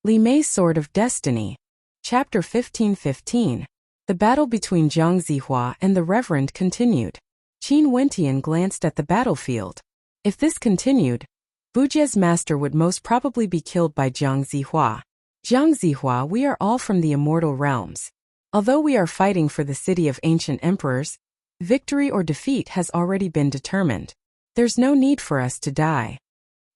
Li Mei's Sword of Destiny. Chapter 15:15. The battle between Zhang Zihua and the Reverend continued. Qin Wentian glanced at the battlefield. If this continued, Bujie's master would most probably be killed by Zhang Zihua. Zhang Zihua, we are all from the immortal realms. Although we are fighting for the city of ancient emperors, victory or defeat has already been determined. There's no need for us to die.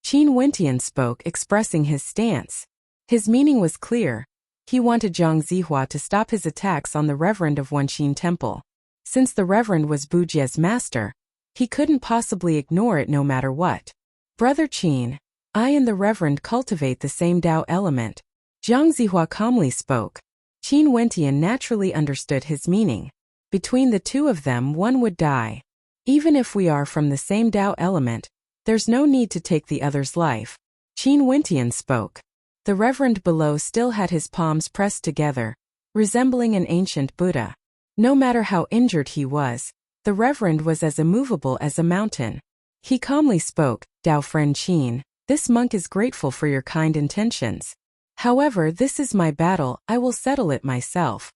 Qin Wentian spoke, expressing his stance. His meaning was clear. He wanted Zhang Zihua to stop his attacks on the Reverend of Wenqin Temple. Since the Reverend was Bujie's master, he couldn't possibly ignore it no matter what. Brother Qin, I and the Reverend cultivate the same Tao element. Zhang Zihua calmly spoke. Qin Wentian naturally understood his meaning. Between the two of them, one would die. Even if we are from the same Tao element, there's no need to take the other's life. Qin Wentian spoke. The Reverend below still had his palms pressed together, resembling an ancient Buddha. No matter how injured he was, the Reverend was as immovable as a mountain. He calmly spoke, Tao friend Qin, this monk is grateful for your kind intentions. However, this is my battle, I will settle it myself.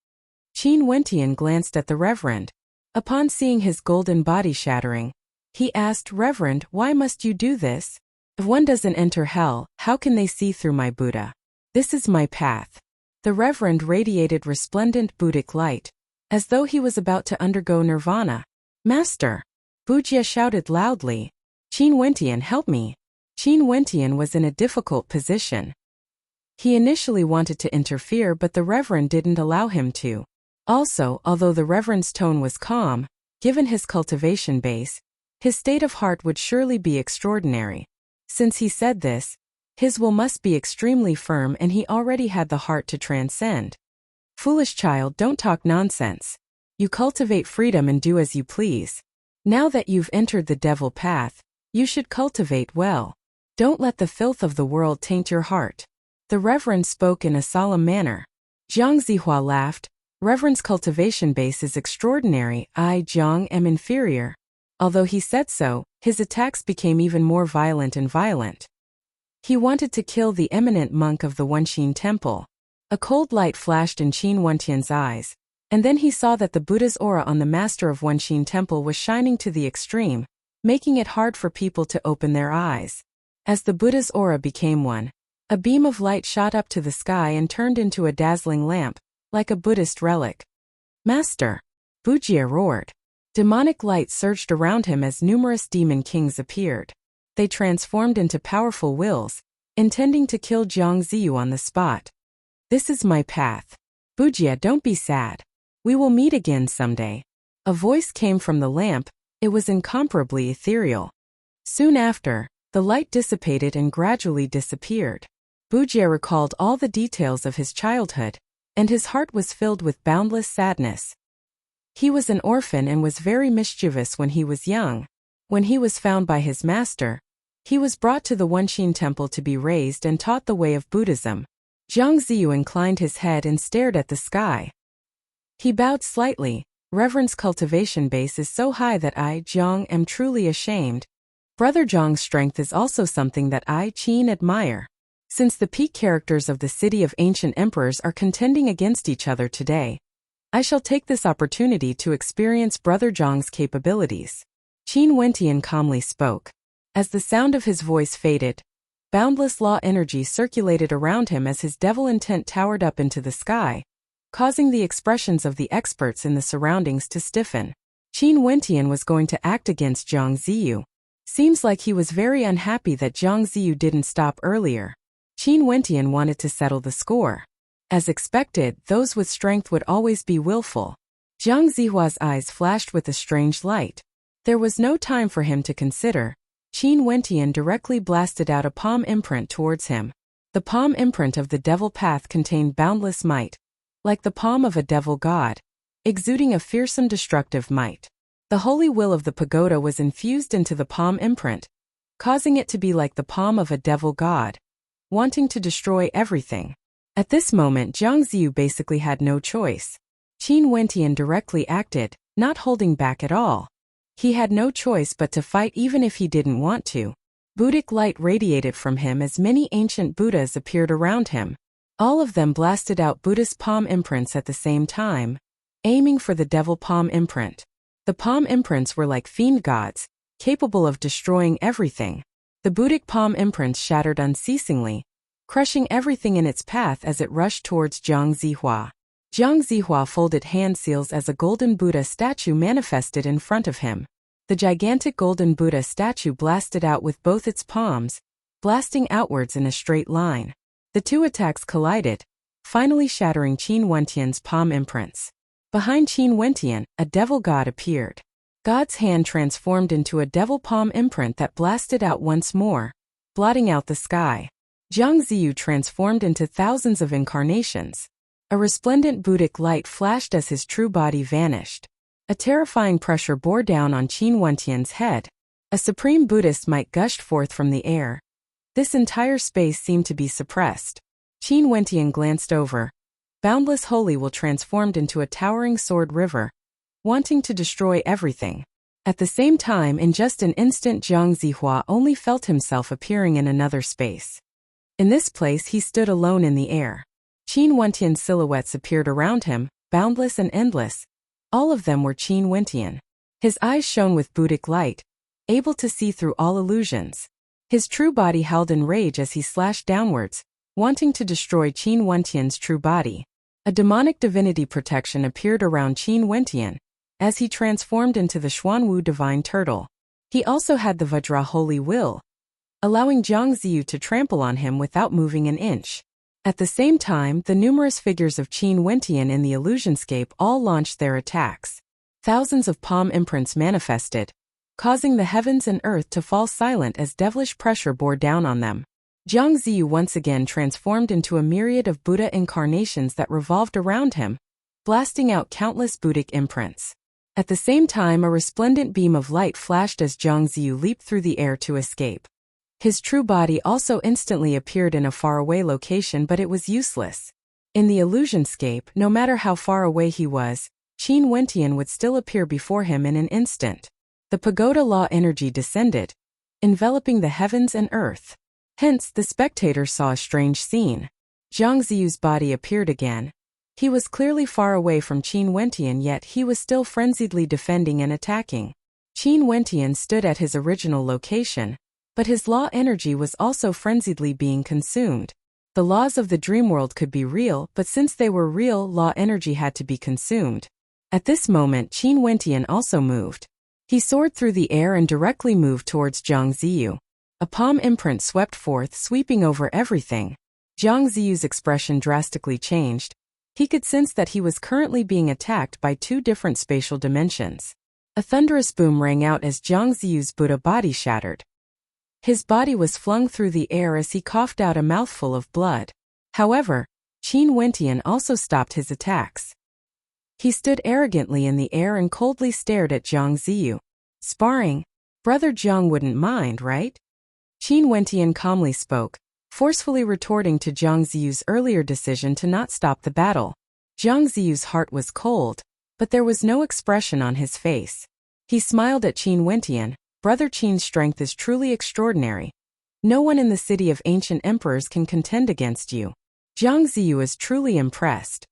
Qin Wentian glanced at the Reverend. Upon seeing his golden body shattering, he asked, Reverend, why must you do this? If one doesn't enter hell, how can they see through my Buddha? This is my path. The Reverend radiated resplendent Buddhic light, as though he was about to undergo nirvana. Master! Bujie shouted loudly. Qin Wentian, help me! Qin Wentian was in a difficult position. He initially wanted to interfere, but the Reverend didn't allow him to. Also, although the Reverend's tone was calm, given his cultivation base, his state of heart would surely be extraordinary. Since he said this, his will must be extremely firm, and he already had the heart to transcend. Foolish child, don't talk nonsense. You cultivate freedom and do as you please. Now that you've entered the devil path, you should cultivate well. Don't let the filth of the world taint your heart. The Reverend spoke in a solemn manner. Zhang Zihua laughed. Reverend's cultivation base is extraordinary. I, Zhang, am inferior. Although he said so, his attacks became even more violent and violent. He wanted to kill the eminent monk of the Wenqin Temple. A cold light flashed in Qin Wentian's eyes, and then he saw that the Buddha's aura on the master of Wenqin Temple was shining to the extreme, making it hard for people to open their eyes. As the Buddha's aura became one, a beam of light shot up to the sky and turned into a dazzling lamp, like a Buddhist relic. Master! Bujie roared. Demonic light surged around him as numerous demon kings appeared. They transformed into powerful wills, intending to kill Zhang Ziyu on the spot. This is my path. Bujie, don't be sad. We will meet again someday. A voice came from the lamp. It was incomparably ethereal. Soon after, the light dissipated and gradually disappeared. Bujie recalled all the details of his childhood, and his heart was filled with boundless sadness. He was an orphan and was very mischievous when he was young. When he was found by his master, he was brought to the Wenqin Temple to be raised and taught the way of Buddhism. Zhang Ziyu inclined his head and stared at the sky. He bowed slightly. Reverend's cultivation base is so high that I, Zhang, am truly ashamed. Brother Zhang's strength is also something that I, Qin, admire. Since the peak characters of the city of ancient emperors are contending against each other today, I shall take this opportunity to experience Brother Zhang's capabilities. Qin Wentian calmly spoke. As the sound of his voice faded, boundless law energy circulated around him as his devil intent towered up into the sky, causing the expressions of the experts in the surroundings to stiffen. Qin Wentian was going to act against Zhang Ziyu. Seems like he was very unhappy that Zhang Ziyu didn't stop earlier. Qin Wentian wanted to settle the score. As expected, those with strength would always be willful. Zhang Zihua's eyes flashed with a strange light. There was no time for him to consider. Qin Wentian directly blasted out a palm imprint towards him. The palm imprint of the devil path contained boundless might, like the palm of a devil god, exuding a fearsome destructive might. The holy will of the pagoda was infused into the palm imprint, causing it to be like the palm of a devil god, wanting to destroy everything. At this moment, Zhang Ziyu basically had no choice. Qin Wentian directly acted, not holding back at all. He had no choice but to fight even if he didn't want to. Buddhic light radiated from him as many ancient Buddhas appeared around him. All of them blasted out Buddhist palm imprints at the same time, aiming for the devil palm imprint. The palm imprints were like fiend gods, capable of destroying everything. The Buddhic palm imprints shattered unceasingly, crushing everything in its path as it rushed towards Zhang Zihua. Zhang Zihua folded hand seals as a golden Buddha statue manifested in front of him. The gigantic golden Buddha statue blasted out with both its palms, blasting outwards in a straight line. The two attacks collided, finally shattering Qin Wentian's palm imprints. Behind Qin Wentian, a devil god appeared. God's hand transformed into a devil palm imprint that blasted out once more, blotting out the sky. Zhang Ziyu transformed into thousands of incarnations. A resplendent Buddhic light flashed as his true body vanished. A terrifying pressure bore down on Qin Wentian's head. A supreme Buddhist might gushed forth from the air. This entire space seemed to be suppressed. Qin Wentian glanced over. Boundless holy will transformed into a towering sword river, wanting to destroy everything. At the same time, in just an instant, Zhang Zihua only felt himself appearing in another space. In this place he stood alone in the air. Qin Wentian's silhouettes appeared around him, boundless and endless. All of them were Qin Wentian. His eyes shone with Buddhic light, able to see through all illusions. His true body howled in rage as he slashed downwards, wanting to destroy Qin Wentian's true body. A demonic divinity protection appeared around Qin Wentian, as he transformed into the Xuanwu divine turtle. He also had the Vajra holy will, allowing Zhang Ziyu to trample on him without moving an inch. At the same time, the numerous figures of Qin Wentian in the illusionscape all launched their attacks. Thousands of palm imprints manifested, causing the heavens and earth to fall silent as devilish pressure bore down on them. Zhang Ziyu once again transformed into a myriad of Buddha incarnations that revolved around him, blasting out countless Buddhic imprints. At the same time, a resplendent beam of light flashed as Zhang Ziyu leaped through the air to escape. His true body also instantly appeared in a faraway location, but it was useless. In the illusionscape, no matter how far away he was, Qin Wentian would still appear before him in an instant. The pagoda law energy descended, enveloping the heavens and earth. Hence, the spectator saw a strange scene. Zhang Ziyu's body appeared again. He was clearly far away from Qin Wentian, yet he was still frenziedly defending and attacking. Qin Wentian stood at his original location, but his law energy was also frenziedly being consumed. The laws of the dream world could be real, but since they were real, law energy had to be consumed. At this moment, Qin Wentian also moved. He soared through the air and directly moved towards Zhang Ziyu. A palm imprint swept forth, sweeping over everything. Zhang Ziyu's expression drastically changed. He could sense that he was currently being attacked by two different spatial dimensions. A thunderous boom rang out as Zhang Ziyu's Buddha body shattered. His body was flung through the air as he coughed out a mouthful of blood. However, Qin Wentian also stopped his attacks. He stood arrogantly in the air and coldly stared at Zhang Ziyu. Sparring? Brother Zhang wouldn't mind, right? Qin Wentian calmly spoke, forcefully retorting to Zhang Ziyu's earlier decision to not stop the battle. Zhang Ziyu's heart was cold, but there was no expression on his face. He smiled at Qin Wentian. Brother Qin's strength is truly extraordinary. No one in the city of ancient emperors can contend against you. Zhang Ziyu is truly impressed.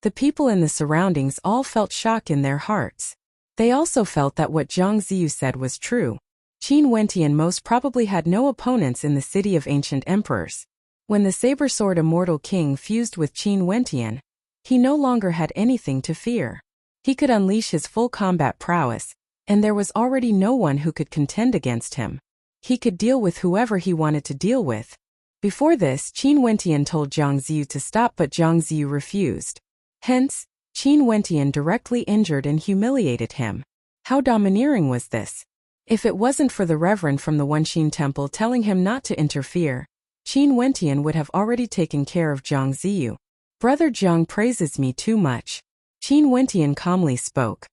The people in the surroundings all felt shock in their hearts. They also felt that what Zhang Ziyu said was true. Qin Wentian most probably had no opponents in the city of ancient emperors. When the saber-sword immortal king fused with Qin Wentian, he no longer had anything to fear. He could unleash his full combat prowess, and there was already no one who could contend against him. He could deal with whoever he wanted to deal with. Before this, Qin Wentian told Zhang Ziyu to stop, but Zhang Ziyu refused. Hence, Qin Wentian directly injured and humiliated him. How domineering was this? If it wasn't for the reverend from the Wenxin temple telling him not to interfere, Qin Wentian would have already taken care of Zhang Ziyu. Brother Zhang praises me too much. Qin Wentian calmly spoke.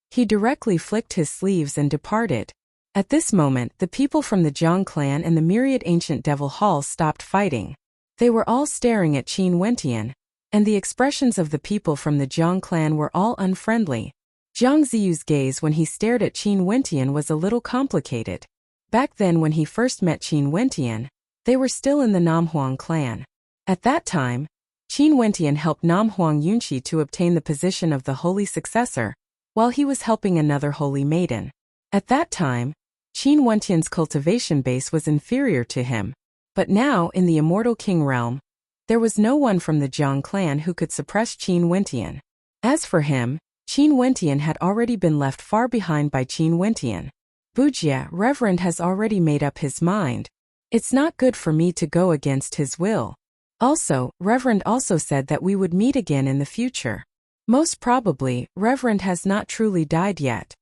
He directly flicked his sleeves and departed. At this moment, the people from the Zhang clan and the myriad ancient devil hall stopped fighting. They were all staring at Qin Wentian, and the expressions of the people from the Zhang clan were all unfriendly. Zhang Ziyu's gaze when he stared at Qin Wentian was a little complicated. Back then when he first met Qin Wentian, they were still in the Namhuang clan. At that time, Qin Wentian helped Nam Huang Yunqi to obtain the position of the holy successor, while he was helping another holy maiden. At that time, Qin Wentian's cultivation base was inferior to him, but now in the Immortal King realm, there was no one from the Jiang clan who could suppress Qin Wentian. As for him, Qin Wentian had already been left far behind by Qin Wentian. Bujia, Reverend has already made up his mind. It's not good for me to go against his will. Also, Reverend also said that we would meet again in the future. Most probably, Reverend has not truly died yet.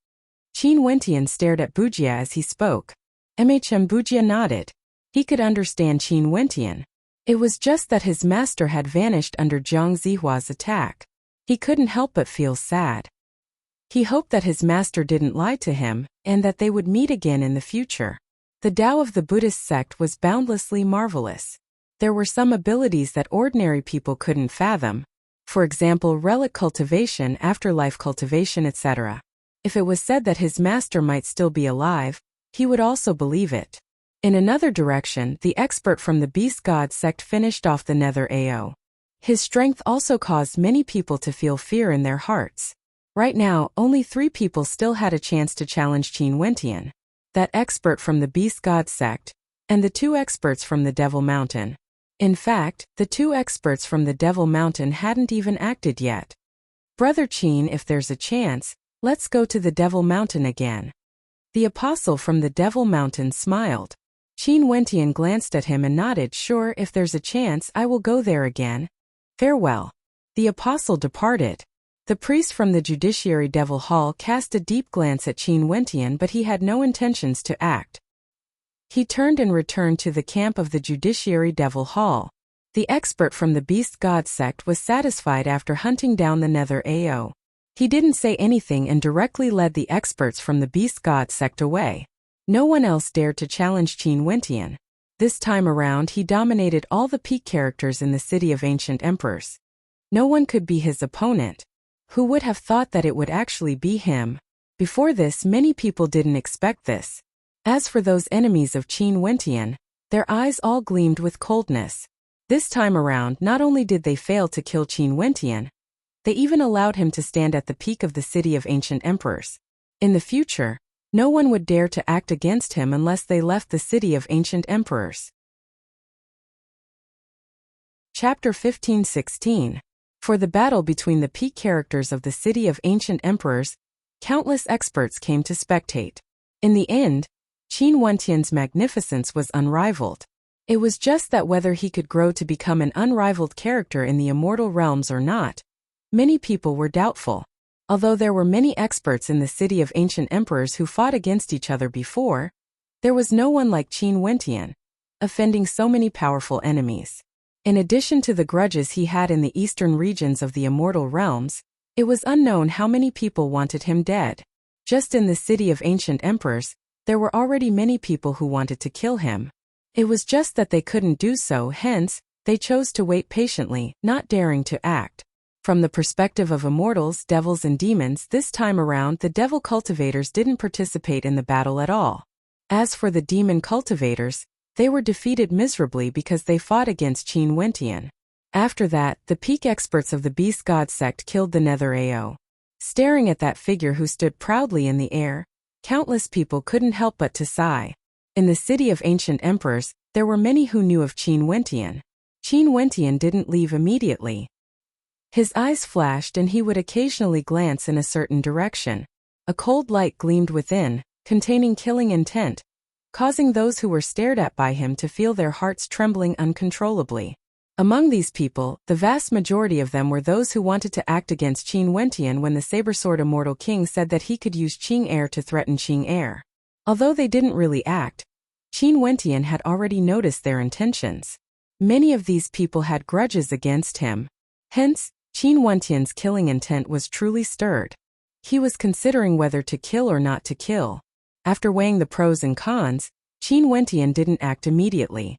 Qin Wentian stared at Bujia as he spoke. Bujia nodded. He could understand Qin Wentian. It was just that his master had vanished under Zhang Zihua's attack. He couldn't help but feel sad. He hoped that his master didn't lie to him, and that they would meet again in the future. The Tao of the Buddhist sect was boundlessly marvelous. There were some abilities that ordinary people couldn't fathom. For example, relic cultivation, afterlife cultivation, etc. If it was said that his master might still be alive, he would also believe it. In another direction, the expert from the Beast God sect finished off the Nether Ao. His strength also caused many people to feel fear in their hearts. Right now, only 3 people still had a chance to challenge Qin Wentian. That expert from the Beast God sect, and the 2 experts from the Devil Mountain. In fact, the 2 experts from the Devil Mountain hadn't even acted yet. Brother Qin, if there's a chance, let's go to the Devil Mountain again. The apostle from the Devil Mountain smiled. Qin Wentian glanced at him and nodded. Sure, if there's a chance, I will go there again. Farewell. The apostle departed. The priest from the Judiciary Devil Hall cast a deep glance at Qin Wentian, but he had no intentions to act. He turned and returned to the camp of the Judiciary Devil Hall. The expert from the Beast God sect was satisfied after hunting down the Nether Ao. He didn't say anything and directly led the experts from the Beast God sect away. No one else dared to challenge Qin Wentian. This time around he dominated all the peak characters in the City of Ancient Emperors. No one could be his opponent. Who would have thought that it would actually be him? Before this, many people didn't expect this. As for those enemies of Qin Wentian, their eyes all gleamed with coldness. This time around, not only did they fail to kill Qin Wentian, they even allowed him to stand at the peak of the City of Ancient Emperors. In the future, no one would dare to act against him unless they left the City of Ancient Emperors. Chapter 15:16. For the battle between the peak characters of the City of Ancient Emperors, countless experts came to spectate. In the end, Qin Wentian's magnificence was unrivaled. It was just that whether he could grow to become an unrivaled character in the immortal realms or not, many people were doubtful. Although there were many experts in the City of Ancient Emperors who fought against each other before, there was no one like Qin Wentian, offending so many powerful enemies. In addition to the grudges he had in the eastern regions of the immortal realms, it was unknown how many people wanted him dead. Just in the City of Ancient Emperors, there were already many people who wanted to kill him. It was just that they couldn't do so, hence, they chose to wait patiently, not daring to act. From the perspective of immortals, devils and demons, this time around the devil cultivators didn't participate in the battle at all. As for the demon cultivators, they were defeated miserably because they fought against Qin Wentian. After that, the peak experts of the Beast God sect killed the Nether Ao. Staring at that figure who stood proudly in the air, countless people couldn't help but to sigh. In the City of Ancient Emperors, there were many who knew of Qin Wentian. Qin Wentian didn't leave immediately. His eyes flashed and he would occasionally glance in a certain direction. A cold light gleamed within, containing killing intent, causing those who were stared at by him to feel their hearts trembling uncontrollably. Among these people, the vast majority of them were those who wanted to act against Qin Wentian when the Sabersword Immortal King said that he could use Qing Air to threaten Qing Air. Although they didn't really act, Qin Wentian had already noticed their intentions. Many of these people had grudges against him. Hence, Qin Wentian's killing intent was truly stirred. He was considering whether to kill or not to kill. After weighing the pros and cons, Qin Wentian didn't act immediately.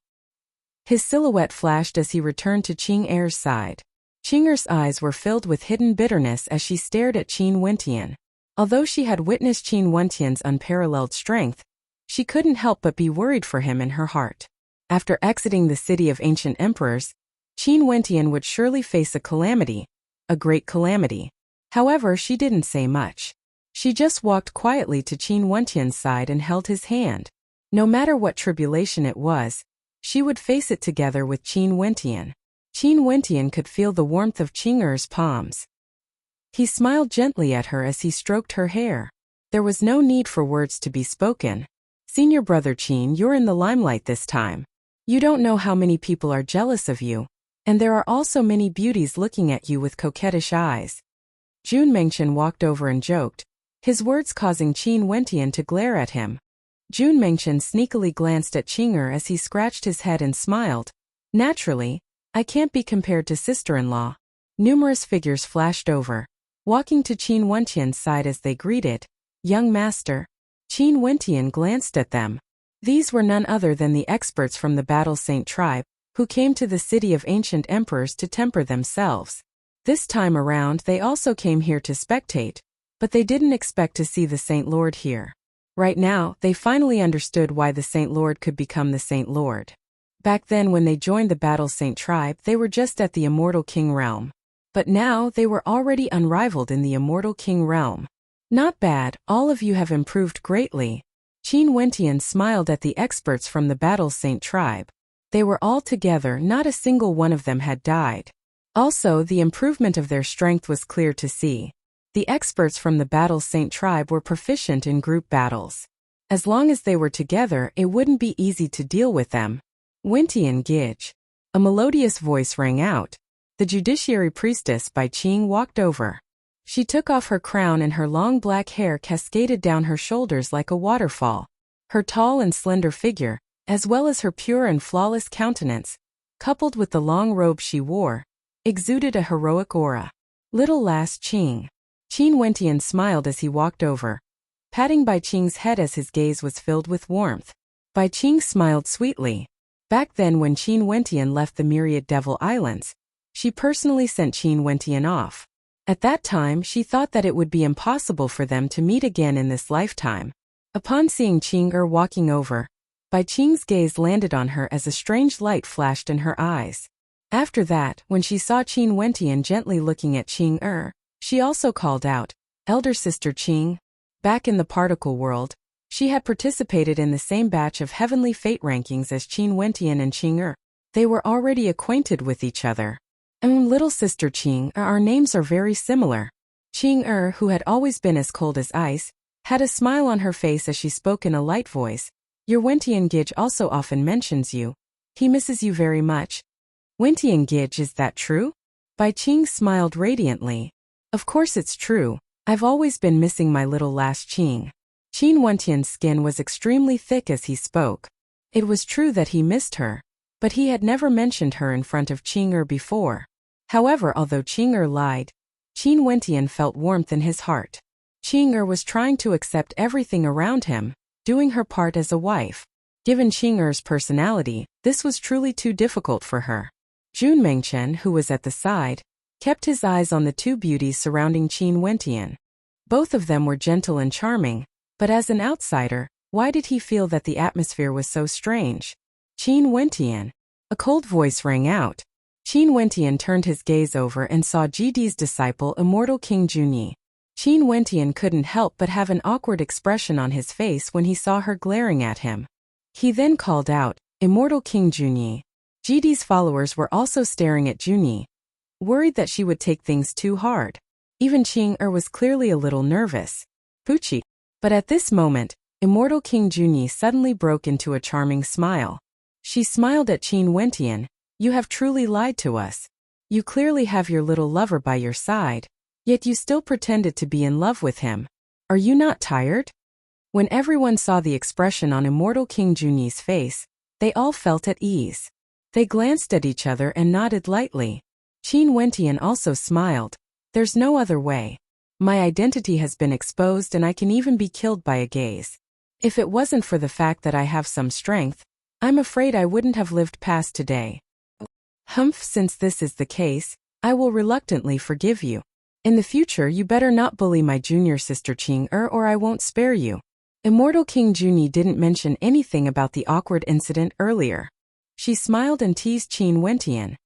His silhouette flashed as he returned to Qing Er's side. Qing Er's eyes were filled with hidden bitterness as she stared at Qin Wentian. Although she had witnessed Qin Wentian's unparalleled strength, she couldn't help but be worried for him in her heart. After exiting the City of Ancient Emperors, Qin Wentian would surely face a calamity, a great calamity. However, she didn't say much. She just walked quietly to Qin Wentian's side and held his hand. No matter what tribulation it was, she would face it together with Qin Wentian. Qin Wentian could feel the warmth of Qing Er's palms. He smiled gently at her as he stroked her hair. There was no need for words to be spoken. Senior brother Qin, you're in the limelight this time. You don't know how many people are jealous of you, and there are also many beauties looking at you with coquettish eyes. Jun Mengchen walked over and joked, his words causing Qin Wentian to glare at him. Jun Mengchen sneakily glanced at Qing Er as he scratched his head and smiled. Naturally, I can't be compared to sister-in-law. Numerous figures flashed over, walking to Qin Wentian's side as they greeted, young master. Qin Wentian glanced at them. These were none other than the experts from the Battle Saint tribe, who came to the city of ancient emperors to temper themselves. This time around they also came here to spectate, but they didn't expect to see the Saint Lord here. Right now, they finally understood why the Saint Lord could become the Saint Lord. Back then when they joined the Battle Saint tribe, they were just at the Immortal King realm. But now they were already unrivaled in the Immortal King realm. Not bad, all of you have improved greatly. Qin Wentian smiled at the experts from the Battle Saint tribe. They were all together, not a single one of them had died. Also, the improvement of their strength was clear to see. The experts from the Battle Saint tribe were proficient in group battles. As long as they were together, it wouldn't be easy to deal with them. Wentian Gij. A melodious voice rang out. The judiciary priestess by Qing walked over. She took off her crown and her long black hair cascaded down her shoulders like a waterfall. Her tall and slender figure, as well as her pure and flawless countenance, coupled with the long robe she wore, exuded a heroic aura. Little lass Qing. Qin Wentian smiled as he walked over, patting Bai Qing's head as his gaze was filled with warmth. Bai Qing smiled sweetly. Back then when Qin Wentian left the Myriad Devil Islands, she personally sent Qin Wentian off. At that time she thought that it would be impossible for them to meet again in this lifetime. Upon seeing Qing Er walking over, Bai Qing's gaze landed on her as a strange light flashed in her eyes. After that, when she saw Qin Wentian gently looking at Qing Er, she also called out, "Elder sister Qing." Back in the particle world, she had participated in the same batch of heavenly fate rankings as Qin Wentian and Qing Er. They were already acquainted with each other. Little sister Qing, our names are very similar. Qing Er, who had always been as cold as ice, had a smile on her face as she spoke in a light voice. Your Wentian Gij also often mentions you. He misses you very much. Wentian Gij, is that true? Bai Qing smiled radiantly. Of course it's true. I've always been missing my little lass Qing. Qin Wentian's skin was extremely thick as he spoke. It was true that he missed her, but he had never mentioned her in front of Qing Er before. However, although Qing Er lied, Qin Wentian felt warmth in his heart. Qing Er was trying to accept everything around him, doing her part as a wife. Given Qing Er's personality, this was truly too difficult for her. Jun Mengchen, who was at the side, kept his eyes on the two beauties surrounding Qin Wentian. Both of them were gentle and charming, but as an outsider, why did he feel that the atmosphere was so strange? Qin Wentian. A cold voice rang out. Qin Wentian turned his gaze over and saw Jidi's disciple Immortal King Junyi. Qin Wentian couldn't help but have an awkward expression on his face when he saw her glaring at him. He then called out, Immortal King Junyi. Jidi's followers were also staring at Junyi, worried that she would take things too hard. Even Qing Er was clearly a little nervous. Pucci. But at this moment, Immortal King Junyi suddenly broke into a charming smile. She smiled at Qin Wentian. You have truly lied to us. You clearly have your little lover by your side, yet you still pretended to be in love with him. Are you not tired? When everyone saw the expression on Immortal King Junyi's face, they all felt at ease. They glanced at each other and nodded lightly. Qin Wentian also smiled. There's no other way. My identity has been exposed and I can even be killed by a gaze. If it wasn't for the fact that I have some strength, I'm afraid I wouldn't have lived past today. Humph, since this is the case, I will reluctantly forgive you. In the future you better not bully my junior sister Qing Er or I won't spare you. Immortal King Junyi didn't mention anything about the awkward incident earlier. She smiled and teased Qin Wentian.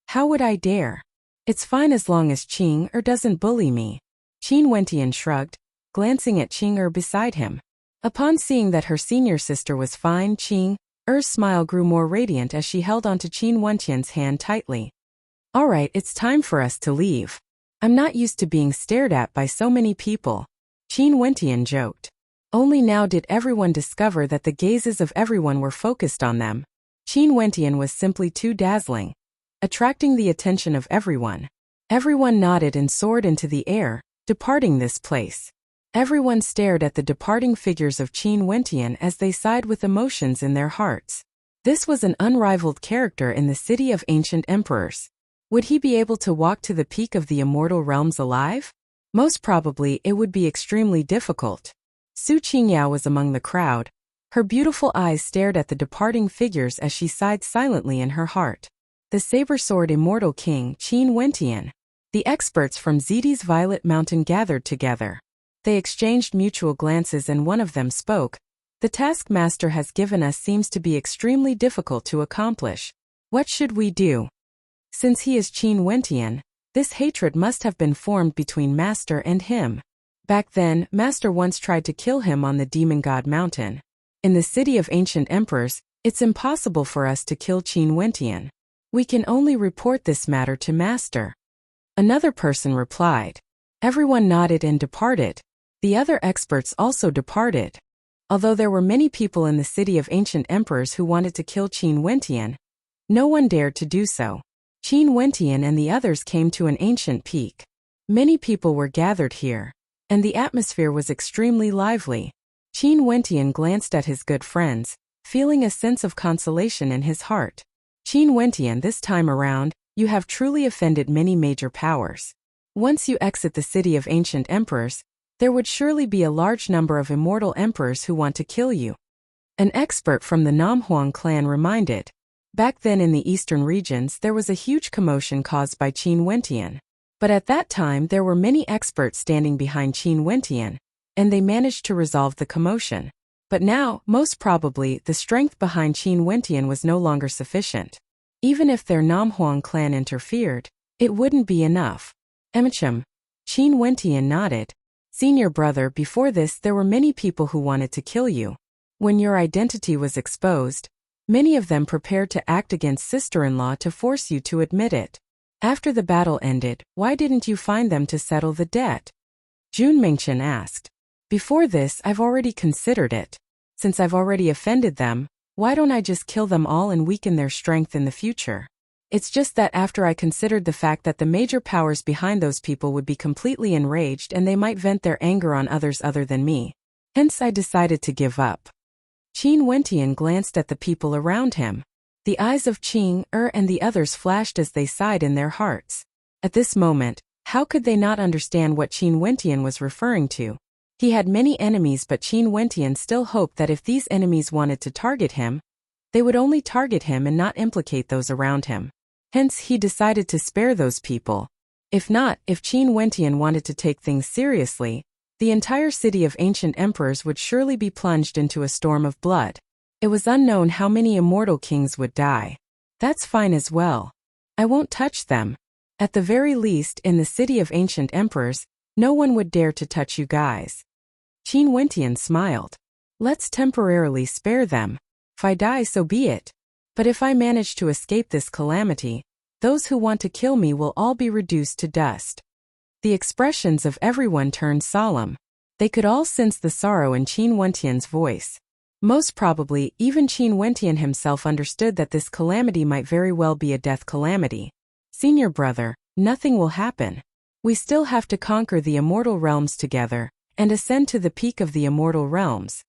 How would I dare? It's fine as long as Qing doesn't bully me. Qin Wentian shrugged, glancing at Qing beside him. Upon seeing that her senior sister was fine, Qing Er's smile grew more radiant as she held onto Qin Wentian's hand tightly. All right, it's time for us to leave. I'm not used to being stared at by so many people. Qin Wentian joked. Only now did everyone discover that the gazes of everyone were focused on them. Qin Wentian was simply too dazzling, attracting the attention of everyone. Everyone nodded and soared into the air, departing this place. Everyone stared at the departing figures of Qin Wentian as they sighed with emotions in their hearts. This was an unrivaled character in the city of ancient emperors. Would he be able to walk to the peak of the immortal realms alive? Most probably it would be extremely difficult. Su Qingyao was among the crowd. Her beautiful eyes stared at the departing figures as she sighed silently in her heart. The saber-sword immortal king Qin Wentian. The experts from Zidi's Violet Mountain gathered together. They exchanged mutual glances and one of them spoke. The task master has given us seems to be extremely difficult to accomplish. What should we do? Since he is Qin Wentian, this hatred must have been formed between master and him. Back then, master once tried to kill him on the Demon God Mountain. In the city of ancient emperors, it's impossible for us to kill Qin Wentian. We can only report this matter to master. Another person replied. Everyone nodded and departed. The other experts also departed. Although there were many people in the city of ancient emperors who wanted to kill Qin Wentian, no one dared to do so. Qin Wentian and the others came to an ancient peak. Many people were gathered here, and the atmosphere was extremely lively. Qin Wentian glanced at his good friends, feeling a sense of consolation in his heart. Qin Wentian, this time around, you have truly offended many major powers. Once you exit the city of ancient emperors, there would surely be a large number of immortal emperors who want to kill you. An expert from the Namhuang clan reminded. Back then in the eastern regions there was a huge commotion caused by Qin Wentian. But at that time there were many experts standing behind Qin Wentian, and they managed to resolve the commotion. But now, most probably, the strength behind Qin Wentian was no longer sufficient. Even if their Namhuang clan interfered, it wouldn't be enough. Qin Wentian nodded. Senior brother, before this there were many people who wanted to kill you. When your identity was exposed, many of them prepared to act against sister-in-law to force you to admit it. After the battle ended, why didn't you find them to settle the debt? Jun Mingchen asked. Before this, I've already considered it. Since I've already offended them, why don't I just kill them all and weaken their strength in the future? It's just that after I considered the fact that the major powers behind those people would be completely enraged and they might vent their anger on others other than me. Hence I decided to give up. Qin Wentian glanced at the people around him. The eyes of Qing and the others flashed as they sighed in their hearts. At this moment, how could they not understand what Qin Wentian was referring to? He had many enemies, but Qin Wentian still hoped that if these enemies wanted to target him, they would only target him and not implicate those around him. Hence he decided to spare those people. If not, if Qin Wentian wanted to take things seriously, the entire city of ancient emperors would surely be plunged into a storm of blood. It was unknown how many immortal kings would die. That's fine as well. I won't touch them. At the very least, in the city of ancient emperors, no one would dare to touch you guys. Qin Wentian smiled. Let's temporarily spare them. If I die, so be it. But if I manage to escape this calamity, those who want to kill me will all be reduced to dust. The expressions of everyone turned solemn. They could all sense the sorrow in Qin Wentian's voice. Most probably, even Qin Wentian himself understood that this calamity might very well be a death calamity. Senior brother, nothing will happen. We still have to conquer the immortal realms together, and ascend to the peak of the immortal realms.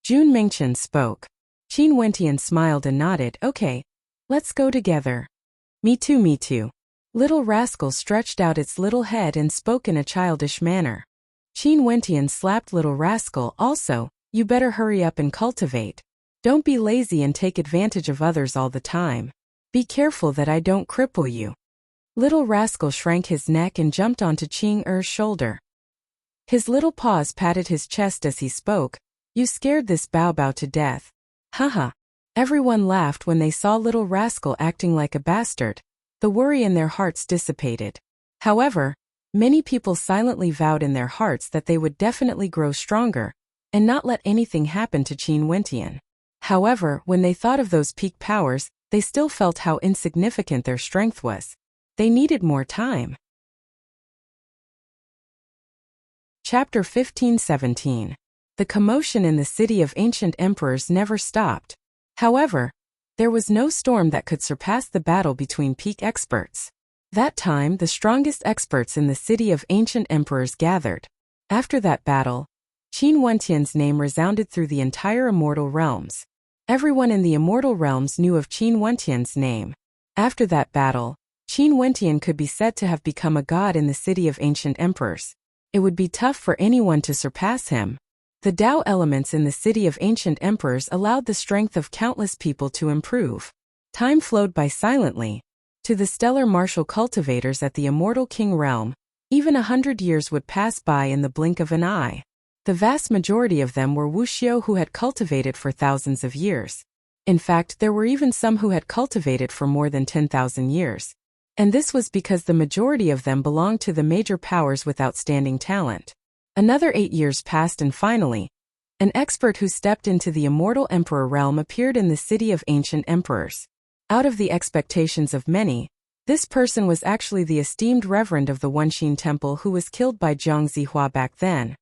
Jun Mingchen spoke. Qin Wentian smiled and nodded. Okay, let's go together. Me too, me too. Little rascal stretched out its little head and spoke in a childish manner. Qin Wentian slapped little rascal. Also, you better hurry up and cultivate. Don't be lazy and take advantage of others all the time. Be careful that I don't cripple you. Little rascal shrank his neck and jumped onto Qing Er's shoulder. His little paws patted his chest as he spoke. You scared this Bao Bao to death. Haha. Everyone laughed when they saw little rascal acting like a bastard. The worry in their hearts dissipated. However, many people silently vowed in their hearts that they would definitely grow stronger and not let anything happen to Qin Wentian. However, when they thought of those peak powers, they still felt how insignificant their strength was. They needed more time. Chapter 15-17. The commotion in the city of ancient emperors never stopped. However, there was no storm that could surpass the battle between peak experts. That time, the strongest experts in the city of ancient emperors gathered. After that battle, Qin Wentian's name resounded through the entire immortal realms. Everyone in the immortal realms knew of Qin Wentian's name. After that battle, Qin Wentian could be said to have become a god in the city of ancient emperors. It would be tough for anyone to surpass him. The Tao elements in the city of ancient emperors allowed the strength of countless people to improve. Time flowed by silently. To the stellar martial cultivators at the immortal king realm, even 100 years would pass by in the blink of an eye. The vast majority of them were wuxiu who had cultivated for thousands of years. In fact, there were even some who had cultivated for more than 10,000 years. And this was because the majority of them belonged to the major powers with outstanding talent. Another 8 years passed and finally, an expert who stepped into the immortal emperor realm appeared in the city of ancient emperors. Out of the expectations of many, this person was actually the esteemed reverend of the Wenxin temple who was killed by Zhang Zihua back then.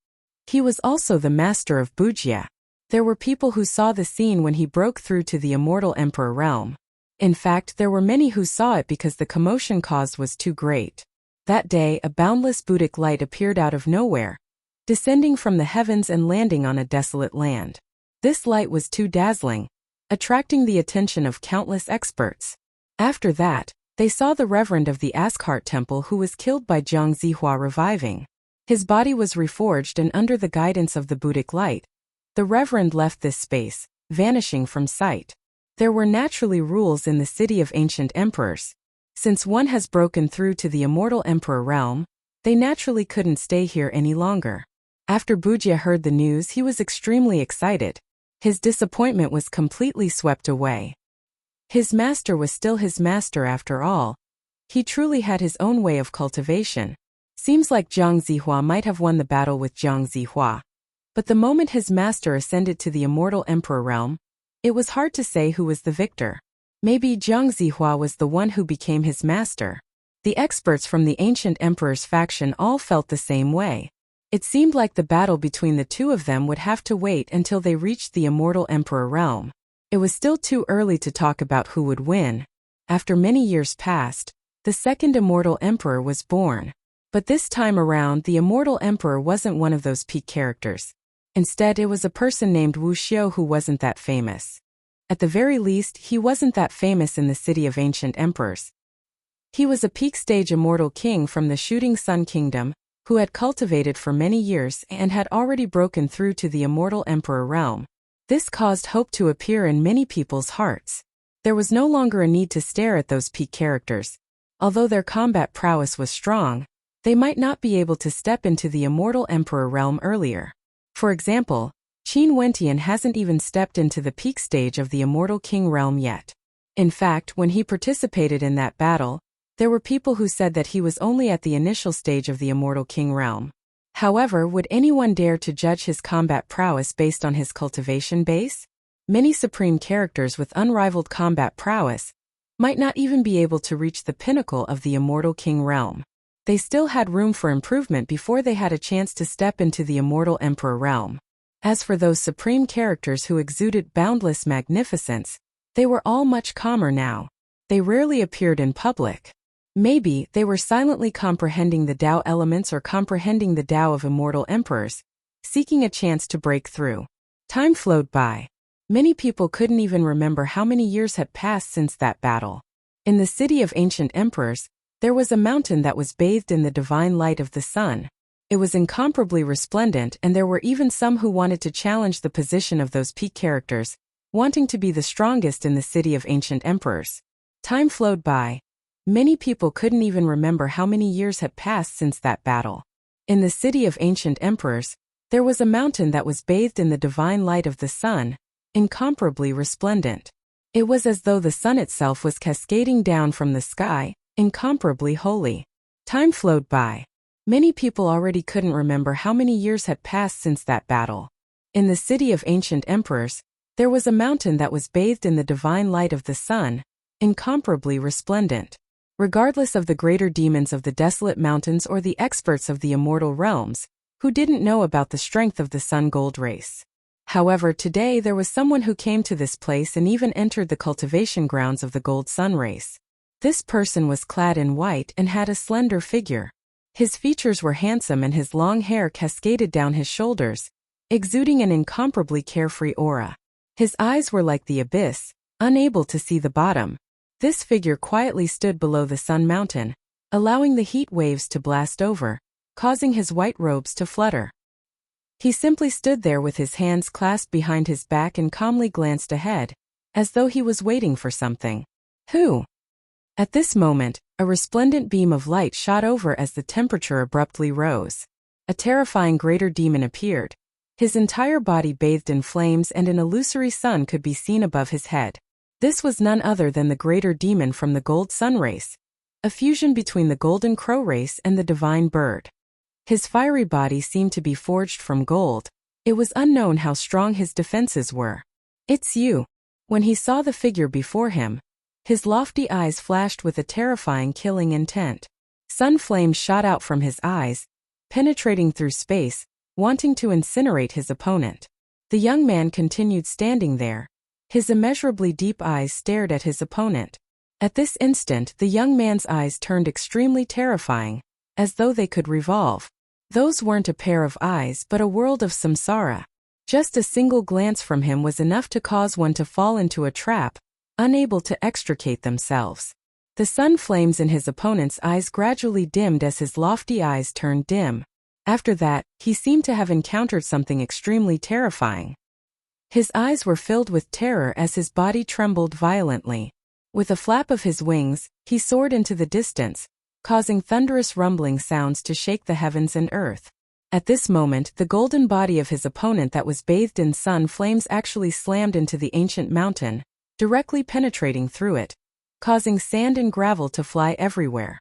He was also the master of Bujia. There were people who saw the scene when he broke through to the immortal emperor realm. In fact, there were many who saw it because the commotion caused was too great. That day, a boundless Buddhic light appeared out of nowhere, descending from the heavens and landing on a desolate land. This light was too dazzling, attracting the attention of countless experts. After that, they saw the reverend of the Askhart temple who was killed by Zhang Zihua reviving. His body was reforged and under the guidance of the Buddhic light, the reverend left this space, vanishing from sight. There were naturally rules in the city of ancient emperors. Since one has broken through to the immortal emperor realm, they naturally couldn't stay here any longer. After Bujia heard the news, he was extremely excited. His disappointment was completely swept away. His master was still his master after all. He truly had his own way of cultivation. Seems like Zhang Zihua might have won the battle with Zhang Zihua. But the moment his master ascended to the immortal emperor realm, it was hard to say who was the victor. Maybe Zhang Zihua was the one who became his master. The experts from the ancient emperor's faction all felt the same way. It seemed like the battle between the two of them would have to wait until they reached the immortal emperor realm. It was still too early to talk about who would win. After many years passed, the second immortal emperor was born. But this time around, the immortal emperor wasn't one of those peak characters. Instead, it was a person named Wu Xiu who wasn't that famous. At the very least, he wasn't that famous in the city of ancient emperors. He was a peak stage immortal king from the Shooting Sun Kingdom, who had cultivated for many years and had already broken through to the immortal emperor realm. This caused hope to appear in many people's hearts. There was no longer a need to stare at those peak characters. Although their combat prowess was strong, they might not be able to step into the immortal emperor realm earlier. For example, Qin Wentian hasn't even stepped into the peak stage of the immortal king realm yet. In fact, when he participated in that battle, there were people who said that he was only at the initial stage of the immortal king realm. However, would anyone dare to judge his combat prowess based on his cultivation base? Many supreme characters with unrivaled combat prowess might not even be able to reach the pinnacle of the immortal king realm. They still had room for improvement before they had a chance to step into the immortal emperor realm. As for those supreme characters who exuded boundless magnificence, they were all much calmer now. They rarely appeared in public. Maybe they were silently comprehending the Tao elements or comprehending the Tao of immortal emperors, seeking a chance to break through. Time flowed by. Many people couldn't even remember how many years had passed since that battle. In the city of ancient emperors, there was a mountain that was bathed in the divine light of the sun. It was incomparably resplendent, and there were even some who wanted to challenge the position of those peak characters, wanting to be the strongest in the city of ancient emperors. Time flowed by. Many people couldn't even remember how many years had passed since that battle. In the city of ancient emperors, there was a mountain that was bathed in the divine light of the sun, incomparably resplendent. It was as though the sun itself was cascading down from the sky, incomparably holy. Time flowed by. Many people already couldn't remember how many years had passed since that battle. In the city of ancient emperors, there was a mountain that was bathed in the divine light of the sun, incomparably resplendent. Regardless of the greater demons of the desolate mountains or the experts of the immortal realms, who didn't know about the strength of the sun gold race. However, today there was someone who came to this place and even entered the cultivation grounds of the gold sun race. This person was clad in white and had a slender figure. His features were handsome and his long hair cascaded down his shoulders, exuding an incomparably carefree aura. His eyes were like the abyss, unable to see the bottom. This figure quietly stood below the sun mountain, allowing the heat waves to blast over, causing his white robes to flutter. He simply stood there with his hands clasped behind his back and calmly glanced ahead, as though he was waiting for something. Who? At this moment, a resplendent beam of light shot over as the temperature abruptly rose. A terrifying greater demon appeared. His entire body bathed in flames and an illusory sun could be seen above his head. This was none other than the greater demon from the gold sun race, a fusion between the golden crow race and the divine bird. His fiery body seemed to be forged from gold. It was unknown how strong his defenses were. "It's you." When he saw the figure before him, his lofty eyes flashed with a terrifying killing intent. Sun flames shot out from his eyes, penetrating through space, wanting to incinerate his opponent. The young man continued standing there. His immeasurably deep eyes stared at his opponent. At this instant, the young man's eyes turned extremely terrifying, as though they could revolve. Those weren't a pair of eyes but a world of samsara. Just a single glance from him was enough to cause one to fall into a trap, unable to extricate themselves. The sun flames in his opponent's eyes gradually dimmed as his lofty eyes turned dim. After that, he seemed to have encountered something extremely terrifying. His eyes were filled with terror as his body trembled violently. With a flap of his wings, he soared into the distance, causing thunderous rumbling sounds to shake the heavens and earth. At this moment, the golden body of his opponent that was bathed in sun flames actually slammed into the ancient mountain, directly penetrating through it, causing sand and gravel to fly everywhere.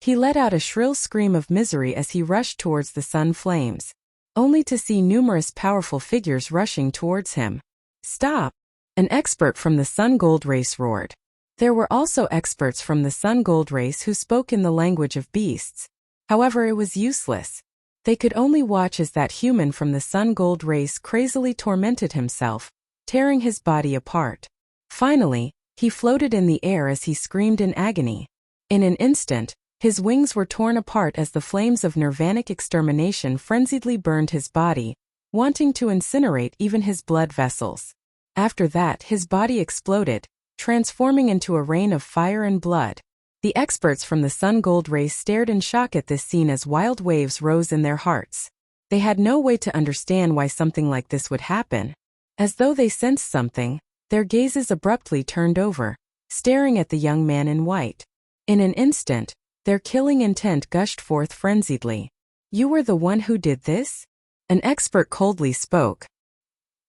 He let out a shrill scream of misery as he rushed towards the sun flames, only to see numerous powerful figures rushing towards him. "Stop!" An expert from the sun gold race roared. There were also experts from the sun gold race who spoke in the language of beasts. However, it was useless. They could only watch as that human from the sun gold race crazily tormented himself, tearing his body apart. Finally, he floated in the air as he screamed in agony. In an instant, his wings were torn apart as the flames of nirvanic extermination frenziedly burned his body, wanting to incinerate even his blood vessels. After that, his body exploded, transforming into a rain of fire and blood. The experts from the sun gold race stared in shock at this scene as wild waves rose in their hearts. They had no way to understand why something like this would happen. As though they sensed something, their gazes abruptly turned over, staring at the young man in white. In an instant, their killing intent gushed forth frenziedly. "You were the one who did this?" An expert coldly spoke.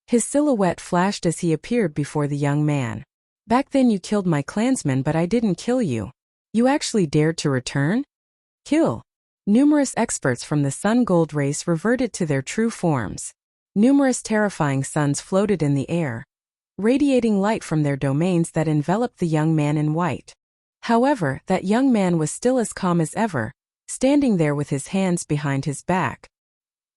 His silhouette flashed as he appeared before the young man. "Back then you killed my clansmen, but I didn't kill you. You actually dared to return?" "Kill." Numerous experts from the sun gold race reverted to their true forms. Numerous terrifying suns floated in the air, radiating light from their domains that enveloped the young man in white. However, that young man was still as calm as ever, standing there with his hands behind his back.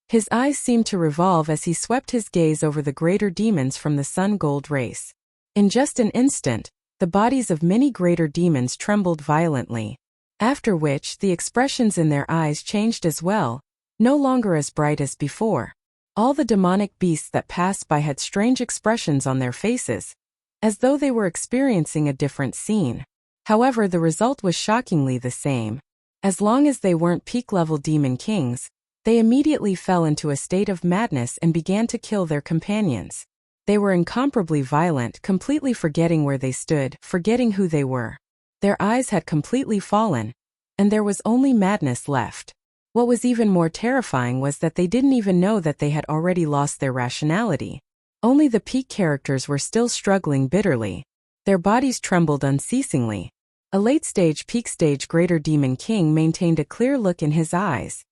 His eyes seemed to revolve as he swept his gaze over the greater demons from the sun gold race. In just an instant, the bodies of many greater demons trembled violently, after which the expressions in their eyes changed as well, no longer as bright as before. All the demonic beasts that passed by had strange expressions on their faces, as though they were experiencing a different scene. However, the result was shockingly the same. As long as they weren't peak-level demon kings, they immediately fell into a state of madness and began to kill their companions. They were incomparably violent, completely forgetting where they stood, forgetting who they were. Their eyes had completely fallen, and there was only madness left. What was even more terrifying was that they didn't even know that they had already lost their rationality. Only the peak characters were still struggling bitterly. Their bodies trembled unceasingly. A late-stage peak-stage greater demon king maintained a clear look in his eyes.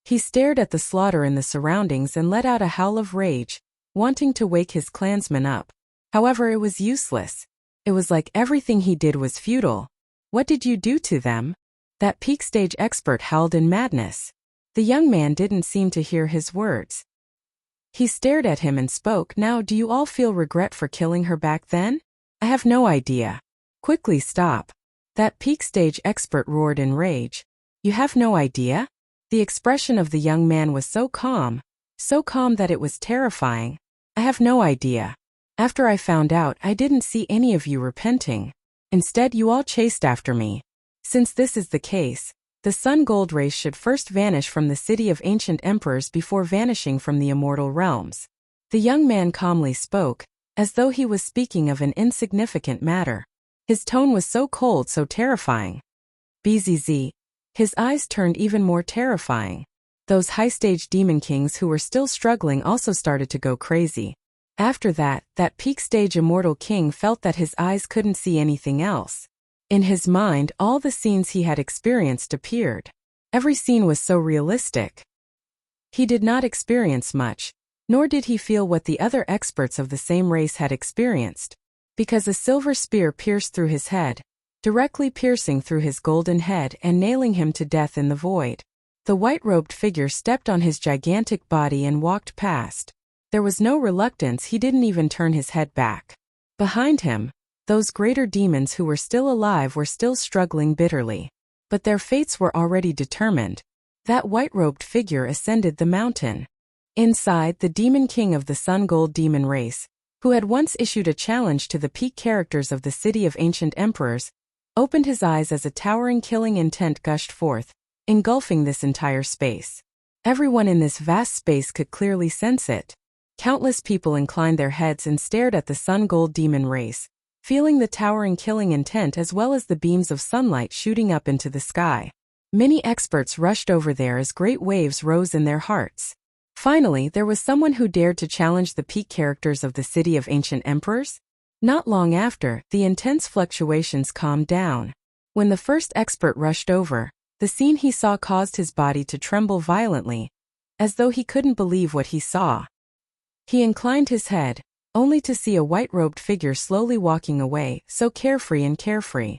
He stared at the slaughter in the surroundings and let out a howl of rage, wanting to wake his clansmen up. However, it was useless. It was like everything he did was futile. What did you do to them? That peak-stage expert howled in madness. The young man didn't seem to hear his words. He stared at him and spoke. Now, do you all feel regret for killing her back then? I have no idea. Quickly stop. That peak-stage expert roared in rage. You have no idea? The expression of the young man was so calm that it was terrifying. I have no idea. After I found out, I didn't see any of you repenting. Instead, you all chased after me. Since this is the case, the Sun Gold race should first vanish from the city of ancient emperors before vanishing from the immortal realms. The young man calmly spoke, as though he was speaking of an insignificant matter. His tone was so cold, so terrifying. Bzz. His eyes turned even more terrifying. Those high-stage demon kings who were still struggling also started to go crazy. After that peak-stage immortal king felt that his eyes couldn't see anything else. In his mind, all the scenes he had experienced appeared. Every scene was so realistic. He did not experience much, nor did he feel what the other experts of the same race had experienced. Because a silver spear pierced through his head, directly piercing through his golden head and nailing him to death in the void. The white-robed figure stepped on his gigantic body and walked past. There was no reluctance, he didn't even turn his head back. Behind him, those greater demons who were still alive were still struggling bitterly. But their fates were already determined. That white-robed figure ascended the mountain. Inside, the demon king of the Sun Gold demon race, who had once issued a challenge to the peak characters of the city of ancient emperors, opened his eyes as a towering killing intent gushed forth, engulfing this entire space. Everyone in this vast space could clearly sense it. Countless people inclined their heads and stared at the Sun Gold demon race, feeling the towering killing intent as well as the beams of sunlight shooting up into the sky. Many experts rushed over there as great waves rose in their hearts. Finally, there was someone who dared to challenge the peak characters of the city of ancient emperors. Not long after, the intense fluctuations calmed down. When the first expert rushed over, the scene he saw caused his body to tremble violently, as though he couldn't believe what he saw. He inclined his head, only to see a white-robed figure slowly walking away, so carefree and carefree.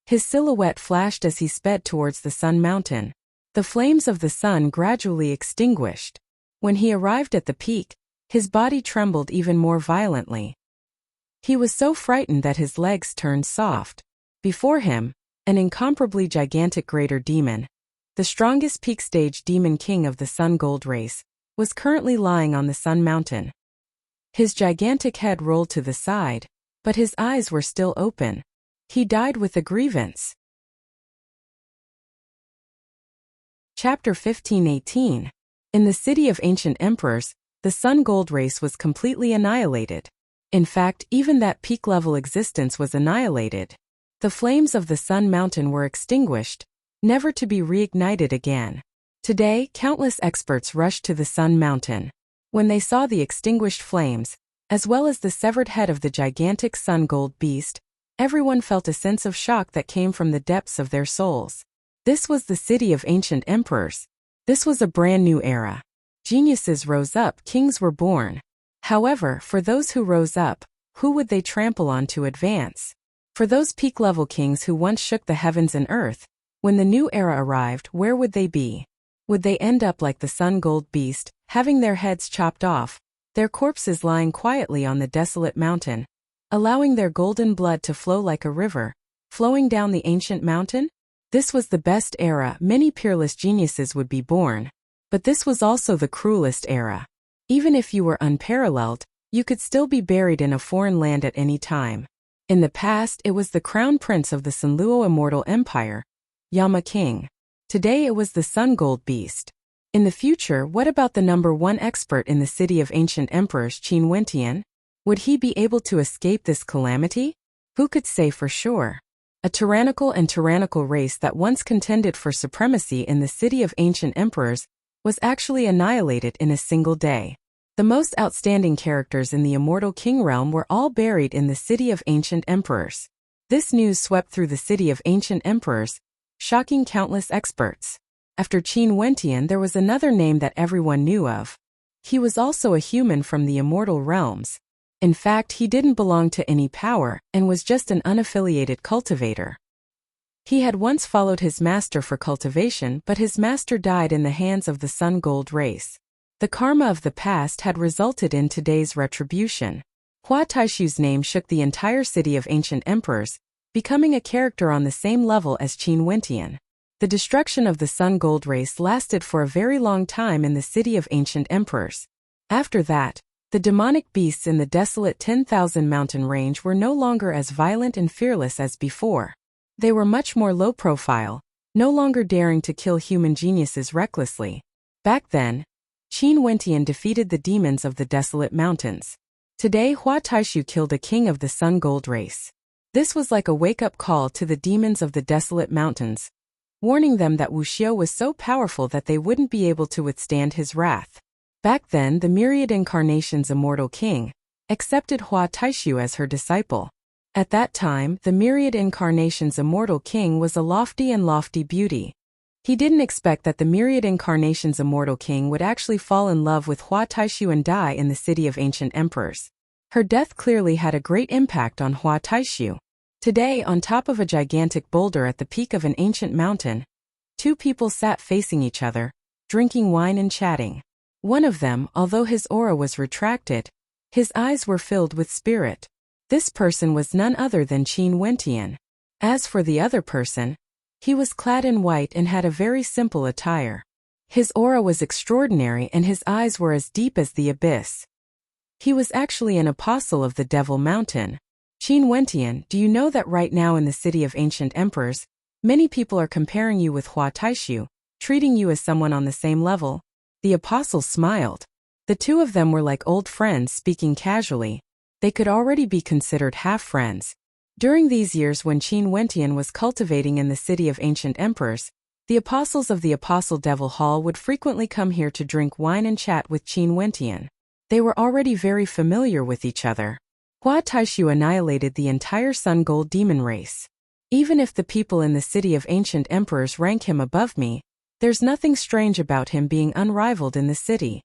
His silhouette flashed as he sped towards the sun mountain. The flames of the sun gradually extinguished. When he arrived at the peak, his body trembled even more violently. He was so frightened that his legs turned soft. Before him, an incomparably gigantic greater demon, the strongest peak-stage demon king of the Sun Gold race, was currently lying on the sun mountain. His gigantic head rolled to the side, but his eyes were still open. He died with a grievance. Chapter 15:18. In the city of ancient emperors, the Sun Gold race was completely annihilated. In fact, even that peak-level existence was annihilated. The flames of the sun mountain were extinguished, never to be reignited again. Today, countless experts rushed to the sun mountain. When they saw the extinguished flames, as well as the severed head of the gigantic Sun Gold beast, everyone felt a sense of shock that came from the depths of their souls. This was the city of ancient emperors. This was a brand new era. Geniuses rose up, kings were born. However, for those who rose up, who would they trample on to advance? For those peak-level kings who once shook the heavens and earth, when the new era arrived, where would they be? Would they end up like the Sun Gold beast, having their heads chopped off, their corpses lying quietly on the desolate mountain, allowing their golden blood to flow like a river, flowing down the ancient mountain? This was the best era, many peerless geniuses would be born. But this was also the cruelest era. Even if you were unparalleled, you could still be buried in a foreign land at any time. In the past, it was the crown prince of the Sunluo immortal empire, Yama King. Today it was the Sun Gold beast. In the future, what about the #1 expert in the city of ancient emperors, Qin Wentian? Would he be able to escape this calamity? Who could say for sure? A tyrannical race that once contended for supremacy in the city of ancient emperors was actually annihilated in a single day. The most outstanding characters in the immortal king realm were all buried in the city of ancient emperors. This news swept through the city of ancient emperors, shocking countless experts. After Qin Wentian, there was another name that everyone knew of. He was also a human from the immortal realms. In fact, he didn't belong to any power and was just an unaffiliated cultivator. He had once followed his master for cultivation, but his master died in the hands of the Sun Gold race. The karma of the past had resulted in today's retribution. Hua Taishu's name shook the entire city of ancient emperors, becoming a character on the same level as Qin Wentian. The destruction of the Sun Gold race lasted for a very long time in the city of ancient emperors. After that, the demonic beasts in the desolate 10,000 mountain range were no longer as violent and fearless as before. They were much more low profile, no longer daring to kill human geniuses recklessly. Back then, Qin Wentian defeated the demons of the desolate mountains. Today, Hua Taishu killed a king of the Sun Gold race. This was like a wake-up call to the demons of the desolate mountains, warning them that Wuxiu was so powerful that they wouldn't be able to withstand his wrath. Back then, the myriad incarnations immortal king accepted Hua Taishu as her disciple. At that time, the myriad incarnations immortal king was a lofty beauty. He didn't expect that the myriad incarnations immortal king would actually fall in love with Hua Taishu and die in the city of ancient emperors. Her death clearly had a great impact on Hua Taishu. Today, on top of a gigantic boulder at the peak of an ancient mountain, two people sat facing each other, drinking wine and chatting. One of them, although his aura was retracted, his eyes were filled with spirit. This person was none other than Qin Wentian. As for the other person, he was clad in white and had a very simple attire. His aura was extraordinary and his eyes were as deep as the abyss. He was actually an apostle of the Devil Mountain. Qin Wentian, do you know that right now in the city of ancient emperors, many people are comparing you with Hua Taishu, treating you as someone on the same level? The apostle smiled. The two of them were like old friends speaking casually. They could already be considered half-friends. During these years when Qin Wentian was cultivating in the city of ancient emperors, the apostles of the Apostle Devil Hall would frequently come here to drink wine and chat with Qin Wentian. They were already very familiar with each other. Hua Taishu annihilated the entire Sun Gold demon race. Even if the people in the city of ancient emperors rank him above me, there's nothing strange about him being unrivaled in the city.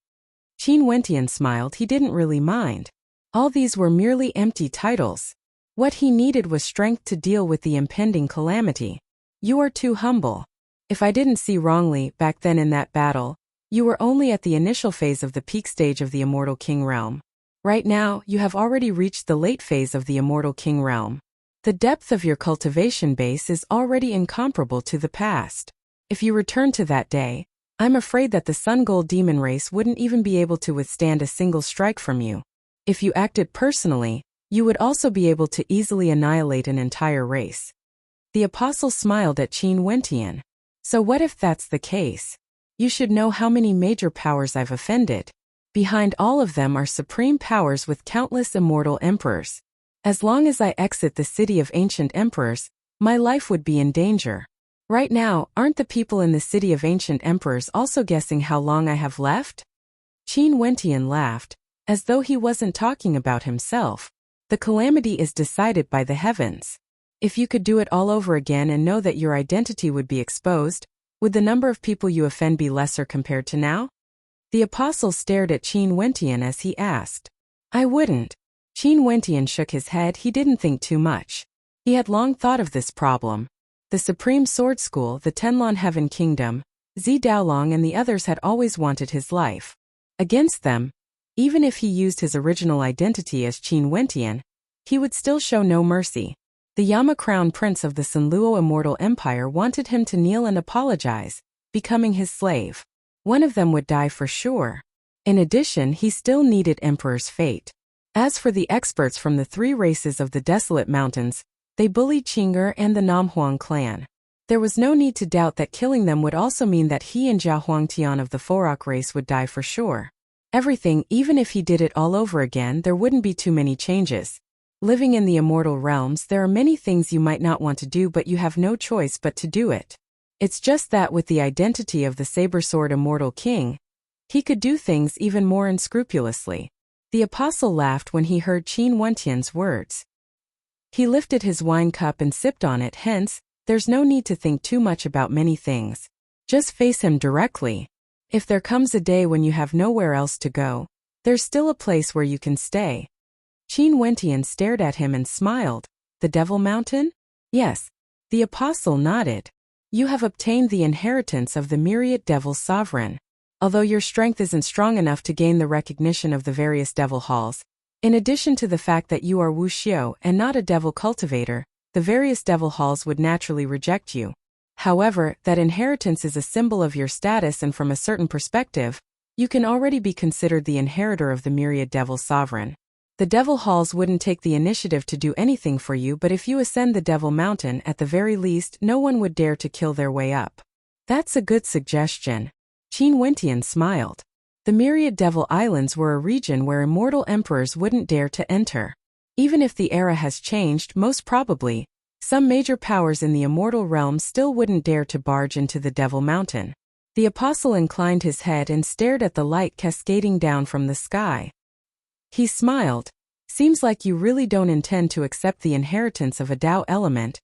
Qin Wentian smiled. He didn't really mind. All these were merely empty titles. What he needed was strength to deal with the impending calamity. You are too humble. If I didn't see wrongly, back then in that battle, you were only at the initial phase of the peak stage of the Immortal King realm. Right now, you have already reached the late phase of the Immortal King realm. The depth of your cultivation base is already incomparable to the past. If you return to that day, I'm afraid that the Sun Gold demon race wouldn't even be able to withstand a single strike from you. If you acted personally, you would also be able to easily annihilate an entire race. The apostle smiled at Qin Wentian. So what if that's the case? You should know how many major powers I've offended. Behind all of them are supreme powers with countless immortal emperors. As long as I exit the city of ancient emperors, my life would be in danger. Right now, aren't the people in the city of ancient emperors also guessing how long I have left? Qin Wentian laughed, as though he wasn't talking about himself. The calamity is decided by the heavens. If you could do it all over again and know that your identity would be exposed, would the number of people you offend be lesser compared to now? The apostle stared at Qin Wentian as he asked. I wouldn't. Qin Wentian shook his head. He didn't think too much. He had long thought of this problem. The Supreme Sword School, the Tenlon Heaven Kingdom, Zi Daolong and the others had always wanted his life. Against them, even if he used his original identity as Qin Wentian, he would still show no mercy. The Yama Crown Prince of the Sanluo Immortal Empire wanted him to kneel and apologize, becoming his slave. One of them would die for sure. In addition, he still needed Emperor's fate. As for the experts from the three races of the Desolate Mountains, they bullied Qing'er and the Namhuang clan. There was no need to doubt that killing them would also mean that he and Zhao Huangtian of the Forak race would die for sure. Everything, even if he did it all over again, there wouldn't be too many changes. Living in the immortal realms, there are many things you might not want to do, but you have no choice but to do it. It's just that with the identity of the Saber-Sword Immortal King, he could do things even more unscrupulously. The apostle laughed when he heard Qin Wentian's words. He lifted his wine cup and sipped on it. Hence, there's no need to think too much about many things. Just face him directly. If there comes a day when you have nowhere else to go, there's still a place where you can stay. Qin Wentian stared at him and smiled. The Devil Mountain? Yes. The apostle nodded. You have obtained the inheritance of the myriad devil sovereign. Although your strength isn't strong enough to gain the recognition of the various devil halls, in addition to the fact that you are Wu Xiao and not a devil cultivator, the various devil halls would naturally reject you. However, that inheritance is a symbol of your status, and from a certain perspective, you can already be considered the inheritor of the myriad devil sovereign. The devil halls wouldn't take the initiative to do anything for you, but if you ascend the Devil Mountain, at the very least, no one would dare to kill their way up. That's a good suggestion. Qin Wentian smiled. The myriad devil islands were a region where immortal emperors wouldn't dare to enter. Even if the era has changed, most probably, some major powers in the immortal realm still wouldn't dare to barge into the Devil Mountain. The apostle inclined his head and stared at the light cascading down from the sky. He smiled. Seems like you really don't intend to accept the inheritance of a Tao element.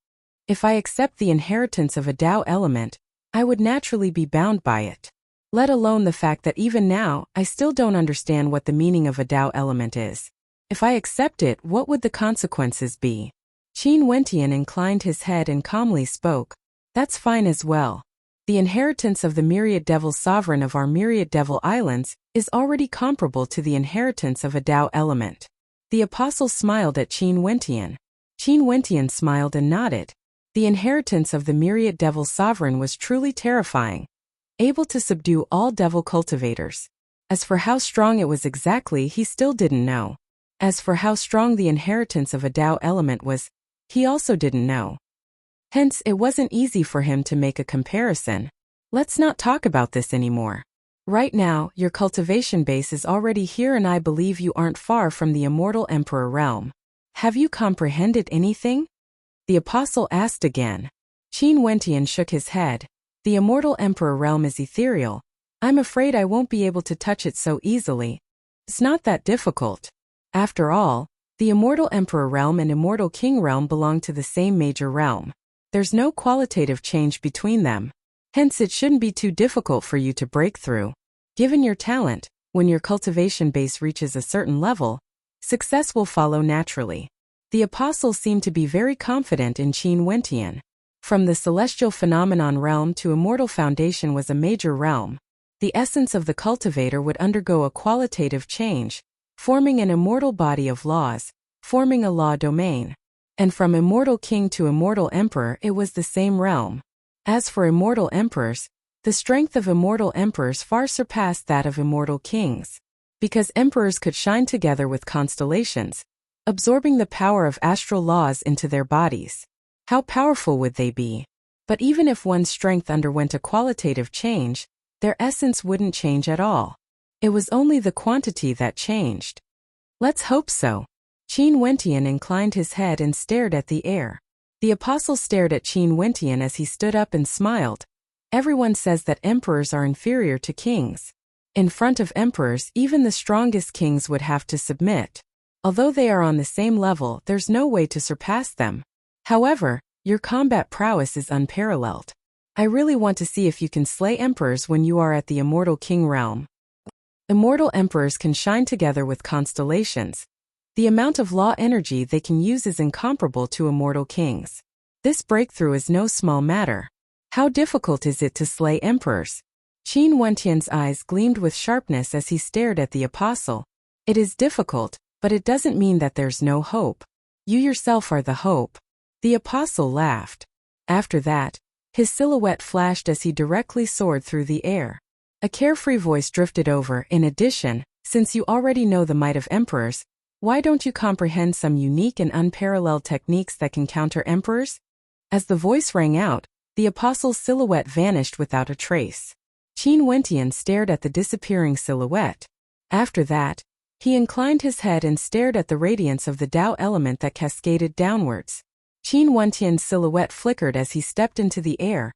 If I accept the inheritance of a Tao element, I would naturally be bound by it. Let alone the fact that even now, I still don't understand what the meaning of a Tao element is. If I accept it, what would the consequences be? Qin Wentian inclined his head and calmly spoke. That's fine as well. The inheritance of the myriad devil sovereign of our myriad devil islands is already comparable to the inheritance of a Tao element. The apostle smiled at Qin Wentian. Qin Wentian smiled and nodded. The inheritance of the myriad devil sovereign was truly terrifying, able to subdue all devil cultivators. As for how strong it was exactly, he still didn't know. As for how strong the inheritance of a Tao element was, he also didn't know. Hence, it wasn't easy for him to make a comparison. Let's not talk about this anymore. Right now, your cultivation base is already here, and I believe you aren't far from the immortal emperor realm. Have you comprehended anything? The apostle asked again. Qin Wentian shook his head. The immortal emperor realm is ethereal. I'm afraid I won't be able to touch it so easily. It's not that difficult. After all, the immortal emperor realm and immortal king realm belong to the same major realm. There's no qualitative change between them. Hence, it shouldn't be too difficult for you to break through. Given your talent, when your cultivation base reaches a certain level, success will follow naturally. The apostle seemed to be very confident in Qin Wentian. From the celestial phenomenon realm to immortal foundation was a major realm. The essence of the cultivator would undergo a qualitative change, forming an immortal body of laws, forming a law domain. And from immortal king to immortal emperor, it was the same realm. As for immortal emperors, the strength of immortal emperors far surpassed that of immortal kings. Because emperors could shine together with constellations, absorbing the power of astral laws into their bodies. How powerful would they be? But even if one's strength underwent a qualitative change, their essence wouldn't change at all. It was only the quantity that changed. Let's hope so. Qin Wentian inclined his head and stared at the air. The apostle stared at Qin Wentian as he stood up and smiled. Everyone says that emperors are inferior to kings. In front of emperors, even the strongest kings would have to submit. Although they are on the same level, there's no way to surpass them. However, your combat prowess is unparalleled. I really want to see if you can slay emperors when you are at the immortal king realm. Immortal emperors can shine together with constellations. The amount of law energy they can use is incomparable to immortal kings. This breakthrough is no small matter. How difficult is it to slay emperors? Qin Wentian's eyes gleamed with sharpness as he stared at the apostle. It is difficult, but it doesn't mean that there's no hope. You yourself are the hope. The apostle laughed. After that, his silhouette flashed as he directly soared through the air. A carefree voice drifted over. In addition, since you already know the might of emperors, why don't you comprehend some unique and unparalleled techniques that can counter emperors? As the voice rang out, the apostle's silhouette vanished without a trace. Qin Wentian stared at the disappearing silhouette. After that, he inclined his head and stared at the radiance of the Tao element that cascaded downwards. Qin Wentian's silhouette flickered as he stepped into the air,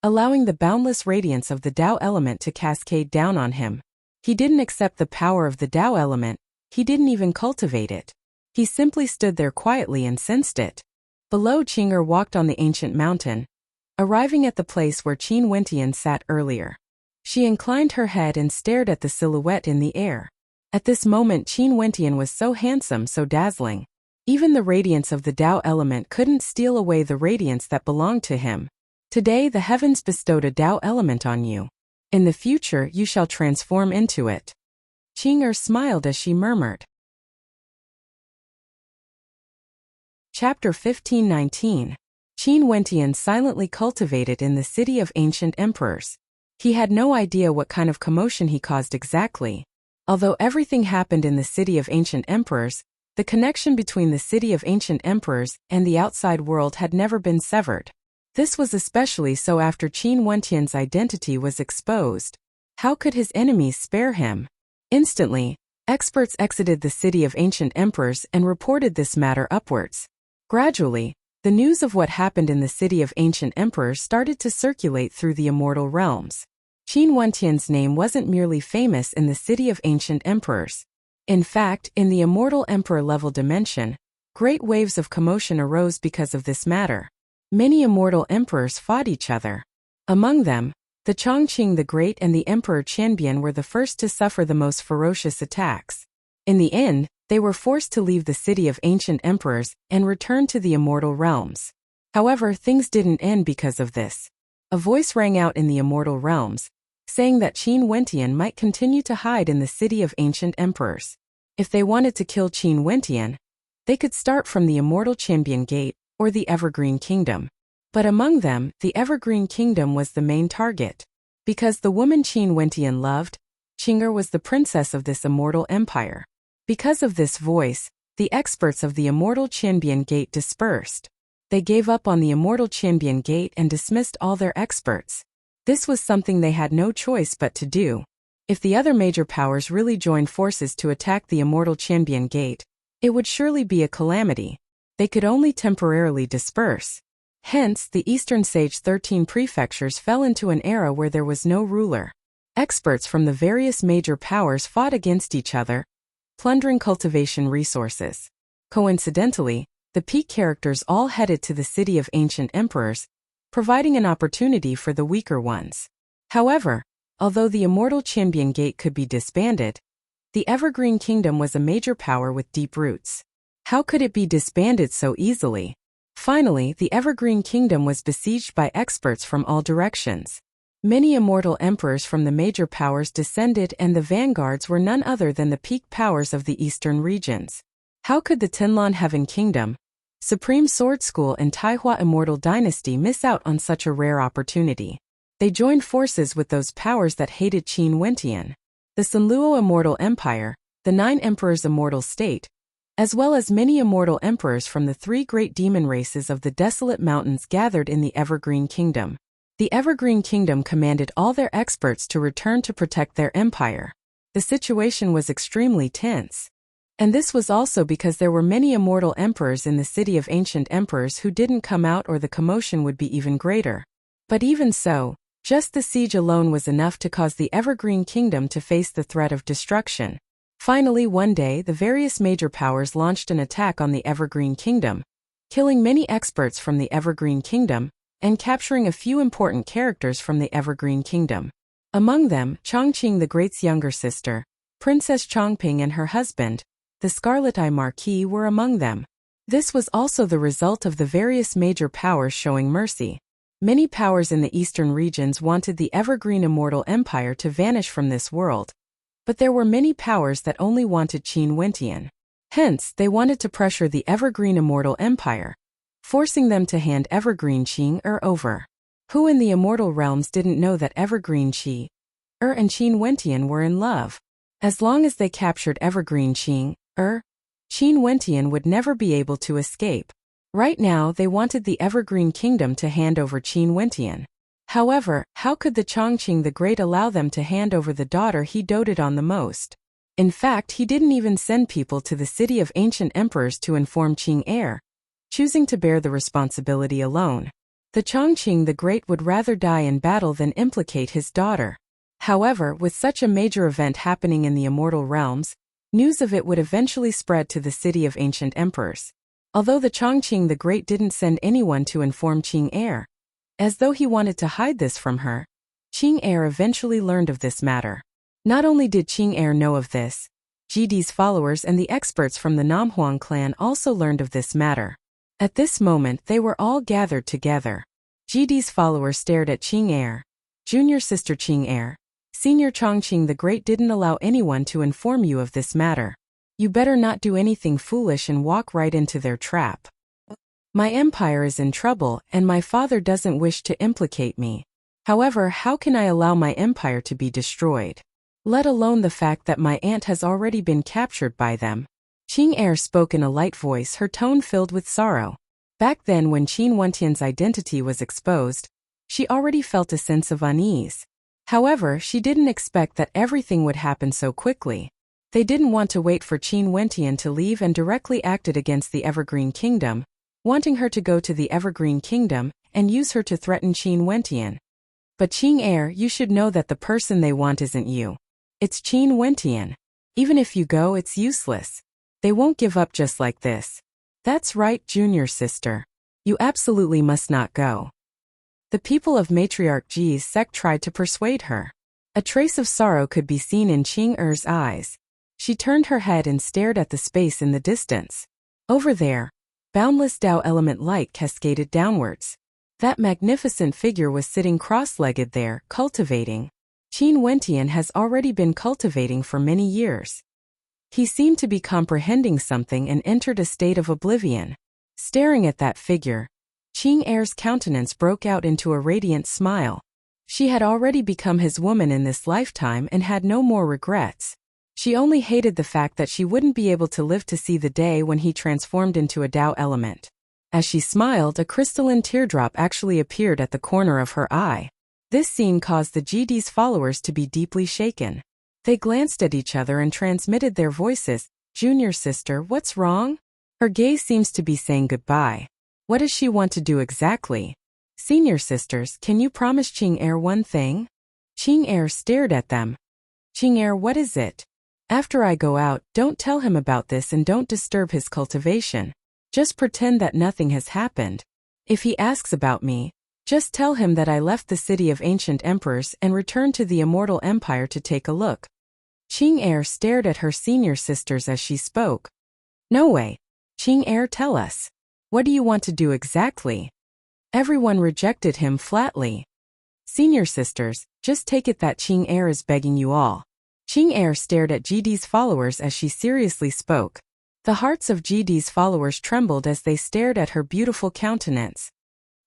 allowing the boundless radiance of the Tao element to cascade down on him. He didn't accept the power of the Tao element. He didn't even cultivate it. He simply stood there quietly and sensed it. Below, Qing'er walked on the ancient mountain, arriving at the place where Qin Wentian sat earlier. She inclined her head and stared at the silhouette in the air. At this moment, Qin Wentian was so handsome, so dazzling. Even the radiance of the Tao element couldn't steal away the radiance that belonged to him. Today the heavens bestowed a Tao element on you. In the future you shall transform into it. Qing'er smiled as she murmured. Chapter 1519. Qin Wentian silently cultivated in the city of ancient emperors. He had no idea what kind of commotion he caused exactly. Although everything happened in the city of ancient emperors, the connection between the city of ancient emperors and the outside world had never been severed. This was especially so after Qin Wentian's identity was exposed. How could his enemies spare him? Instantly, experts exited the city of ancient emperors and reported this matter upwards. Gradually, the news of what happened in the city of ancient emperors started to circulate through the immortal realms. Qin Wentian's name wasn't merely famous in the city of ancient emperors. In fact, in the immortal emperor-level dimension, great waves of commotion arose because of this matter. Many immortal emperors fought each other. Among them, the Chongqing the Great and the Emperor Qianbian were the first to suffer the most ferocious attacks. In the end, they were forced to leave the city of ancient emperors and return to the immortal realms. However, things didn't end because of this. A voice rang out in the immortal realms, saying that Qin Wentian might continue to hide in the city of ancient emperors. If they wanted to kill Qin Wentian, they could start from the immortal Qianbian Gate or the Evergreen Kingdom. But among them, the Evergreen Kingdom was the main target. Because the woman Qin Wentian loved, Qing'er was the princess of this immortal empire. Because of this voice, the experts of the immortal Qianbian Gate dispersed. They gave up on the immortal Qianbian Gate and dismissed all their experts. This was something they had no choice but to do. If the other major powers really joined forces to attack the immortal Qianbian Gate, it would surely be a calamity. They could only temporarily disperse. Hence, the Eastern Sage 13 prefectures fell into an era where there was no ruler. Experts from the various major powers fought against each other, plundering cultivation resources. Coincidentally, the peak characters all headed to the city of ancient emperors, providing an opportunity for the weaker ones. However, although the immortal Qianbian Gate could be disbanded, the Evergreen Kingdom was a major power with deep roots. How could it be disbanded so easily? Finally, the Evergreen Kingdom was besieged by experts from all directions. Many immortal emperors from the major powers descended, and the vanguards were none other than the peak powers of the eastern regions. How could the Tianlan Heaven Kingdom, Supreme Sword School and Taihua Immortal Dynasty miss out on such a rare opportunity? They joined forces with those powers that hated Qin Wentian. The Sunluo Immortal Empire, the Nine Emperors Immortal State, as well as many immortal emperors from the three great demon races of the Desolate Mountains gathered in the Evergreen Kingdom. The Evergreen Kingdom commanded all their experts to return to protect their empire. The situation was extremely tense. And this was also because there were many immortal emperors in the city of ancient emperors who didn't come out, or the commotion would be even greater. But even so, just the siege alone was enough to cause the Evergreen Kingdom to face the threat of destruction. Finally, one day, the various major powers launched an attack on the Evergreen Kingdom, killing many experts from the Evergreen Kingdom, and capturing a few important characters from the Evergreen Kingdom. Among them, Chongqing the Great's younger sister, Princess Chongping, and her husband, the Scarlet Eye Marquis, were among them. This was also the result of the various major powers showing mercy. Many powers in the eastern regions wanted the Evergreen Immortal Empire to vanish from this world. But there were many powers that only wanted Qin Wentian. Hence, they wanted to pressure the Evergreen Immortal Empire, forcing them to hand Evergreen Qing'er over. Who in the immortal realms didn't know that Evergreen Qing'er and Qin Wentian were in love? As long as they captured Evergreen Qing'er, Qin Wentian would never be able to escape. Right now, they wanted the Evergreen Kingdom to hand over Qin Wentian. However, how could the Chongqing the Great allow them to hand over the daughter he doted on the most? In fact, he didn't even send people to the city of ancient emperors to inform Qing'er, choosing to bear the responsibility alone. The Chongqing the Great would rather die in battle than implicate his daughter. However, with such a major event happening in the immortal realms, News of it would eventually spread to the city of ancient emperors. Although the Chongqing the Great didn't send anyone to inform Qing Er, as though he wanted to hide this from her, Qing Er eventually learned of this matter. Not only did Qing Er know of this, Jidi's followers and the experts from the Namhuang clan also learned of this matter. At this moment they were all gathered together. Jidi's followers stared at Qing Er. Junior sister Qing Er, Senior Chongqing the Great didn't allow anyone to inform you of this matter. You better not do anything foolish and walk right into their trap. My empire is in trouble and my father doesn't wish to implicate me. However, how can I allow my empire to be destroyed? Let alone the fact that my aunt has already been captured by them. Qing Er spoke in a light voice, her tone filled with sorrow. Back then when Qin Wentian's identity was exposed, she already felt a sense of unease. However, she didn't expect that everything would happen so quickly. They didn't want to wait for Qin Wentian to leave and directly acted against the Evergreen Kingdom, wanting her to go to the Evergreen Kingdom and use her to threaten Qin Wentian. But Qing Er, you should know that the person they want isn't you. It's Qin Wentian. Even if you go, it's useless. They won't give up just like this. That's right, junior sister. You absolutely must not go. The people of Matriarch Ji's sect tried to persuade her. A trace of sorrow could be seen in Qing Er's eyes. She turned her head and stared at the space in the distance. Over there, boundless Tao element light cascaded downwards. That magnificent figure was sitting cross-legged there, cultivating. Qin Wentian has already been cultivating for many years. He seemed to be comprehending something and entered a state of oblivion. Staring at that figure, Qing Er's countenance broke out into a radiant smile. She had already become his woman in this lifetime and had no more regrets. She only hated the fact that she wouldn't be able to live to see the day when he transformed into a Tao element. As she smiled, a crystalline teardrop actually appeared at the corner of her eye. This scene caused the GD's followers to be deeply shaken. They glanced at each other and transmitted their voices. Junior sister, what's wrong? Her gaze seems to be saying goodbye. What does she want to do exactly? Senior sisters, can you promise Qing Er one thing? Qing Er stared at them. Qing Er, what is it? After I go out, don't tell him about this and don't disturb his cultivation. Just pretend that nothing has happened. If he asks about me, just tell him that I left the city of ancient emperors and returned to the immortal empire to take a look. Qing Er stared at her senior sisters as she spoke. No way. Qing Er, tell us. What do you want to do exactly? Everyone rejected him flatly. Senior sisters, just take it that Qing Er is begging you all. Qing Er stared at GD's followers as she seriously spoke. The hearts of GD's followers trembled as they stared at her beautiful countenance.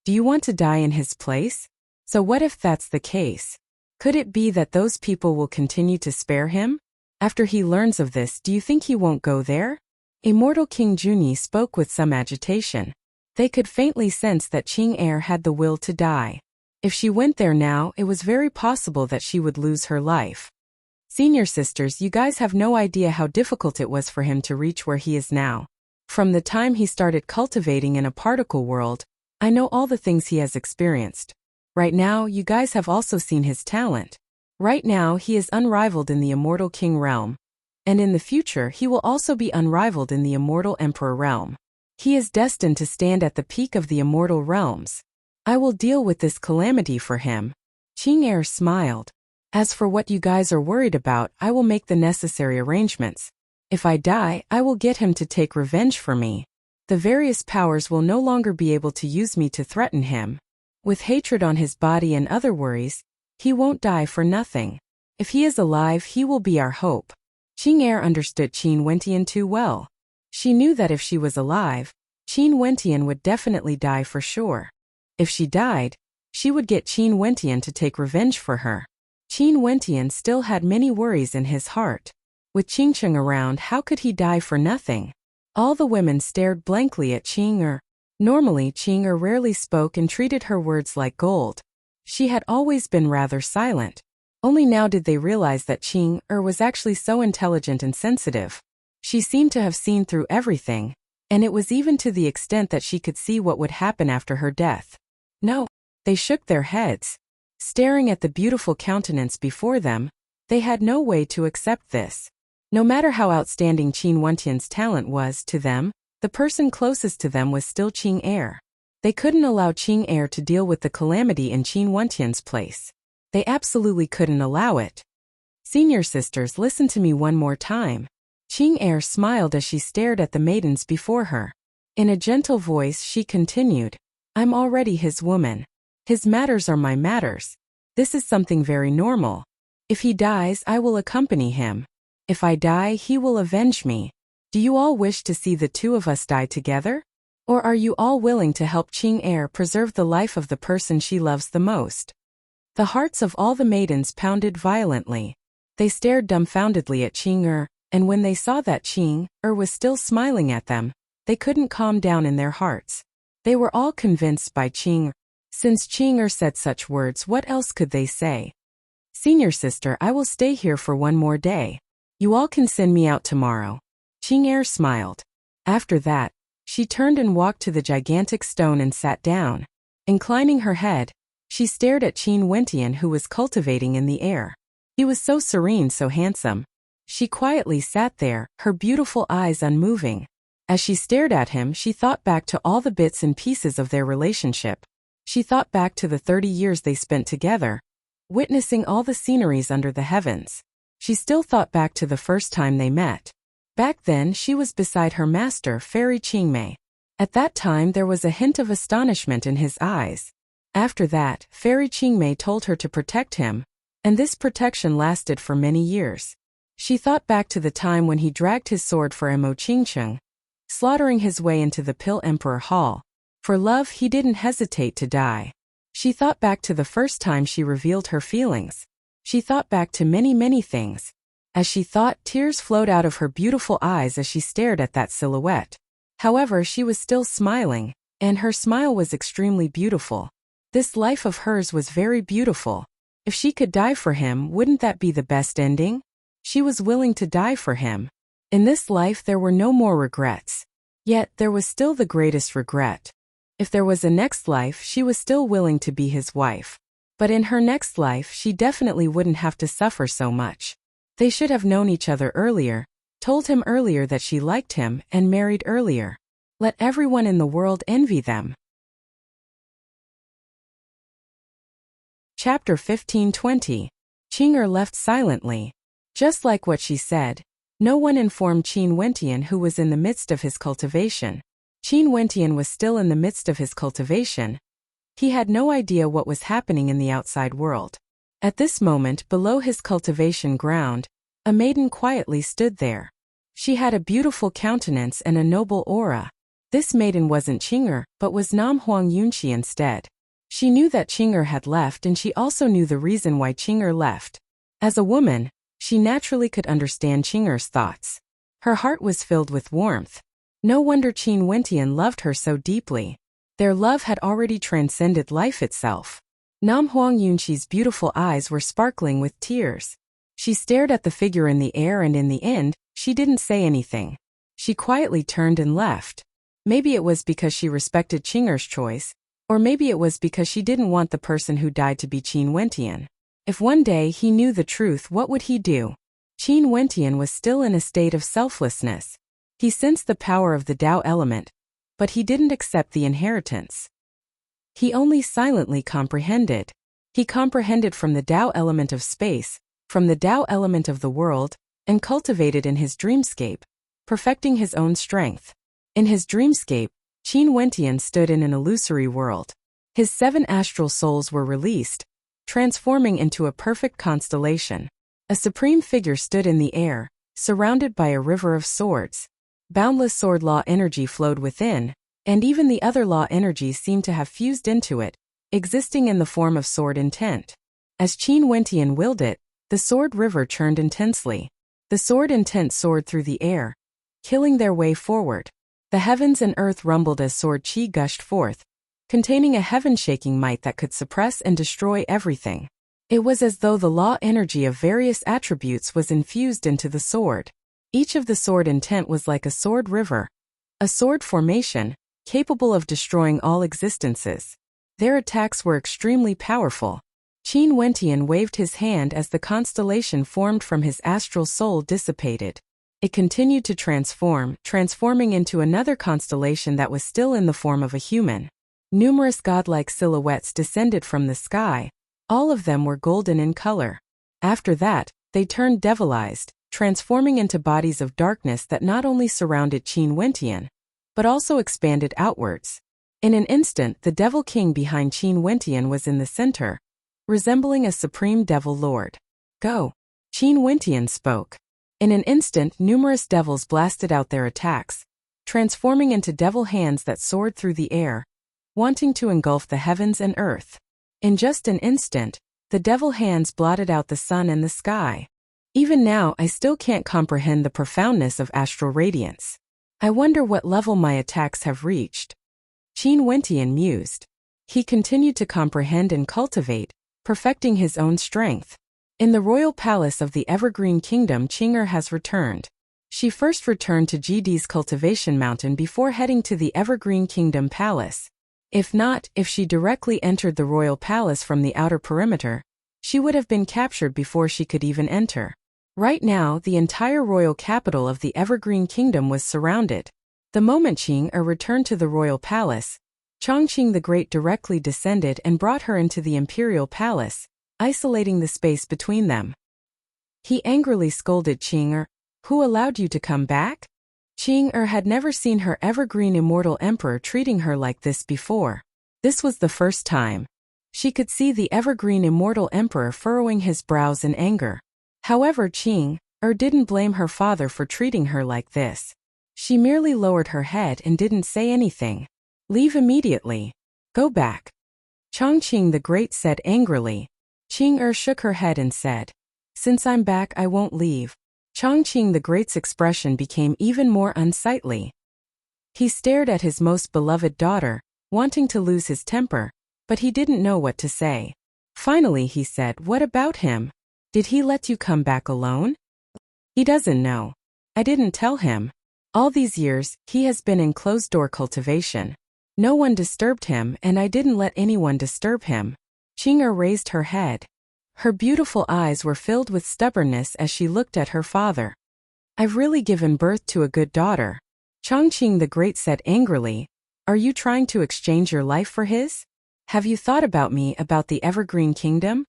Do you want to die in his place? So what if that's the case? Could it be that those people will continue to spare him? After he learns of this, do you think he won't go there? Immortal King Junyi spoke with some agitation. They could faintly sense that Qing Er had the will to die. If she went there now, it was very possible that she would lose her life. Senior sisters, you guys have no idea how difficult it was for him to reach where he is now. From the time he started cultivating in a particle world, I know all the things he has experienced. Right now, you guys have also seen his talent. Right now, he is unrivaled in the Immortal King realm. And in the future, he will also be unrivaled in the Immortal Emperor realm. He is destined to stand at the peak of the immortal realms. I will deal with this calamity for him. Qing Er smiled. As for what you guys are worried about, I will make the necessary arrangements. If I die, I will get him to take revenge for me. The various powers will no longer be able to use me to threaten him. With hatred on his body and other worries, he won't die for nothing. If he is alive, he will be our hope. Qing Er understood Qin Wentian too well. She knew that if she was alive, Qin Wentian would definitely die for sure. If she died, she would get Qin Wentian to take revenge for her. Qin Wentian still had many worries in his heart. With Qingcheng around, how could he die for nothing? All the women stared blankly at Qing Er. Normally, Qing Er rarely spoke and treated her words like gold. She had always been rather silent. Only now did they realize that Qing Er was actually so intelligent and sensitive. She seemed to have seen through everything, and it was even to the extent that she could see what would happen after her death. No, they shook their heads. Staring at the beautiful countenance before them, they had no way to accept this. No matter how outstanding Qin Wentian's talent was to them, the person closest to them was still Qing Er. They couldn't allow Qing Er to deal with the calamity in Qin Wentian's place. They absolutely couldn't allow it. Senior sisters, listen to me one more time. Qing Er smiled as she stared at the maidens before her. In a gentle voice she continued, I'm already his woman. His matters are my matters. This is something very normal. If he dies, I will accompany him. If I die, he will avenge me. Do you all wish to see the two of us die together? Or are you all willing to help Qing Er preserve the life of the person she loves the most? The hearts of all the maidens pounded violently. They stared dumbfoundedly at Qing Er, and when they saw that Qing Er was still smiling at them, they couldn't calm down in their hearts. They were all convinced by Qing Er. Since Qing Er said such words, what else could they say? Senior sister, I will stay here for one more day. You all can send me out tomorrow. Qing Er smiled. After that, she turned and walked to the gigantic stone and sat down. Inclining her head, she stared at Qin Wentian, who was cultivating in the air. He was so serene, so handsome. She quietly sat there, her beautiful eyes unmoving. As she stared at him, she thought back to all the bits and pieces of their relationship. She thought back to the 30 years they spent together, witnessing all the sceneries under the heavens. She still thought back to the first time they met. Back then she was beside her master, Fairy Qingmei. At that time there was a hint of astonishment in his eyes. After that, Fairy Qingmei told her to protect him, and this protection lasted for many years. She thought back to the time when he dragged his sword for Emo Qingcheng, slaughtering his way into the Pill Emperor Hall. For love he didn't hesitate to die. She thought back to the first time she revealed her feelings. She thought back to many things. As she thought, tears flowed out of her beautiful eyes as she stared at that silhouette. However, she was still smiling, and her smile was extremely beautiful. This life of hers was very beautiful. If she could die for him, wouldn't that be the best ending? She was willing to die for him. In this life there were no more regrets. Yet, there was still the greatest regret. If there was a next life, she was still willing to be his wife. But in her next life, she definitely wouldn't have to suffer so much. They should have known each other earlier, told him earlier that she liked him, and married earlier. Let everyone in the world envy them. Chapter 15:20. Qing Er left silently. Just like what she said, no one informed Qin Wentian, who was in the midst of his cultivation. Qin Wentian was still in the midst of his cultivation. He had no idea what was happening in the outside world. At this moment, below his cultivation ground, a maiden quietly stood there. She had a beautiful countenance and a noble aura. This maiden wasn't Qing Er, but was Nam Huang Yunqi instead. She knew that Qing Er had left, and she also knew the reason why Qing Er left. As a woman, she naturally could understand Qing Er's thoughts. Her heart was filled with warmth. No wonder Qin Wentian loved her so deeply. Their love had already transcended life itself. Nam Huang Yunqi's beautiful eyes were sparkling with tears. She stared at the figure in the air, and in the end, she didn't say anything. She quietly turned and left. Maybe it was because she respected Qing Er's choice, or maybe it was because she didn't want the person who died to be Qin Wentian. If one day he knew the truth, what would he do? Qin Wentian was still in a state of selflessness. He sensed the power of the Tao element, but he didn't accept the inheritance. He only silently comprehended. He comprehended from the Tao element of space, from the Tao element of the world, and cultivated in his dreamscape, perfecting his own strength. In his dreamscape, Qin Wentian stood in an illusory world. His 7 astral souls were released, transforming into a perfect constellation. A supreme figure stood in the air, surrounded by a river of swords. Boundless sword law energy flowed within, and even the other law energies seemed to have fused into it, existing in the form of sword intent. As Qin Wentian willed it, the sword river churned intensely. The sword intent soared through the air, killing their way forward. The heavens and earth rumbled as sword chi gushed forth, containing a heaven-shaking might that could suppress and destroy everything. It was as though the law energy of various attributes was infused into the sword. Each of the sword intent was like a sword river, a sword formation, capable of destroying all existences. Their attacks were extremely powerful. Qin Wentian waved his hand as the constellation formed from his astral soul dissipated. It continued to transforming into another constellation that was still in the form of a human. Numerous godlike silhouettes descended from the sky. All of them were golden in color. After that, they turned devilized, transforming into bodies of darkness that not only surrounded Qin Wentian, but also expanded outwards. In an instant, the Devil King behind Qin Wentian was in the center, resembling a supreme devil lord. Go! Qin Wentian spoke. In an instant, numerous devils blasted out their attacks, transforming into devil hands that soared through the air, wanting to engulf the heavens and earth. In just an instant, the devil hands blotted out the sun and the sky. Even now, I still can't comprehend the profoundness of astral radiance. I wonder what level my attacks have reached. Qin Wentian mused. He continued to comprehend and cultivate, perfecting his own strength. In the royal palace of the Evergreen Kingdom, Qing'er has returned. She first returned to GD's cultivation mountain before heading to the Evergreen Kingdom palace. If she directly entered the royal palace from the outer perimeter, she would have been captured before she could even enter. Right now, the entire royal capital of the Evergreen Kingdom was surrounded. The moment Qing'er returned to the royal palace, Chongqing the Great directly descended and brought her into the imperial palace, isolating the space between them. He angrily scolded Qing'er, "Who allowed you to come back?" Qing'er had never seen her evergreen immortal emperor treating her like this before. This was the first time. She could see the evergreen immortal emperor furrowing his brows in anger. However, Qing'er didn't blame her father for treating her like this. She merely lowered her head and didn't say anything. "Leave immediately. Go back," Chongqing the Great said angrily. Qing'er shook her head and said, "Since I'm back, I won't leave." Chongqing the Great's expression became even more unsightly. He stared at his most beloved daughter, wanting to lose his temper, but he didn't know what to say. Finally he said, "What about him? Did he let you come back alone?" "He doesn't know. I didn't tell him. All these years, he has been in closed-door cultivation. No one disturbed him and I didn't let anyone disturb him." Qing'er raised her head. Her beautiful eyes were filled with stubbornness as she looked at her father. "I've really given birth to a good daughter," Chongqing the Great said angrily. "Are you trying to exchange your life for his? Have you thought about me, about the Evergreen Kingdom?"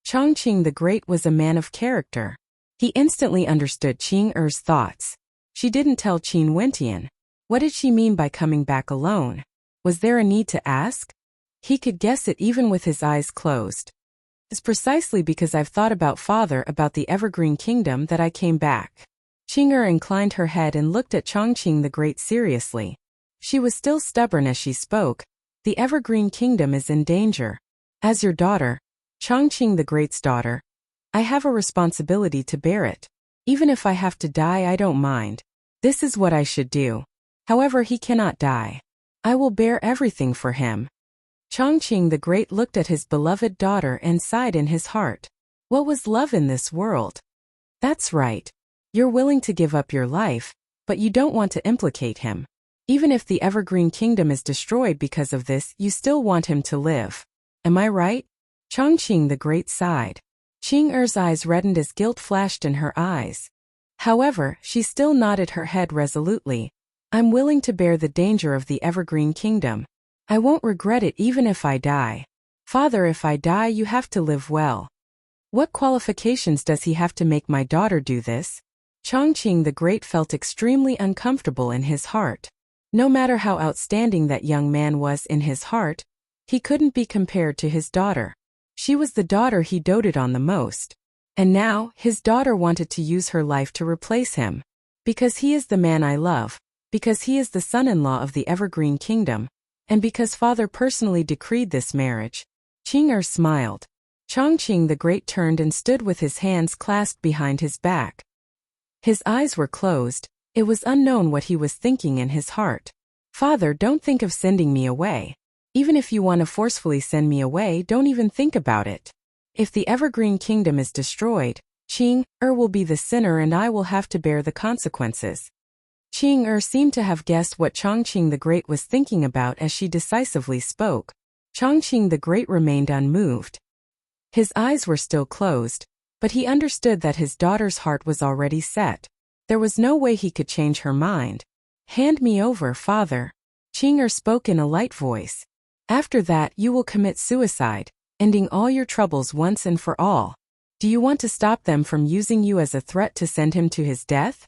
Chongqing the Great was a man of character. He instantly understood Qing'er's thoughts. She didn't tell Qin Wentian. What did she mean by coming back alone? Was there a need to ask? He could guess it even with his eyes closed. "It's precisely because I've thought about father, about the Evergreen Kingdom, that I came back." Qing'er inclined her head and looked at Chongqing the Great seriously. She was still stubborn as she spoke. "The Evergreen Kingdom is in danger. As your daughter, Chongqing the Great's daughter, I have a responsibility to bear it. Even if I have to die, I don't mind. This is what I should do. However, he cannot die. I will bear everything for him." Chongqing the Great looked at his beloved daughter and sighed in his heart. What was love in this world? That's right. You're willing to give up your life, but you don't want to implicate him. Even if the Evergreen Kingdom is destroyed because of this, you still want him to live. Am I right? Chongqing the Great sighed. Qing'er's eyes reddened as guilt flashed in her eyes. However, she still nodded her head resolutely. "I'm willing to bear the danger of the Evergreen Kingdom. I won't regret it even if I die. Father, if I die, you have to live well." What qualifications does he have to make my daughter do this? Chongqing the Great felt extremely uncomfortable in his heart. No matter how outstanding that young man was in his heart, he couldn't be compared to his daughter. She was the daughter he doted on the most. And now, his daughter wanted to use her life to replace him. Because he is the man I love, because he is the son-in-law of the Evergreen Kingdom, and because father personally decreed this marriage. Qing'er smiled. Chongqing the Great turned and stood with his hands clasped behind his back. His eyes were closed. It was unknown what he was thinking in his heart. "Father, don't think of sending me away. Even if you want to forcefully send me away, don't even think about it. If the Evergreen Kingdom is destroyed, Qing'er will be the sinner and I will have to bear the consequences." Qing'er seemed to have guessed what Chongqing the Great was thinking about as she decisively spoke. Chongqing the Great remained unmoved. His eyes were still closed, but he understood that his daughter's heart was already set. There was no way he could change her mind. "Hand me over, father," Qing'er spoke in a light voice. "After that you will commit suicide, ending all your troubles once and for all. Do you want to stop them from using you as a threat to send him to his death?"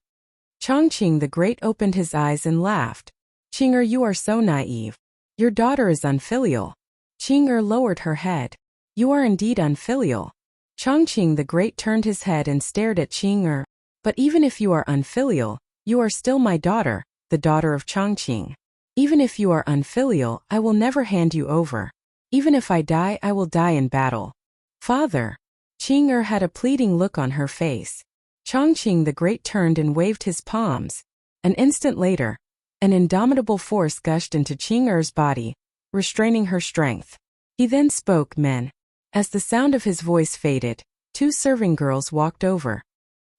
Chongqing the Great opened his eyes and laughed. "Qing'er, you are so naive. Your daughter is unfilial." Qing'er lowered her head. "You are indeed unfilial." Chongqing the Great turned his head and stared at Qing'er. "But even if you are unfilial, you are still my daughter, the daughter of Chongqing. Even if you are unfilial, I will never hand you over. Even if I die, I will die in battle." "Father." Qing'er had a pleading look on her face. Chongqing the Great turned and waved his palms. An instant later, an indomitable force gushed into Qing'er's body, restraining her strength. He then spoke, "Men." As the sound of his voice faded, 2 serving girls walked over.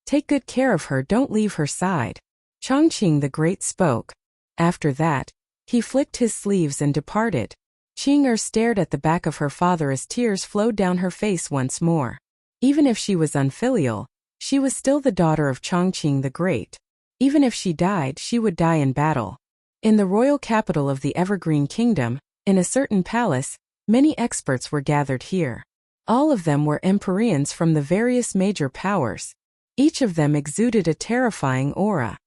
"Take good care of her, don't leave her side," Chongqing the Great spoke. After that, he flicked his sleeves and departed. Qing'er stared at the back of her father as tears flowed down her face once more. Even if she was unfilial, she was still the daughter of Chongqing the Great. Even if she died, she would die in battle. In the royal capital of the Evergreen Kingdom, in a certain palace, many experts were gathered here. All of them were Empyreans from the various major powers. Each of them exuded a terrifying aura.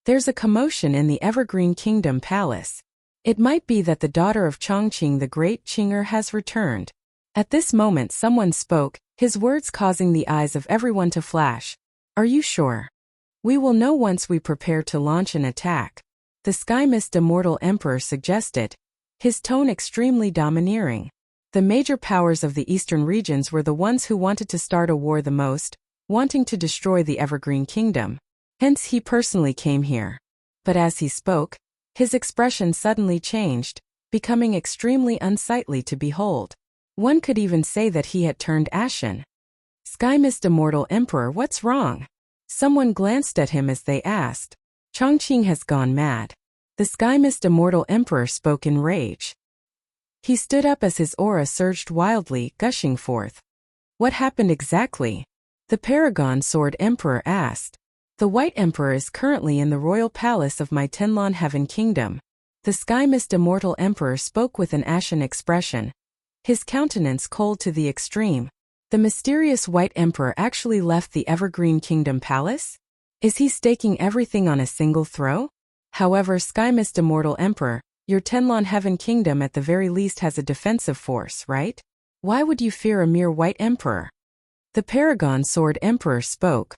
"There's a commotion in the Evergreen Kingdom Palace. It might be that the daughter of Chongqing the Great, Qing'er, has returned." At this moment someone spoke, his words causing the eyes of everyone to flash. "Are you sure?" "We will know once we prepare to launch an attack," the Sky Mist Immortal Emperor suggested, his tone extremely domineering. The major powers of the eastern regions were the ones who wanted to start a war the most, wanting to destroy the Evergreen Kingdom. Hence he personally came here. But as he spoke, his expression suddenly changed, becoming extremely unsightly to behold. One could even say that he had turned ashen. "Sky Mist Immortal Emperor, what's wrong?" Someone glanced at him as they asked. "Chongqing has gone mad." The Sky Mist Immortal Emperor spoke in rage. He stood up as his aura surged wildly, gushing forth. "What happened exactly?" the Paragon Sword Emperor asked. "The White Emperor is currently in the royal palace of my Tenlon Heaven Kingdom." The Sky Mist Immortal Emperor spoke with an ashen expression, his countenance cold to the extreme. "The mysterious White Emperor actually left the Evergreen Kingdom Palace? Is he staking everything on a single throw? However, Sky Mist Immortal Emperor, your Tenlon Heaven Kingdom at the very least has a defensive force, right? Why would you fear a mere White Emperor?" The Paragon Sword Emperor spoke.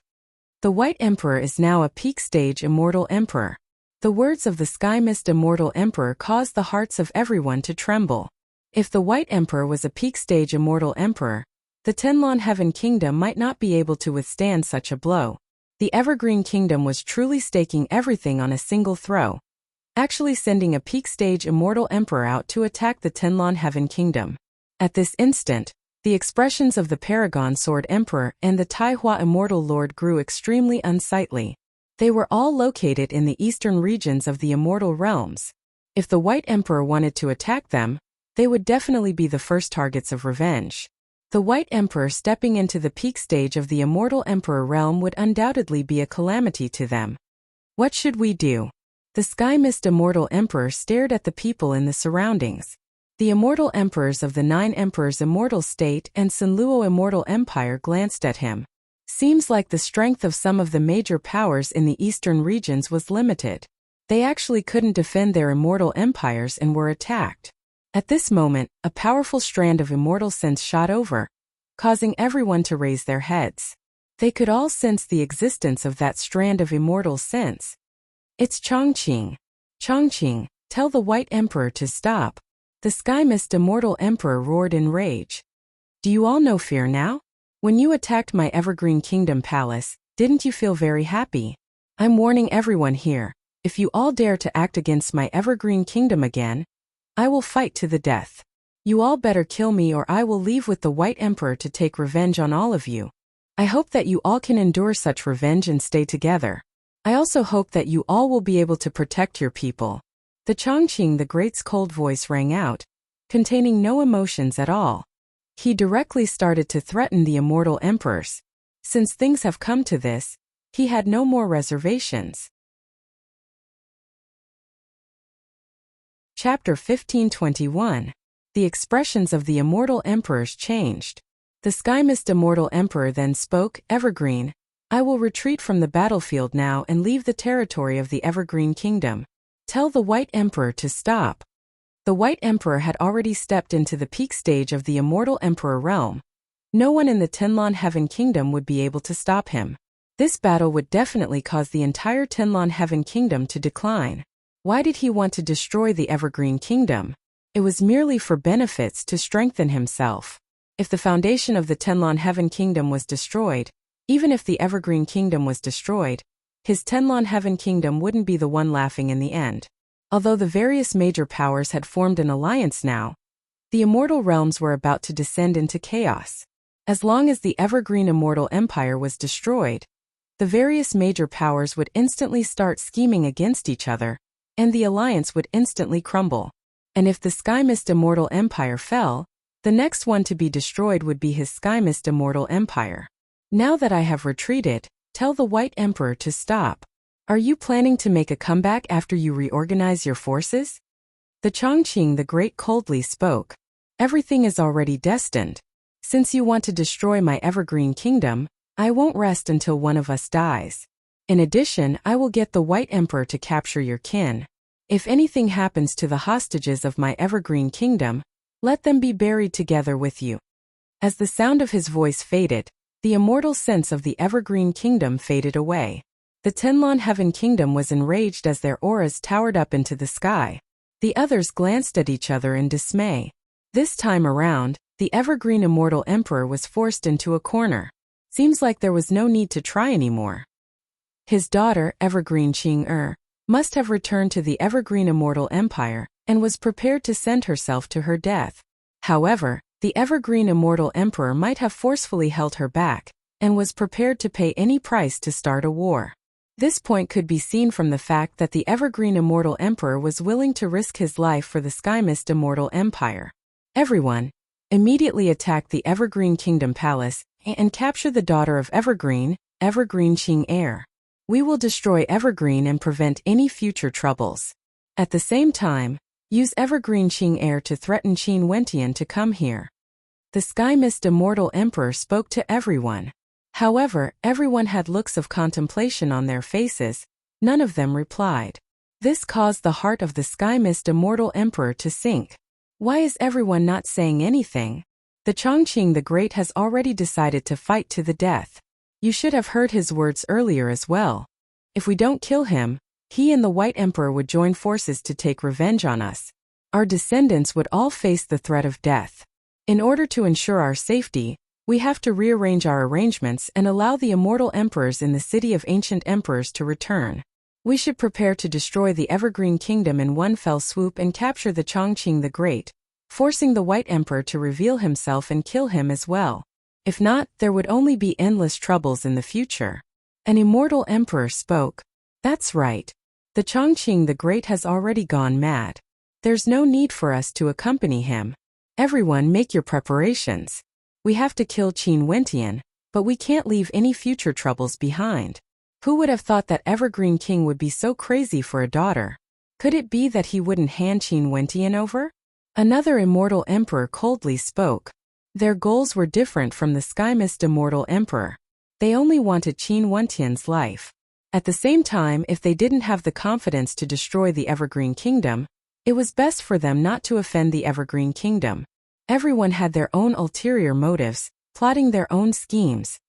"The White Emperor is now a peak stage Immortal Emperor." The words of the Sky Mist Immortal Emperor caused the hearts of everyone to tremble. If the White Emperor was a peak stage Immortal Emperor, the Tenlon Heaven Kingdom might not be able to withstand such a blow. The Evergreen Kingdom was truly staking everything on a single throw, actually sending a peak stage Immortal Emperor out to attack the Tenlon Heaven Kingdom. At this instant, the expressions of the Paragon Sword Emperor and the Taihua Immortal Lord grew extremely unsightly. They were all located in the eastern regions of the Immortal Realms. If the White Emperor wanted to attack them, they would definitely be the first targets of revenge. The White Emperor stepping into the peak stage of the Immortal Emperor realm would undoubtedly be a calamity to them. "What should we do?" The Sky Mist Immortal Emperor stared at the people in the surroundings. The Immortal Emperors of the 9 Emperors Immortal State and Sunluo Immortal Empire glanced at him. Seems like the strength of some of the major powers in the eastern regions was limited. They actually couldn't defend their immortal empires and were attacked. At this moment, a powerful strand of immortal sense shot over, causing everyone to raise their heads. They could all sense the existence of that strand of immortal sense. "It's Chongqing. Chongqing, tell the White Emperor to stop." The Sky Mist Immortal Emperor roared in rage. "Do you all know fear now? When you attacked my Evergreen Kingdom Palace, didn't you feel very happy? I'm warning everyone here, if you all dare to act against my Evergreen Kingdom again, I will fight to the death. You all better kill me or I will leave with the White Emperor to take revenge on all of you. I hope that you all can endure such revenge and stay together. I also hope that you all will be able to protect your people." The Chongqing the Great's cold voice rang out, containing no emotions at all. He directly started to threaten the immortal emperors. Since things have come to this, he had no more reservations. Chapter 1521. The expressions of the immortal emperors changed. The Sky Mist Immortal Emperor then spoke, Evergreen, I will retreat from the battlefield now and leave the territory of the Evergreen Kingdom. Tell the White Emperor to stop. The White Emperor had already stepped into the peak stage of the Immortal Emperor realm. No one in the Tenlon Heaven Kingdom would be able to stop him. This battle would definitely cause the entire Tenlon Heaven Kingdom to decline. Why did he want to destroy the Evergreen Kingdom? It was merely for benefits to strengthen himself. If the foundation of the Tenlon Heaven Kingdom was destroyed, even if the Evergreen Kingdom was destroyed, his Tenlon Heaven Kingdom wouldn't be the one laughing in the end. Although the various major powers had formed an alliance now, the immortal realms were about to descend into chaos. As long as the Evergreen Immortal Empire was destroyed, the various major powers would instantly start scheming against each other, and the alliance would instantly crumble. And if the Sky Mist Immortal Empire fell, the next one to be destroyed would be his Sky Mist Immortal Empire. Now that I have retreated, tell the White Emperor to stop. Are you planning to make a comeback after you reorganize your forces? The Chongqing the Great coldly spoke. Everything is already destined. Since you want to destroy my Evergreen Kingdom, I won't rest until one of us dies. In addition, I will get the White Emperor to capture your kin. If anything happens to the hostages of my Evergreen Kingdom, let them be buried together with you. As the sound of his voice faded, the immortal sense of the Evergreen Kingdom faded away. The Tenlon Heaven Kingdom was enraged as their auras towered up into the sky. The others glanced at each other in dismay. This time around, the Evergreen Immortal Emperor was forced into a corner. Seems like there was no need to try anymore. His daughter, Evergreen Qing must have returned to the Evergreen Immortal Empire and was prepared to send herself to her death. However, the Evergreen Immortal Emperor might have forcefully held her back and was prepared to pay any price to start a war. This point could be seen from the fact that the Evergreen Immortal Emperor was willing to risk his life for the Sky Mist Immortal Empire. Everyone, immediately attack the Evergreen Kingdom Palace and capture the daughter of Evergreen, Evergreen Qing. We will destroy Evergreen and prevent any future troubles. At the same time, use Evergreen Qing to threaten Qin Wentian to come here. The Sky Mist Immortal Emperor spoke to everyone. However, everyone had looks of contemplation on their faces. None of them replied. This caused the heart of the Sky Mist Immortal Emperor to sink. Why is everyone not saying anything? The Chongqing the Great has already decided to fight to the death. You should have heard his words earlier as well. If we don't kill him, he and the White Emperor would join forces to take revenge on us. Our descendants would all face the threat of death. In order to ensure our safety, we have to rearrange our arrangements and allow the immortal emperors in the City of Ancient Emperors to return. We should prepare to destroy the Evergreen Kingdom in one fell swoop and capture the Chongqing the Great, forcing the White Emperor to reveal himself and kill him as well. If not, there would only be endless troubles in the future. An immortal emperor spoke. That's right. The Chongqing the Great has already gone mad. There's no need for us to accompany him. Everyone make your preparations. We have to kill Qin Wentian, but we can't leave any future troubles behind. Who would have thought that Evergreen King would be so crazy for a daughter? Could it be that he wouldn't hand Qin Wentian over? Another immortal emperor coldly spoke. Their goals were different from the Sky Mist Immortal Emperor. They only wanted Qin Wentian's life. At the same time, if they didn't have the confidence to destroy the Evergreen Kingdom, it was best for them not to offend the Evergreen Kingdom. Everyone had their own ulterior motives, plotting their own schemes.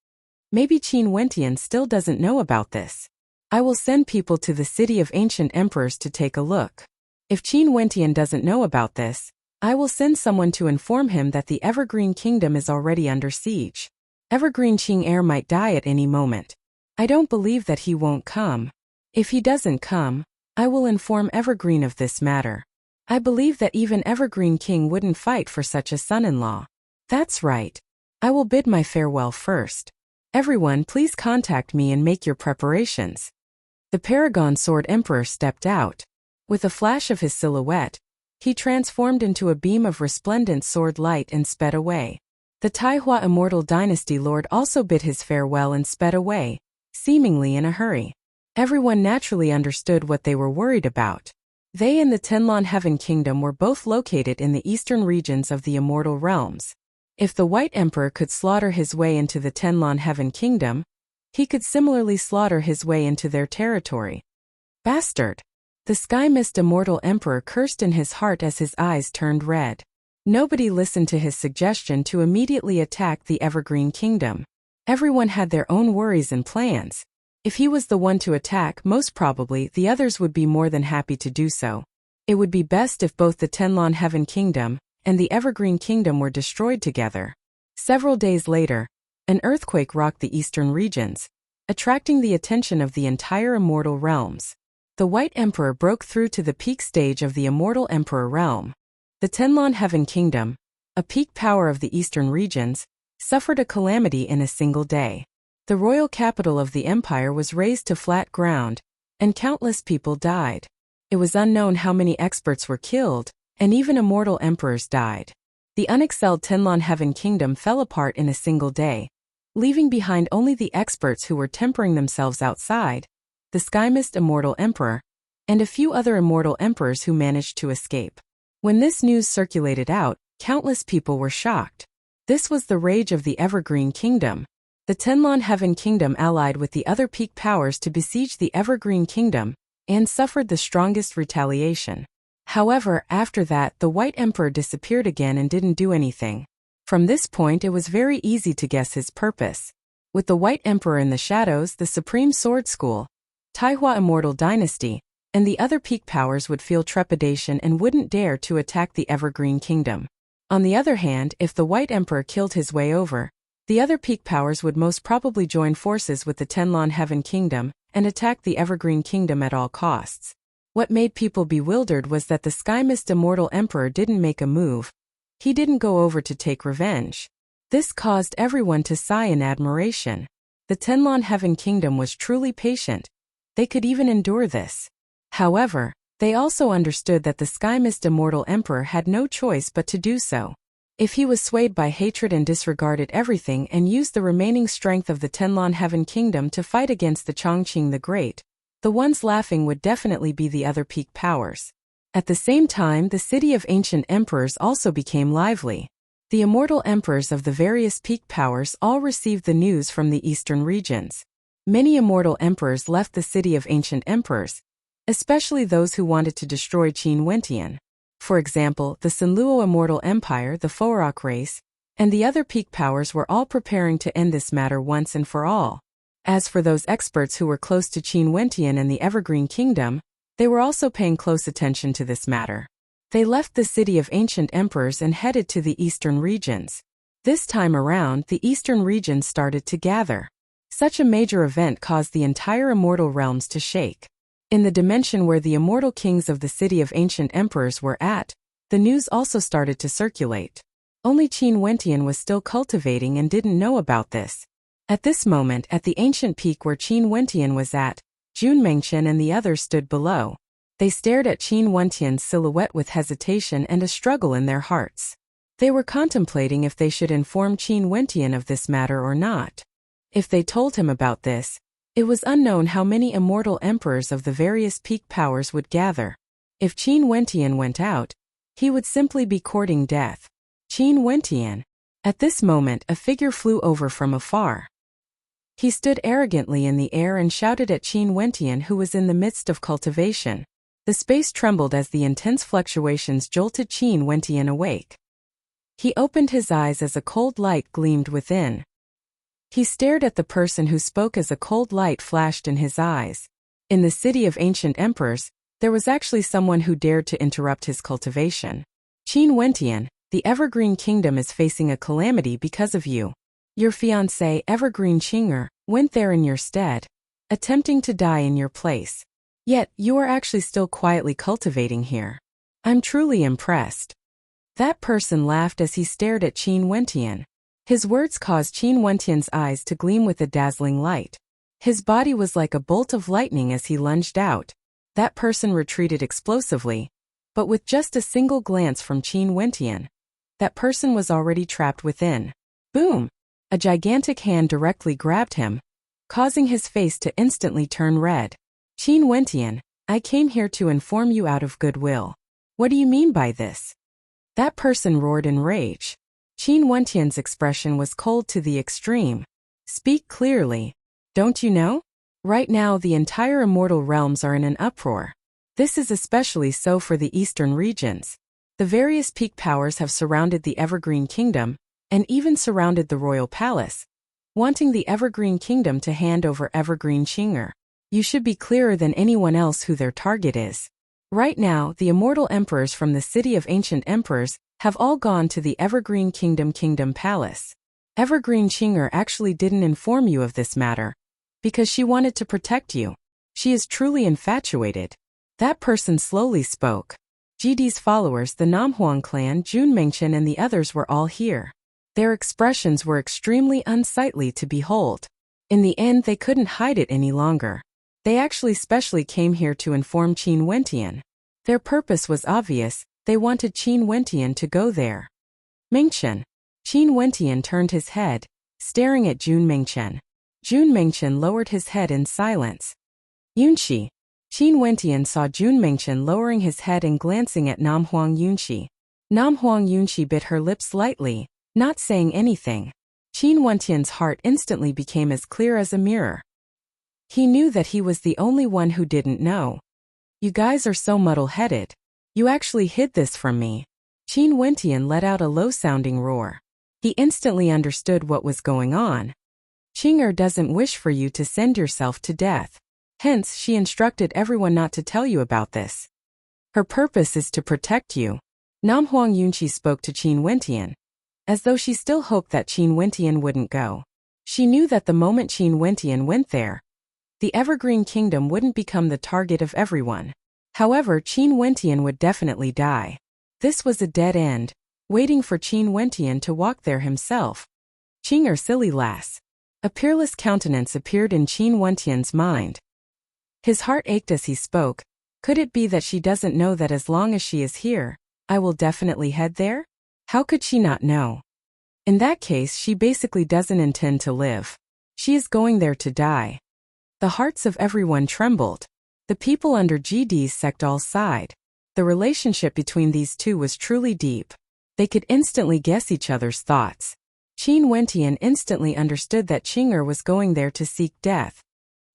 Maybe Qin Wentian still doesn't know about this. I will send people to the City of Ancient Emperors to take a look. If Qin Wentian doesn't know about this, I will send someone to inform him that the Evergreen Kingdom is already under siege. Evergreen Qing might die at any moment. I don't believe that he won't come. If he doesn't come, I will inform Evergreen of this matter. I believe that even Evergreen King wouldn't fight for such a son-in-law. That's right. I will bid my farewell first. Everyone, please contact me and make your preparations. The Paragon Sword Emperor stepped out. With a flash of his silhouette, he transformed into a beam of resplendent sword light and sped away. The Taihua immortal dynasty lord also bid his farewell and sped away, seemingly in a hurry. Everyone naturally understood what they were worried about. They and the Tenlon Heaven Kingdom were both located in the eastern regions of the immortal realms. If the White Emperor could slaughter his way into the Tenlon Heaven Kingdom, he could similarly slaughter his way into their territory. Bastard! The Sky Mist Immortal Emperor cursed in his heart as his eyes turned red. Nobody listened to his suggestion to immediately attack the Evergreen Kingdom. Everyone had their own worries and plans. If he was the one to attack, most probably the others would be more than happy to do so. It would be best if both the Tenlon Heaven Kingdom and the Evergreen Kingdom were destroyed together. Several days later, an earthquake rocked the eastern regions, attracting the attention of the entire immortal realms. The White Emperor broke through to the peak stage of the Immortal Emperor realm. The Tenlon Heaven Kingdom, a peak power of the eastern regions, suffered a calamity in a single day. The royal capital of the empire was razed to flat ground, and countless people died. It was unknown how many experts were killed, and even immortal emperors died. The unexcelled Tenlon Heaven Kingdom fell apart in a single day, leaving behind only the experts who were tempering themselves outside, the Sky Mist Immortal Emperor, and a few other immortal emperors who managed to escape. When this news circulated out, countless people were shocked. This was the rage of the Evergreen Kingdom. The Tenlon Heaven Kingdom allied with the other peak powers to besiege the Evergreen Kingdom, and suffered the strongest retaliation. However, after that, the White Emperor disappeared again and didn't do anything. From this point it was very easy to guess his purpose. With the White Emperor in the shadows, the Supreme Sword School, Taihua Immortal Dynasty, and the other peak powers would feel trepidation and wouldn't dare to attack the Evergreen Kingdom. On the other hand, if the White Emperor killed his way over, the other peak powers would most probably join forces with the Tenlon Heaven Kingdom and attack the Evergreen Kingdom at all costs. What made people bewildered was that the Sky Mist Immortal Emperor didn't make a move. He didn't go over to take revenge. This caused everyone to sigh in admiration. The Tenlon Heaven Kingdom was truly patient. They could even endure this. However, they also understood that the Sky Mist Immortal Emperor had no choice but to do so. If he was swayed by hatred and disregarded everything and used the remaining strength of the Tenlon Heaven Kingdom to fight against the Chongqing the Great, the ones laughing would definitely be the other peak powers. At the same time, the city of ancient emperors also became lively. The immortal emperors of the various peak powers all received the news from the eastern regions. Many immortal emperors left the city of ancient emperors, especially those who wanted to destroy Qin Wentian. For example, the Sinluo Immortal Empire, the Forak race, and the other peak powers were all preparing to end this matter once and for all. As for those experts who were close to Qin Wentian and the Evergreen Kingdom, they were also paying close attention to this matter. They left the city of ancient emperors and headed to the eastern regions. This time around, the eastern regions started to gather. Such a major event caused the entire immortal realms to shake. In the dimension where the immortal kings of the city of ancient emperors were at, the news also started to circulate. Only Qin Wentian was still cultivating and didn't know about this. At this moment, at the ancient peak where Qin Wentian was at, Jun Mengchen and the others stood below. They stared at Qin Wentian's silhouette with hesitation and a struggle in their hearts. They were contemplating if they should inform Qin Wentian of this matter or not. If they told him about this, it was unknown how many immortal emperors of the various peak powers would gather. If Qin Wentian went out, he would simply be courting death. Qin Wentian. At this moment, a figure flew over from afar. He stood arrogantly in the air and shouted at Qin Wentian, who was in the midst of cultivation. The space trembled as the intense fluctuations jolted Qin Wentian awake. He opened his eyes as a cold light gleamed within. He stared at the person who spoke as a cold light flashed in his eyes. In the city of ancient emperors, there was actually someone who dared to interrupt his cultivation. Qin Wentian, the Evergreen Kingdom is facing a calamity because of you. Your fiancé, Evergreen Qinger, went there in your stead, attempting to die in your place. Yet, you are actually still quietly cultivating here. I'm truly impressed. That person laughed as he stared at Qin Wentian. His words caused Qin Wentian's eyes to gleam with a dazzling light. His body was like a bolt of lightning as he lunged out. That person retreated explosively, but with just a single glance from Qin Wentian, that person was already trapped within. Boom! A gigantic hand directly grabbed him, causing his face to instantly turn red. Qin Wentian, I came here to inform you out of goodwill. What do you mean by this? That person roared in rage. Qin Wentian's expression was cold to the extreme. Speak clearly. Don't you know? Right now the entire immortal realms are in an uproar. This is especially so for the eastern regions. The various peak powers have surrounded the Evergreen Kingdom, and even surrounded the royal palace, wanting the Evergreen Kingdom to hand over Evergreen Qing'er. You should be clearer than anyone else who their target is. Right now, the immortal emperors from the city of ancient emperors have all gone to the Evergreen Kingdom Palace. Evergreen Qing'er actually didn't inform you of this matter, because she wanted to protect you. She is truly infatuated. That person slowly spoke. GD's followers, the Namhuang clan, Jun Mengchen and the others were all here. Their expressions were extremely unsightly to behold. In the end, they couldn't hide it any longer. They actually specially came here to inform Qin Wentian. Their purpose was obvious, they wanted Qin Wentian to go there. Mengchen. Qin Wentian turned his head, staring at Jun Mengchen. Jun Mengchen lowered his head in silence. Yunxi. Qin Wentian saw Jun Mengchen lowering his head and glancing at Namhuang Yunxi. Namhuang Yunxi bit her lips lightly, not saying anything. Qin Wentian's heart instantly became as clear as a mirror. He knew that he was the only one who didn't know. You guys are so muddle-headed. You actually hid this from me. Qin Wentian let out a low-sounding roar. He instantly understood what was going on. Qing'er doesn't wish for you to send yourself to death. Hence, she instructed everyone not to tell you about this. Her purpose is to protect you. Namhuang Yunqi spoke to Qin Wentian, as though she still hoped that Qin Wentian wouldn't go. She knew that the moment Qin Wentian went there, the Evergreen Kingdom wouldn't become the target of everyone. However, Qin Wentian would definitely die. This was a dead end, waiting for Qin Wentian to walk there himself. Qing'er, silly lass. A peerless countenance appeared in Qin Wentian's mind. His heart ached as he spoke. Could it be that she doesn't know that as long as she is here, I will definitely head there? How could she not know? In that case, she basically doesn't intend to live. She is going there to die. The hearts of everyone trembled. The people under GD's sect all sighed. The relationship between these two was truly deep. They could instantly guess each other's thoughts. Qin Wentian instantly understood that Qing'er was going there to seek death.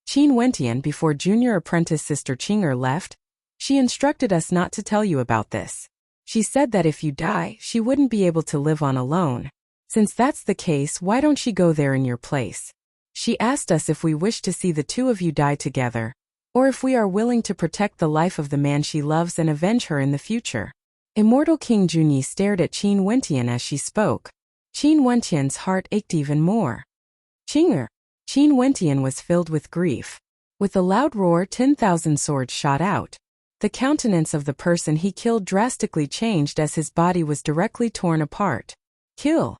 Qin Wentian, before junior apprentice sister Qing'er left, she instructed us not to tell you about this. She said that if you die, she wouldn't be able to live on alone. Since that's the case, why don't she go there in your place? She asked us if we wish to see the two of you die together, or if we are willing to protect the life of the man she loves and avenge her in the future. Immortal King Junyi stared at Qin Wentian as she spoke. Qin Wentian's heart ached even more. Qing'er. Qin Wentian was filled with grief. With a loud roar, 10,000 swords shot out. The countenance of the person he killed drastically changed as his body was directly torn apart. Kill.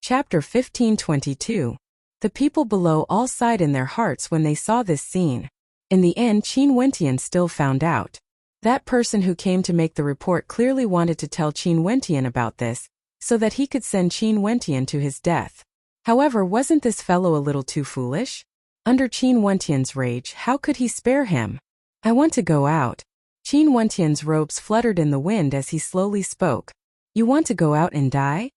Chapter 1522. The people below all sighed in their hearts when they saw this scene. In the end, Qin Wentian still found out. That person who came to make the report clearly wanted to tell Qin Wentian about this, so that he could send Qin Wentian to his death. However, wasn't this fellow a little too foolish? Under Qin Wentian's rage, how could he spare him? I want to go out. Qin Wentian's robes fluttered in the wind as he slowly spoke. You want to go out and die?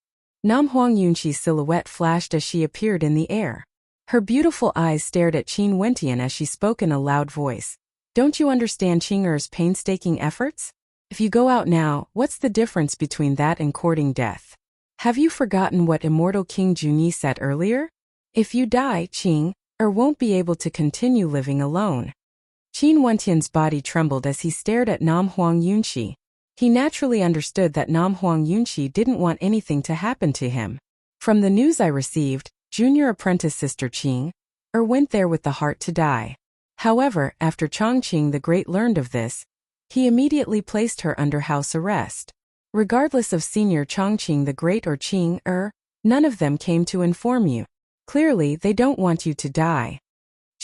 Namhuang Yunqi's silhouette flashed as she appeared in the air. Her beautiful eyes stared at Qin Wentian as she spoke in a loud voice. Don't you understand Qing'er's painstaking efforts? If you go out now, what's the difference between that and courting death? Have you forgotten what Immortal King Junyi said earlier? If you die, Qing'er won't be able to continue living alone. Qin Wentian's body trembled as he stared at Namhuang Yunqi. He naturally understood that Namhuang Yunqi didn't want anything to happen to him. From the news I received, junior apprentice sister Qing'er went there with the heart to die. However, after Chongqing the Great learned of this, he immediately placed her under house arrest. Regardless of senior Chongqing the Great or Qing'er, none of them came to inform you. Clearly, they don't want you to die.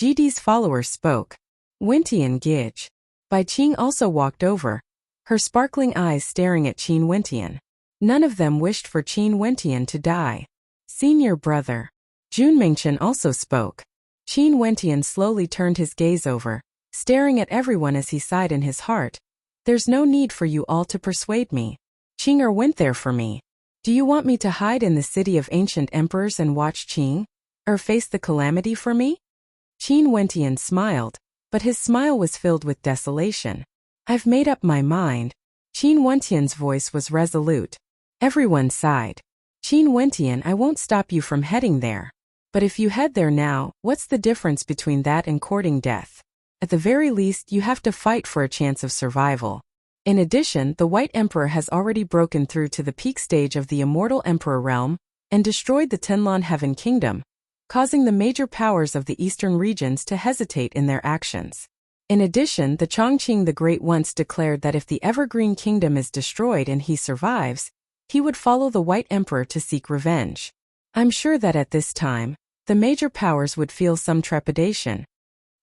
GD's followers spoke. Wentian Gij. Bai Qing also walked over, her sparkling eyes staring at Qin Wentian. None of them wished for Qin Wentian to die. Senior brother. Jun Mengchen also spoke. Qin Wentian slowly turned his gaze over, staring at everyone as he sighed in his heart. There's no need for you all to persuade me. Qing'er went there for me. Do you want me to hide in the city of ancient emperors and watch Qing'er face the calamity for me? Qin Wentian smiled, but his smile was filled with desolation. I've made up my mind. Qin Wentian's voice was resolute. Everyone sighed. Qin Wentian, I won't stop you from heading there. But if you head there now, what's the difference between that and courting death? At the very least, you have to fight for a chance of survival. In addition, the White Emperor has already broken through to the peak stage of the Immortal Emperor realm and destroyed the Tenlan Heaven Kingdom, causing the major powers of the eastern regions to hesitate in their actions. In addition, the Chongqing the Great once declared that if the Evergreen Kingdom is destroyed and he survives, he would follow the White Emperor to seek revenge. I'm sure that at this time, the major powers would feel some trepidation.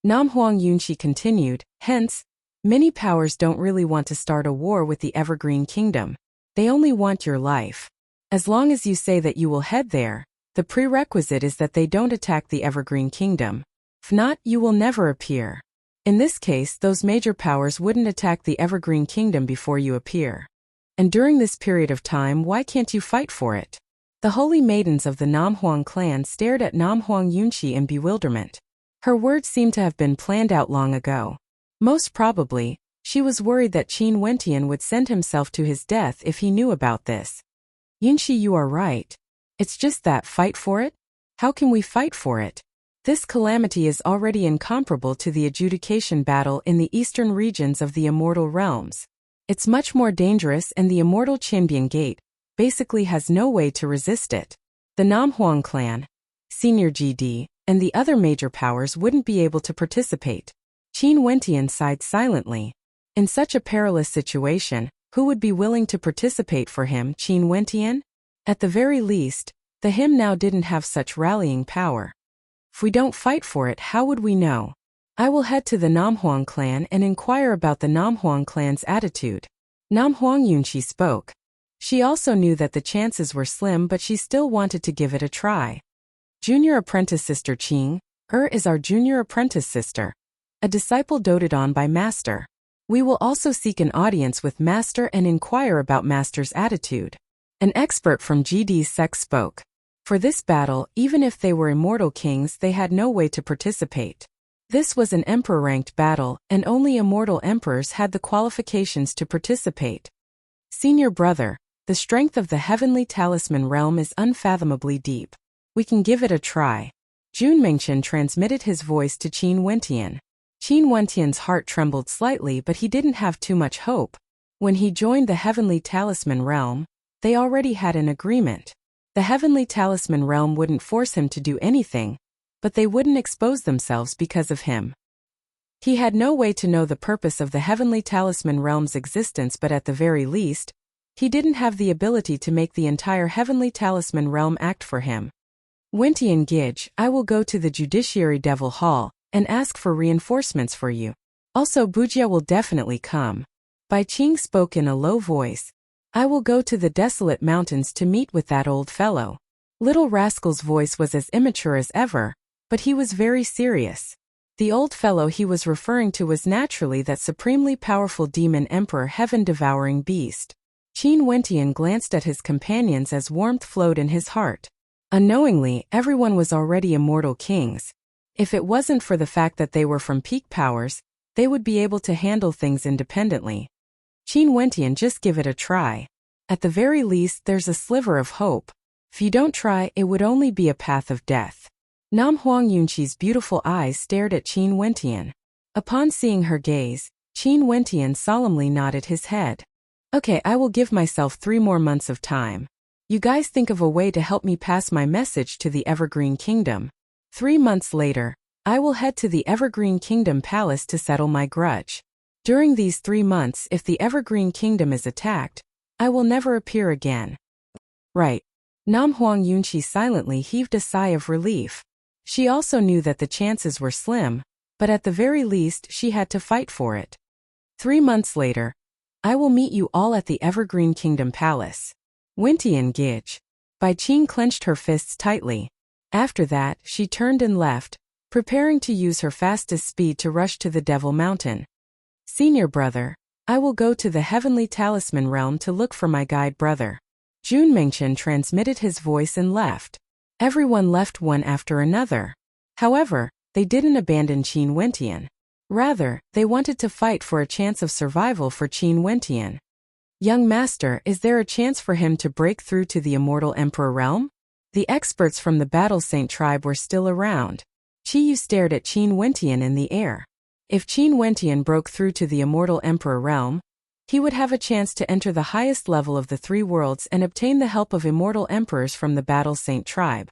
Nam Huang Yunqi continued, hence, many powers don't really want to start a war with the Evergreen Kingdom. They only want your life. As long as you say that you will head there, the prerequisite is that they don't attack the Evergreen Kingdom. If not, you will never appear. In this case, those major powers wouldn't attack the Evergreen Kingdom before you appear. And during this period of time, why can't you fight for it? The holy maidens of the Nam Huang clan stared at Nam Huang Yunqi in bewilderment. Her words seemed to have been planned out long ago. Most probably, she was worried that Qin Wentian would send himself to his death if he knew about this. Yunqi, you are right. It's just that, fight for it? How can we fight for it? This calamity is already incomparable to the adjudication battle in the eastern regions of the Immortal Realms. It's much more dangerous, and the Immortal Qinbian Gate basically has no way to resist it. The Nam Huang clan, Senior GD, and the other major powers wouldn't be able to participate. Qin Wentian sighed silently. In such a perilous situation, who would be willing to participate for him, Qin Wentian? At the very least, the him now didn't have such rallying power. If we don't fight for it, how would we know? I will head to the Nam Huang clan and inquire about the Nam Huang clan's attitude. Nam Huang Yunqi spoke. She also knew that the chances were slim, but she still wanted to give it a try. Junior apprentice sister Qing'er is our junior apprentice sister. A disciple doted on by Master. We will also seek an audience with Master and inquire about Master's attitude. An expert from GD's sect spoke. For this battle, even if they were immortal kings, they had no way to participate. This was an emperor-ranked battle, and only immortal emperors had the qualifications to participate. Senior brother, the strength of the Heavenly Talisman realm is unfathomably deep. We can give it a try. Jun Mengchen transmitted his voice to Qin Wentian. Qin Wentian's heart trembled slightly, but he didn't have too much hope. When he joined the Heavenly Talisman realm, they already had an agreement. The Heavenly Talisman realm wouldn't force him to do anything, but they wouldn't expose themselves because of him. He had no way to know the purpose of the Heavenly Talisman realm's existence, but at the very least, he didn't have the ability to make the entire Heavenly Talisman realm act for him. Wentian Gij, I will go to the Judiciary Devil Hall and ask for reinforcements for you. Also, Bujia will definitely come. Bai Qing spoke in a low voice. I will go to the desolate mountains to meet with that old fellow. Little rascal's voice was as immature as ever, but he was very serious. The old fellow he was referring to was naturally that supremely powerful demon emperor, heaven-devouring beast. Qin Wentian glanced at his companions as warmth flowed in his heart. Unknowingly, everyone was already immortal kings. If it wasn't for the fact that they were from peak powers, they would be able to handle things independently. Qin Wentian, just give it a try. At the very least, there's a sliver of hope. If you don't try, it would only be a path of death. Nam Huang Yunqi's beautiful eyes stared at Qin Wentian. Upon seeing her gaze, Qin Wentian solemnly nodded his head. Okay, I will give myself 3 more months of time. You guys think of a way to help me pass my message to the Evergreen Kingdom. 3 months later, I will head to the Evergreen Kingdom Palace to settle my grudge. During these 3 months, if the Evergreen Kingdom is attacked, I will never appear again. Right. Nam Huang Yunqi silently heaved a sigh of relief. She also knew that the chances were slim, but at the very least she had to fight for it. 3 months later, I will meet you all at the Evergreen Kingdom Palace. Wentian Gij. Bai Qing clenched her fists tightly. After that, she turned and left, preparing to use her fastest speed to rush to the Devil Mountain. Senior brother, I will go to the Heavenly Talisman Realm to look for my guide brother. Jun Mengchen transmitted his voice and left. Everyone left one after another. However, they didn't abandon Qin Wentian. Rather, they wanted to fight for a chance of survival for Qin Wentian. Young master, is there a chance for him to break through to the Immortal Emperor realm? The experts from the Battle Saint tribe were still around. Qi Yu stared at Qin Wentian in the air. If Qin Wentian broke through to the Immortal Emperor realm, he would have a chance to enter the highest level of the three worlds and obtain the help of immortal emperors from the Battle Saint tribe.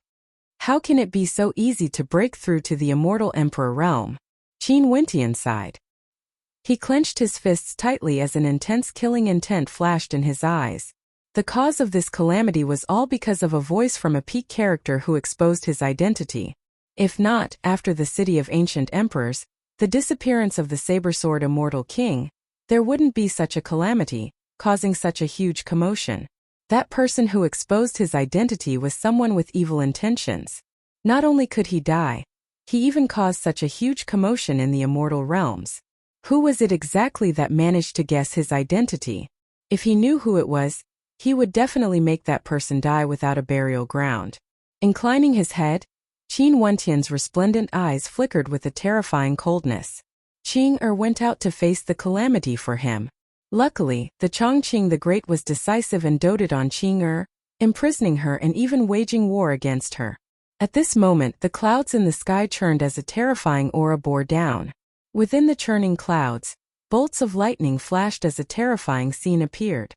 How can it be so easy to break through to the Immortal Emperor realm? Qin Wentian sighed. He clenched his fists tightly as an intense killing intent flashed in his eyes. The cause of this calamity was all because of a voice from a peak character who exposed his identity. If not, after the City of Ancient Emperors, the disappearance of the saber-sword Immortal King, there wouldn't be such a calamity, causing such a huge commotion. That person who exposed his identity was someone with evil intentions. Not only could he die, he even caused such a huge commotion in the immortal realms. Who was it exactly that managed to guess his identity? If he knew who it was, he would definitely make that person die without a burial ground. Inclining his head, Qin Wentian's resplendent eyes flickered with a terrifying coldness. Qing went out to face the calamity for him. Luckily, the Chongqing the Great was decisive and doted on Qing imprisoning her and even waging war against her. At this moment, the clouds in the sky churned as a terrifying aura bore down. Within the churning clouds, bolts of lightning flashed as a terrifying scene appeared.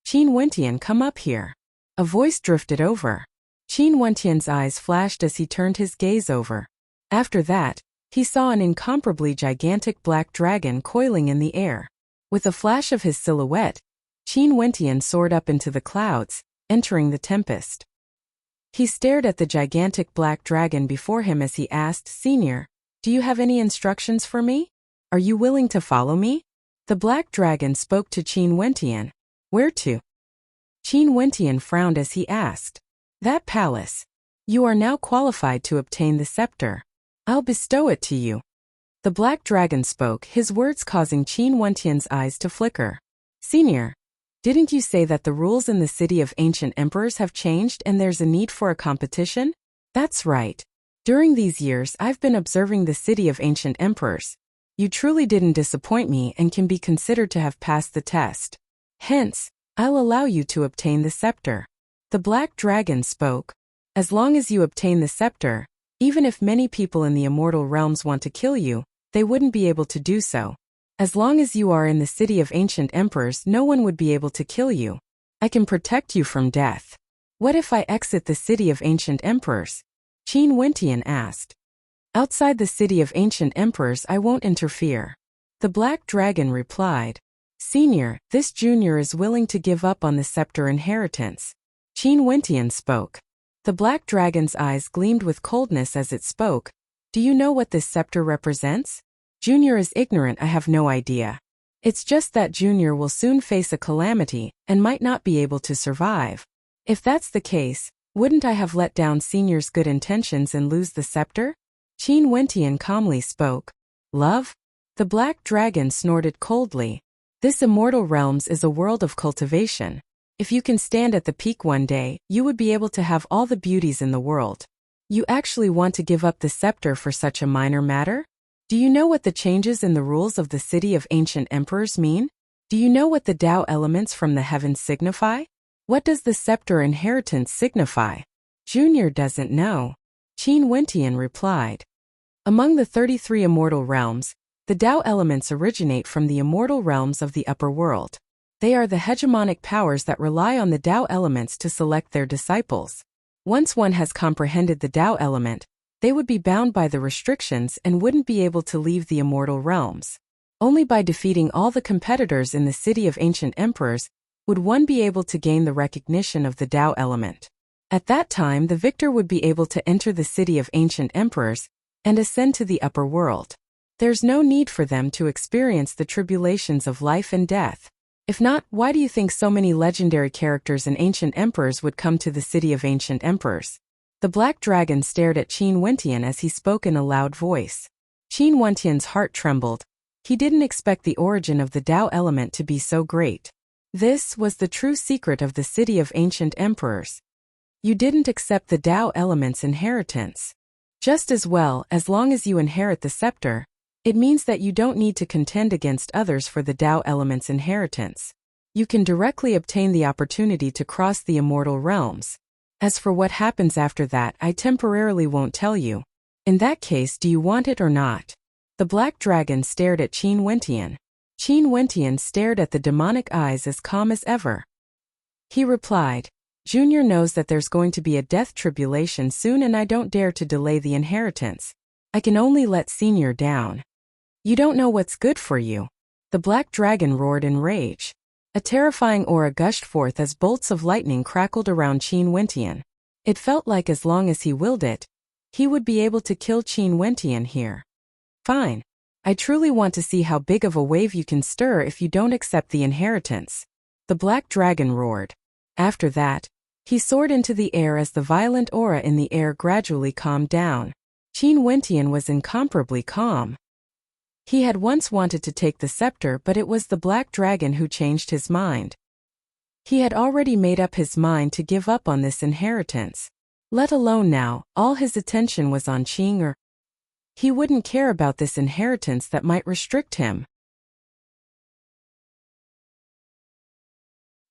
Qin Wentian, come up here. A voice drifted over. Qin Wentian's eyes flashed as he turned his gaze over. After that, he saw an incomparably gigantic black dragon coiling in the air. With a flash of his silhouette, Qin Wentian soared up into the clouds, entering the tempest. He stared at the gigantic black dragon before him as he asked, Senior, do you have any instructions for me? Are you willing to follow me? The black dragon spoke to Qin Wentian. Where to? Qin Wentian frowned as he asked. That palace. You are now qualified to obtain the scepter. I'll bestow it to you. The black dragon spoke, his words causing Qin Wentian's eyes to flicker. Senior, didn't you say that the rules in the City of Ancient Emperors have changed and there's a need for a competition? That's right. During these years I've been observing the City of Ancient Emperors. You truly didn't disappoint me and can be considered to have passed the test. Hence, I'll allow you to obtain the scepter. The black dragon spoke. As long as you obtain the scepter, even if many people in the immortal realms want to kill you, they wouldn't be able to do so. As long as you are in the City of Ancient Emperors, no one would be able to kill you. I can protect you from death. What if I exit the City of Ancient Emperors? Qin Wentian asked. Outside the City of Ancient Emperors, I won't interfere. The black dragon replied. Senior, this junior is willing to give up on the scepter inheritance. Qin Wentian spoke. The black dragon's eyes gleamed with coldness as it spoke. Do you know what this scepter represents? Junior is ignorant, I have no idea. It's just that Junior will soon face a calamity and might not be able to survive. If that's the case, wouldn't I have let down Senior's good intentions and lose the scepter? Qin Wentian calmly spoke. Love? The black dragon snorted coldly. This immortal realms is a world of cultivation. If you can stand at the peak one day, you would be able to have all the beauties in the world. You actually want to give up the scepter for such a minor matter? Do you know what the changes in the rules of the City of Ancient Emperors mean? Do you know what the Tao elements from the heavens signify? What does the scepter inheritance signify? Junior doesn't know. Qin Wentian replied. Among the 33 immortal realms, the Tao elements originate from the immortal realms of the upper world. They are the hegemonic powers that rely on the Tao elements to select their disciples. Once one has comprehended the Tao element, they would be bound by the restrictions and wouldn't be able to leave the immortal realms. Only by defeating all the competitors in the City of Ancient Emperors would one be able to gain the recognition of the Tao element. At that time, the victor would be able to enter the City of Ancient Emperors and ascend to the upper world. There's no need for them to experience the tribulations of life and death. If not, why do you think so many legendary characters and ancient emperors would come to the city of ancient emperors? The black dragon stared at Qin Wentian as he spoke in a loud voice. Qin Wentian's heart trembled. He didn't expect the origin of the Tao element to be so great. This was the true secret of the city of ancient emperors. You didn't accept the Tao element's inheritance. Just as well, as long as you inherit the scepter, it means that you don't need to contend against others for the Tao element's inheritance. You can directly obtain the opportunity to cross the immortal realms. As for what happens after that, I temporarily won't tell you. In that case, do you want it or not? The black dragon stared at Qin Wentian. Qin Wentian stared at the demonic eyes as calm as ever. He replied, Junior knows that there's going to be a death tribulation soon and I don't dare to delay the inheritance. I can only let Senior down. You don't know what's good for you. The black dragon roared in rage. A terrifying aura gushed forth as bolts of lightning crackled around Qin Wentian. It felt like as long as he willed it, he would be able to kill Qin Wentian here. Fine. I truly want to see how big of a wave you can stir if you don't accept the inheritance. The black dragon roared. After that, he soared into the air as the violent aura in the air gradually calmed down. Qin Wentian was incomparably calm. He had once wanted to take the scepter, but it was the black dragon who changed his mind. He had already made up his mind to give up on this inheritance. Let alone now, all his attention was on Qing. He wouldn't care about this inheritance that might restrict him.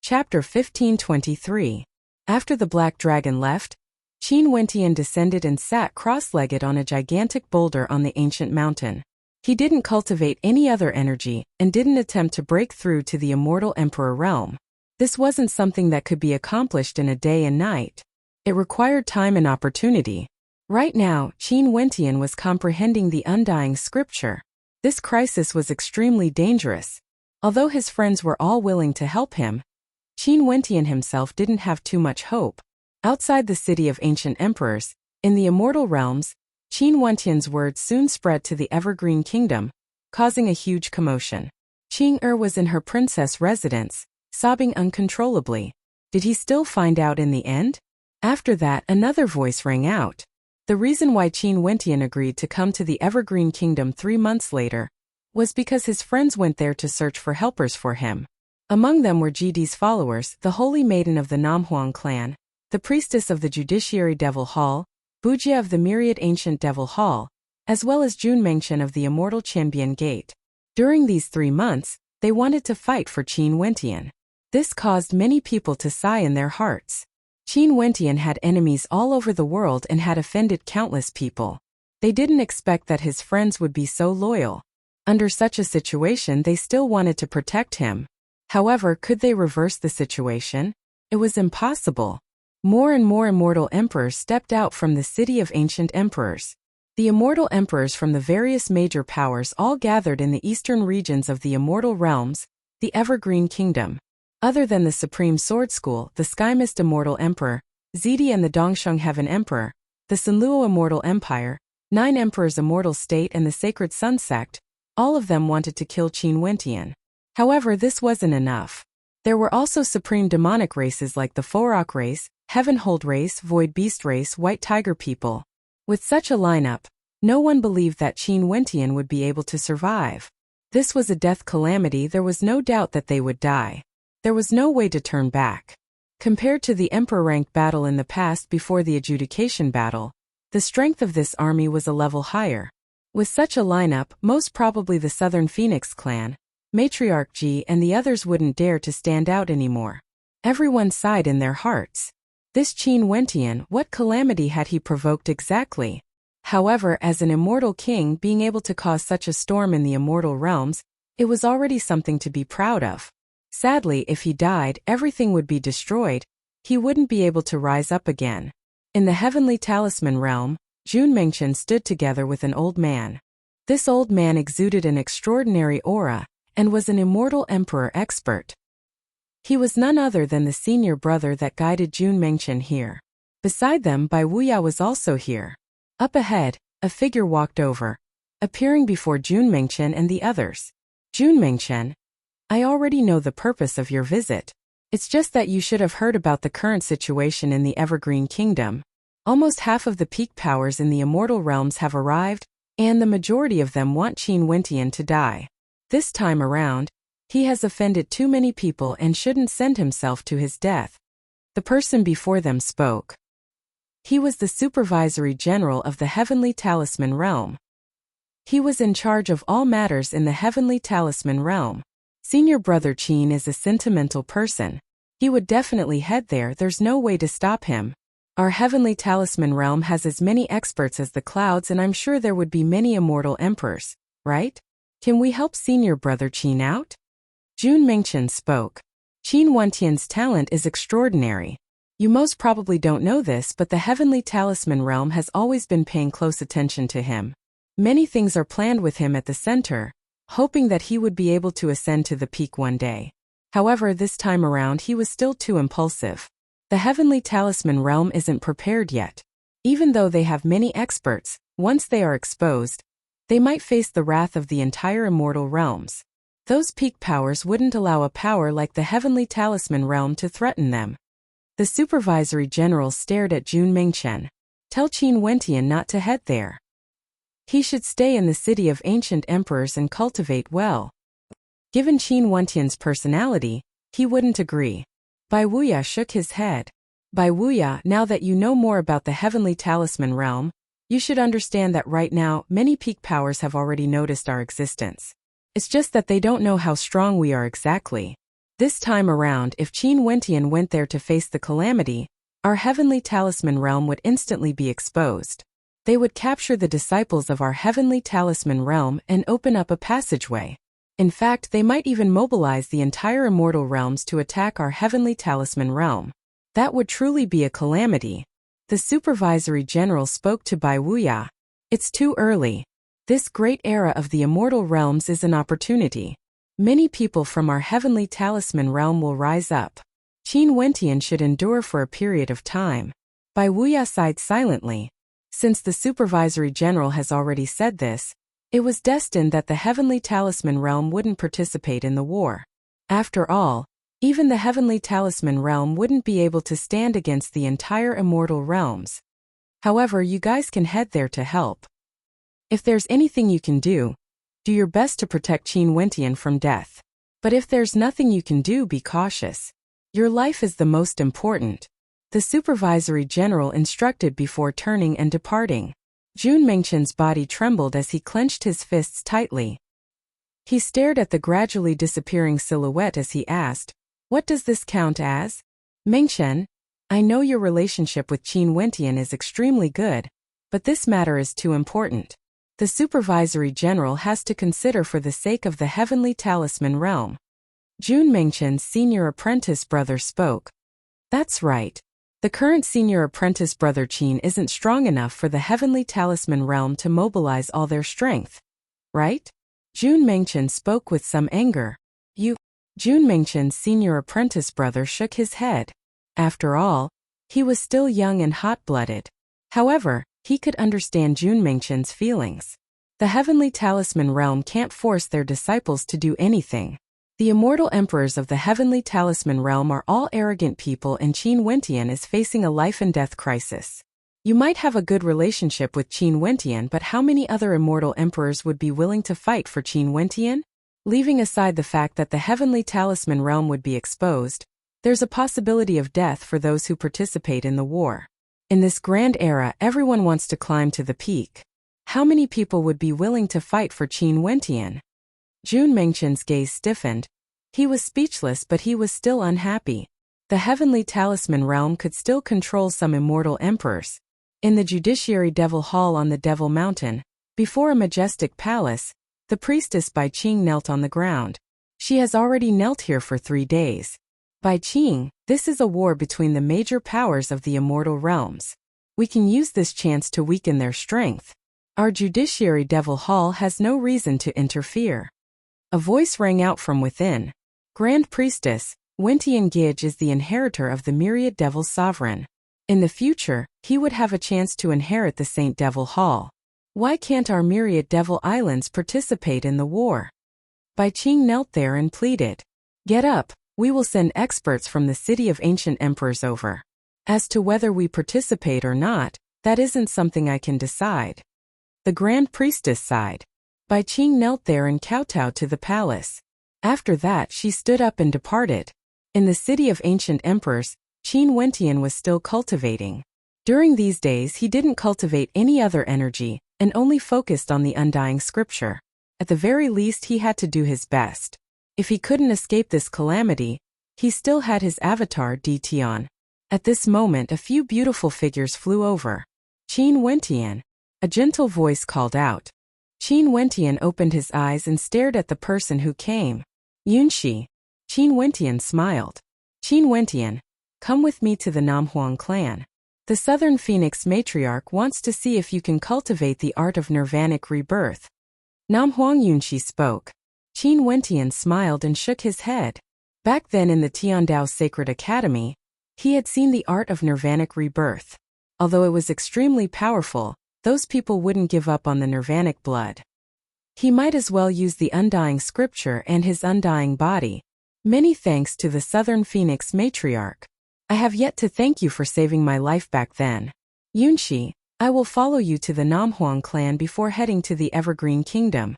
Chapter 1523. After the black dragon left, Qin Wentian descended and sat cross-legged on a gigantic boulder on the ancient mountain. He didn't cultivate any other energy and didn't attempt to break through to the immortal emperor realm. This wasn't something that could be accomplished in a day and night. It required time and opportunity. Right now, Qin Wentian was comprehending the undying scripture. This crisis was extremely dangerous. Although his friends were all willing to help him, Qin Wentian himself didn't have too much hope. Outside the city of ancient emperors, in the immortal realms, Qin Wentian's words soon spread to the Evergreen Kingdom, causing a huge commotion. Qing was in her princess residence, sobbing uncontrollably. Did he still find out in the end? After that, another voice rang out. The reason why Qin Wentian agreed to come to the Evergreen Kingdom 3 months later was because his friends went there to search for helpers for him. Among them were Jidi's followers, the Holy Maiden of the Namhuang clan, the Priestess of the Judiciary Devil Hall, Bujia of the Myriad Ancient Devil Hall, as well as Jun Mengchen of the Immortal Champion Gate. During these 3 months, they wanted to fight for Qin Wentian. This caused many people to sigh in their hearts. Qin Wentian had enemies all over the world and had offended countless people. They didn't expect that his friends would be so loyal. Under such a situation, they still wanted to protect him. However, could they reverse the situation? It was impossible. More and more immortal emperors stepped out from the city of ancient emperors. The immortal emperors from the various major powers all gathered in the eastern regions of the immortal realms, the Evergreen Kingdom. Other than the Supreme Sword School, the Sky Mist Immortal Emperor, Zidi and the Dongsheng Heaven Emperor, the Sanluo Immortal Empire, 9 Emperors Immortal State and the Sacred Sun Sect, all of them wanted to kill Qin Wentian. However, this wasn't enough. There were also supreme demonic races like the Forok race, Heavenhold race, Void Beast race, White Tiger people. With such a lineup, no one believed that Qin Wentian would be able to survive. This was a death calamity. There was no doubt that they would die. There was no way to turn back. Compared to the emperor-ranked battle in the past before the adjudication battle, the strength of this army was a level higher. With such a lineup, most probably the Southern Phoenix clan, Matriarch Ji and the others wouldn't dare to stand out anymore. Everyone sighed in their hearts. This Qin Wentian, what calamity had he provoked exactly? However, as an immortal king being able to cause such a storm in the immortal realms, it was already something to be proud of. Sadly, if he died, everything would be destroyed. He wouldn't be able to rise up again. In the Heavenly Talisman realm, Jun Mengchen stood together with an old man. This old man exuded an extraordinary aura, and was an immortal emperor expert. He was none other than the senior brother that guided Jun Mengchen here. Beside them, Bai Wuya was also here. Up ahead, a figure walked over, appearing before Jun Mengchen and the others. Jun Mengchen. I already know the purpose of your visit. It's just that you should have heard about the current situation in the Evergreen Kingdom. Almost half of the peak powers in the immortal realms have arrived, and the majority of them want Qin Wentian to die. This time around, he has offended too many people and shouldn't send himself to his death. The person before them spoke. He was the supervisory general of the Heavenly Talisman Realm. He was in charge of all matters in the Heavenly Talisman Realm. Senior brother Qin is a sentimental person. He would definitely head there, there's no way to stop him. Our Heavenly Talisman Realm has as many experts as the clouds, and I'm sure there would be many immortal emperors, right? Can we help senior brother Qin out? Jun Mingchen spoke. Qin Wentian's talent is extraordinary. You most probably don't know this, but the Heavenly Talisman Realm has always been paying close attention to him. Many things are planned with him at the center, hoping that he would be able to ascend to the peak one day. However, this time around he was still too impulsive. The Heavenly Talisman Realm isn't prepared yet. Even though they have many experts, once they are exposed, they might face the wrath of the entire immortal realms. Those peak powers wouldn't allow a power like the Heavenly Talisman Realm to threaten them. The supervisory general stared at Jun Mingchen. Tell Qin Wentian not to head there. He should stay in the city of ancient emperors and cultivate well. Given Qin Wentian's personality, he wouldn't agree. Bai Wuya shook his head. Bai Wuya, now that you know more about the Heavenly Talisman Realm, you should understand that right now many peak powers have already noticed our existence. It's just that they don't know how strong we are exactly. This time around, if Qin Wentian went there to face the calamity, our Heavenly Talisman Realm would instantly be exposed. They would capture the disciples of our Heavenly Talisman Realm and open up a passageway. In fact, they might even mobilize the entire immortal realms to attack our Heavenly Talisman Realm. That would truly be a calamity. The supervisory general spoke to Bai Wuya. It's too early. This great era of the immortal realms is an opportunity. Many people from our Heavenly Talisman Realm will rise up. Qin Wentian should endure for a period of time. Bai Wuya sighed silently. Since the supervisory general has already said this, it was destined that the Heavenly Talisman Realm wouldn't participate in the war. After all, even the Heavenly Talisman Realm wouldn't be able to stand against the entire immortal realms. However, you guys can head there to help. If there's anything you can do your best to protect Qin Wentian from death. But if there's nothing you can do, be cautious. Your life is the most important. The supervisory general instructed before turning and departing. Jun Mingchen's body trembled as he clenched his fists tightly. He stared at the gradually disappearing silhouette as he asked, "What does this count as?" "Mingchen, I know your relationship with Qin Wentian is extremely good, but this matter is too important. The supervisory general has to consider for the sake of the Heavenly Talisman Realm." Jun Mingchen's senior apprentice brother spoke. "That's right. The current senior apprentice brother Qin isn't strong enough for the Heavenly Talisman Realm to mobilize all their strength. Right?" Jun Mingchen spoke with some anger. Jun Mingchen's senior apprentice brother shook his head. After all, he was still young and hot-blooded. However, he could understand Jun Mingchen's feelings. The Heavenly Talisman Realm can't force their disciples to do anything. The immortal emperors of the Heavenly Talisman Realm are all arrogant people, and Qin Wentian is facing a life-and-death crisis. You might have a good relationship with Qin Wentian, but how many other immortal emperors would be willing to fight for Qin Wentian? Leaving aside the fact that the Heavenly Talisman Realm would be exposed, there's a possibility of death for those who participate in the war. In this grand era, everyone wants to climb to the peak. How many people would be willing to fight for Qin Wentian? Jun Mingchen's gaze stiffened. He was speechless, but he was still unhappy. The Heavenly Talisman Realm could still control some immortal emperors. In the Judiciary Devil Hall on the Devil Mountain, before a majestic palace, the priestess Bai Qing knelt on the ground. She has already knelt here for 3 days. Bai Qing, this is a war between the major powers of the immortal realms. We can use this chance to weaken their strength. Our Judiciary Devil Hall has no reason to interfere. A voice rang out from within. Grand Priestess, Wentian Gij is the inheritor of the Myriad Devil Sovereign. In the future, he would have a chance to inherit the Saint Devil Hall. Why can't our Myriad Devil Islands participate in the war? Bai Qing knelt there and pleaded. Get up, we will send experts from the city of ancient emperors over. As to whether we participate or not, that isn't something I can decide. The Grand Priestess sighed. Bai Qing knelt there and kowtowed to the palace. After that she stood up and departed. In the city of ancient emperors, Qin Wentian was still cultivating. During these days he didn't cultivate any other energy, and only focused on the undying scripture. At the very least he had to do his best. If he couldn't escape this calamity, he still had his avatar Di Tian. At this moment a few beautiful figures flew over. Qin Wentian. A gentle voice called out. Qin Wentian opened his eyes and stared at the person who came. Yunxi. Qin Wentian smiled. Qin Wentian, come with me to the Namhuang clan. The Southern Phoenix matriarch wants to see if you can cultivate the art of nirvanic rebirth. Namhuang Yunxi spoke. Qin Wentian smiled and shook his head. Back then in the Tiandao Sacred Academy, he had seen the art of nirvanic rebirth. Although it was extremely powerful, those people wouldn't give up on the nirvanic blood. He might as well use the undying scripture and his undying body. Many thanks to the Southern Phoenix matriarch. I have yet to thank you for saving my life back then. Yunxi, I will follow you to the Namhuang clan before heading to the Evergreen Kingdom.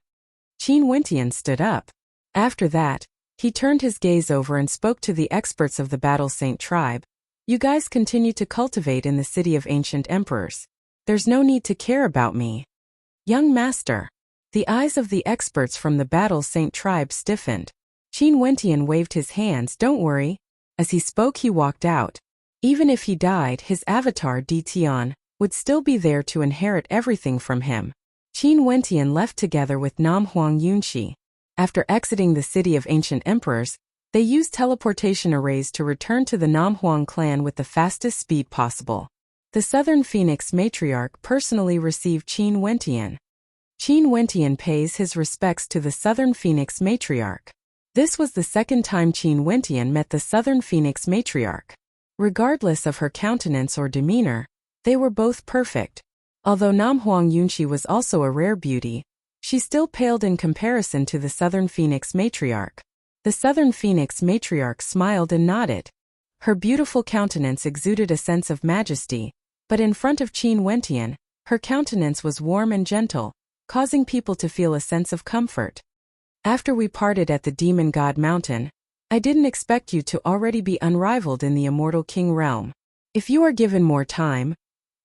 Qin Wentian stood up. After that, he turned his gaze over and spoke to the experts of the Battle Saint tribe. You guys continue to cultivate in the city of ancient emperors. There's no need to care about me. Young master. The eyes of the experts from the Battle Saint tribe stiffened. Qin Wentian waved his hands. Don't worry. As he spoke he walked out. Even if he died, his avatar Di Tian would still be there to inherit everything from him. Qin Wentian left together with Namhuang Yunxi. After exiting the city of ancient emperors, they used teleportation arrays to return to the Namhuang clan with the fastest speed possible. The Southern Phoenix matriarch personally received Qin Wentian. Qin Wentian pays his respects to the Southern Phoenix matriarch. This was the second time Qin Wentian met the Southern Phoenix matriarch. Regardless of her countenance or demeanor, they were both perfect. Although Namhuang Yunxi was also a rare beauty, she still paled in comparison to the Southern Phoenix matriarch. The Southern Phoenix matriarch smiled and nodded. Her beautiful countenance exuded a sense of majesty, but in front of Qin Wentian, her countenance was warm and gentle, causing people to feel a sense of comfort. After we parted at the Demon God Mountain, I didn't expect you to already be unrivaled in the Immortal King realm. If you are given more time,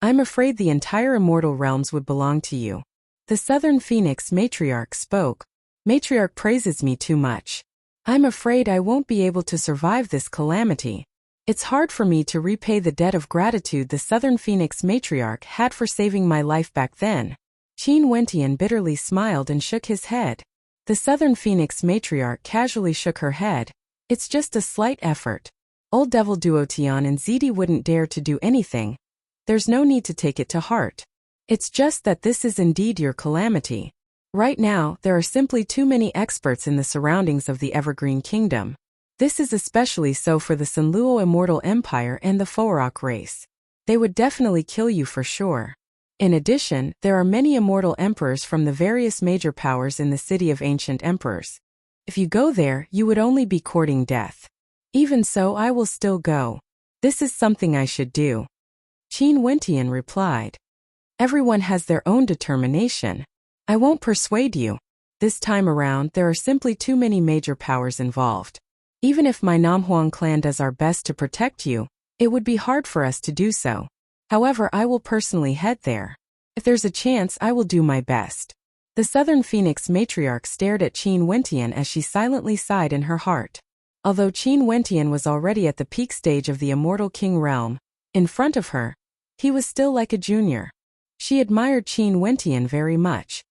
I'm afraid the entire Immortal realms would belong to you. The Southern Phoenix matriarch spoke. Matriarch praises me too much. I'm afraid I won't be able to survive this calamity. It's hard for me to repay the debt of gratitude the Southern Phoenix matriarch had for saving my life back then. Qin Wentian bitterly smiled and shook his head. The Southern Phoenix matriarch casually shook her head. It's just a slight effort. Old Devil Duo Tian and Zidi wouldn't dare to do anything. There's no need to take it to heart. It's just that this is indeed your calamity. Right now, there are simply too many experts in the surroundings of the Evergreen Kingdom. This is especially so for the Sanluo Immortal Empire and the Foarok race. They would definitely kill you for sure. In addition, there are many immortal emperors from the various major powers in the city of ancient emperors. If you go there, you would only be courting death. Even so, I will still go. This is something I should do. Qin Wentian replied. Everyone has their own determination. I won't persuade you. This time around, there are simply too many major powers involved. Even if my Namhuang clan does our best to protect you, it would be hard for us to do so. However, I will personally head there. If there's a chance, I will do my best. The Southern Phoenix matriarch stared at Qin Wentian as she silently sighed in her heart. Although Qin Wentian was already at the peak stage of the Immortal King realm, in front of her, he was still like a junior. She admired Qin Wentian very much.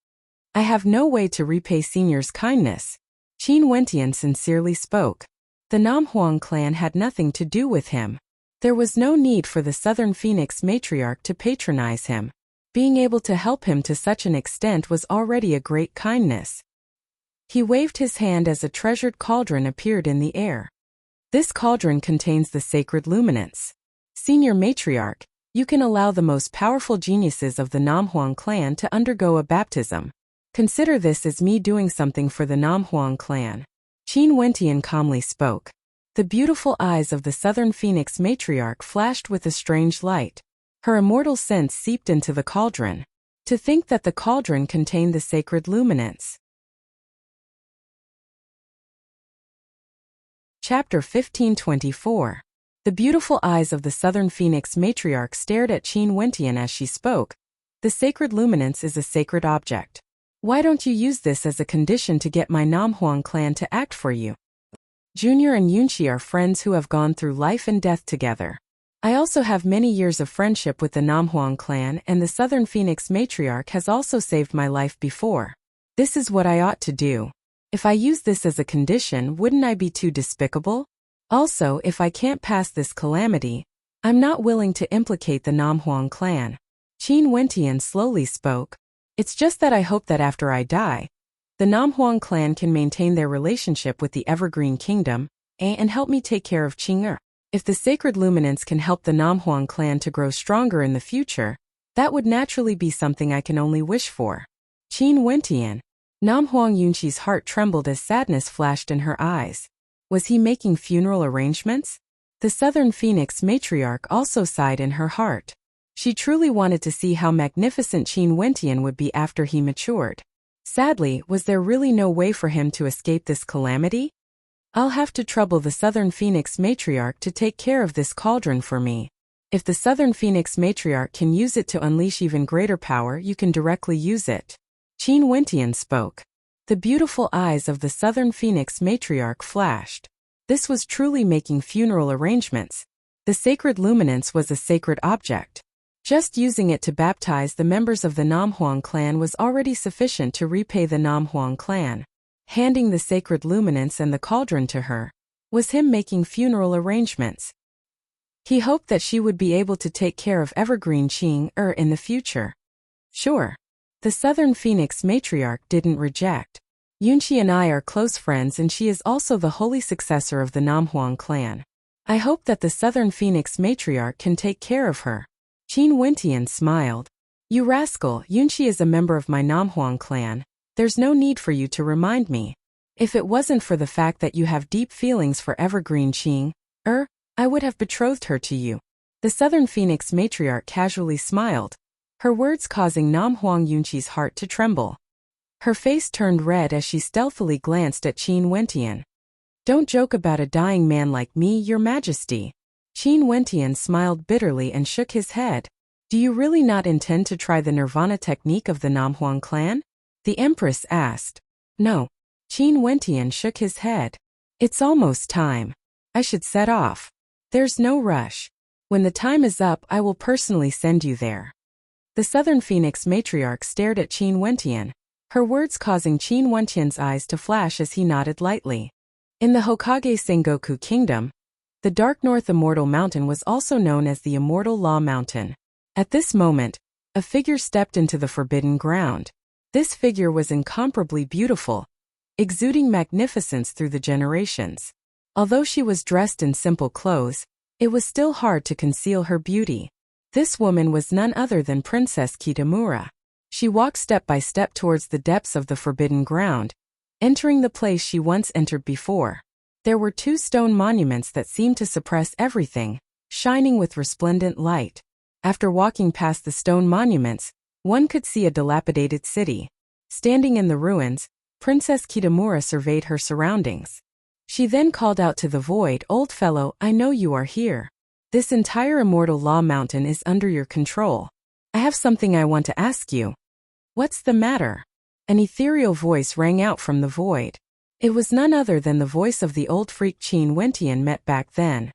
I have no way to repay senior's kindness. Qin Wentian sincerely spoke. The Namhuang clan had nothing to do with him. There was no need for the Southern Phoenix matriarch to patronize him. Being able to help him to such an extent was already a great kindness. He waved his hand as a treasured cauldron appeared in the air. This cauldron contains the sacred luminance. Senior matriarch, you can allow the most powerful geniuses of the Namhuang clan to undergo a baptism. Consider this as me doing something for the Namhuang clan. Qin Wentian calmly spoke. The beautiful eyes of the Southern Phoenix matriarch flashed with a strange light. Her immortal sense seeped into the cauldron. To think that the cauldron contained the sacred luminance. Chapter 1524. The beautiful eyes of the Southern Phoenix matriarch stared at Qin Wentian as she spoke. The sacred luminance is a sacred object. Why don't you use this as a condition to get my Namhuang clan to act for you? Junior and Yunqi are friends who have gone through life and death together. I also have many years of friendship with the Namhuang clan, and the Southern Phoenix matriarch has also saved my life before. This is what I ought to do. If I use this as a condition, wouldn't I be too despicable? Also, if I can't pass this calamity, I'm not willing to implicate the Namhuang clan. Qin Wentian slowly spoke. It's just that I hope that after I die, the Namhuang clan can maintain their relationship with the Evergreen Kingdom, and help me take care of Qing'er. If the sacred luminance can help the Namhuang clan to grow stronger in the future, that would naturally be something I can only wish for. Qin Wentian. Namhuang Yunqi's heart trembled as sadness flashed in her eyes. Was he making funeral arrangements? The Southern Phoenix matriarch also sighed in her heart. She truly wanted to see how magnificent Qin Wentian would be after he matured. Sadly, was there really no way for him to escape this calamity? I'll have to trouble the Southern Phoenix matriarch to take care of this cauldron for me. If the Southern Phoenix matriarch can use it to unleash even greater power, you can directly use it. Qin Wentian spoke. The beautiful eyes of the Southern Phoenix matriarch flashed. This was truly making funeral arrangements. The sacred luminance was a sacred object. Just using it to baptize the members of the Namhuang clan was already sufficient to repay the Namhuang clan. Handing the sacred luminance and the cauldron to her was him making funeral arrangements. He hoped that she would be able to take care of Evergreen Qing'er in the future. Sure. The Southern Phoenix matriarch didn't reject. Yunqi and I are close friends, and she is also the holy successor of the Namhuang clan. I hope that the Southern Phoenix matriarch can take care of her. Qin Wentian smiled. You rascal, Yunqi is a member of my Namhuang clan. There's no need for you to remind me. If it wasn't for the fact that you have deep feelings for Evergreen Qing'er, I would have betrothed her to you. The Southern Phoenix matriarch casually smiled, her words causing Namhuang Yunqi's heart to tremble. Her face turned red as she stealthily glanced at Qin Wentian. Don't joke about a dying man like me, Your Majesty. Qin Wentian smiled bitterly and shook his head. Do you really not intend to try the Nirvana technique of the Namhuang clan? The Empress asked. No. Qin Wentian shook his head. It's almost time. I should set off. There's no rush. When the time is up, I will personally send you there. The Southern Phoenix matriarch stared at Qin Wentian, her words causing Qin Wentian's eyes to flash as he nodded lightly. In the Hokage Sengoku Kingdom, the Dark North Immortal Mountain was also known as the Immortal Law Mountain. At this moment, a figure stepped into the forbidden ground. This figure was incomparably beautiful, exuding magnificence through the generations. Although she was dressed in simple clothes, it was still hard to conceal her beauty. This woman was none other than Princess Kitamura. She walked step by step towards the depths of the forbidden ground, entering the place she once entered before. There were 2 stone monuments that seemed to suppress everything, shining with resplendent light. After walking past the stone monuments, one could see a dilapidated city. Standing in the ruins, Princess Kitamura surveyed her surroundings. She then called out to the void, Old fellow, I know you are here. This entire Immortal Law Mountain is under your control. I have something I want to ask you. What's the matter? An ethereal voice rang out from the void. It was none other than the voice of the old freak Qin Wentian met back then.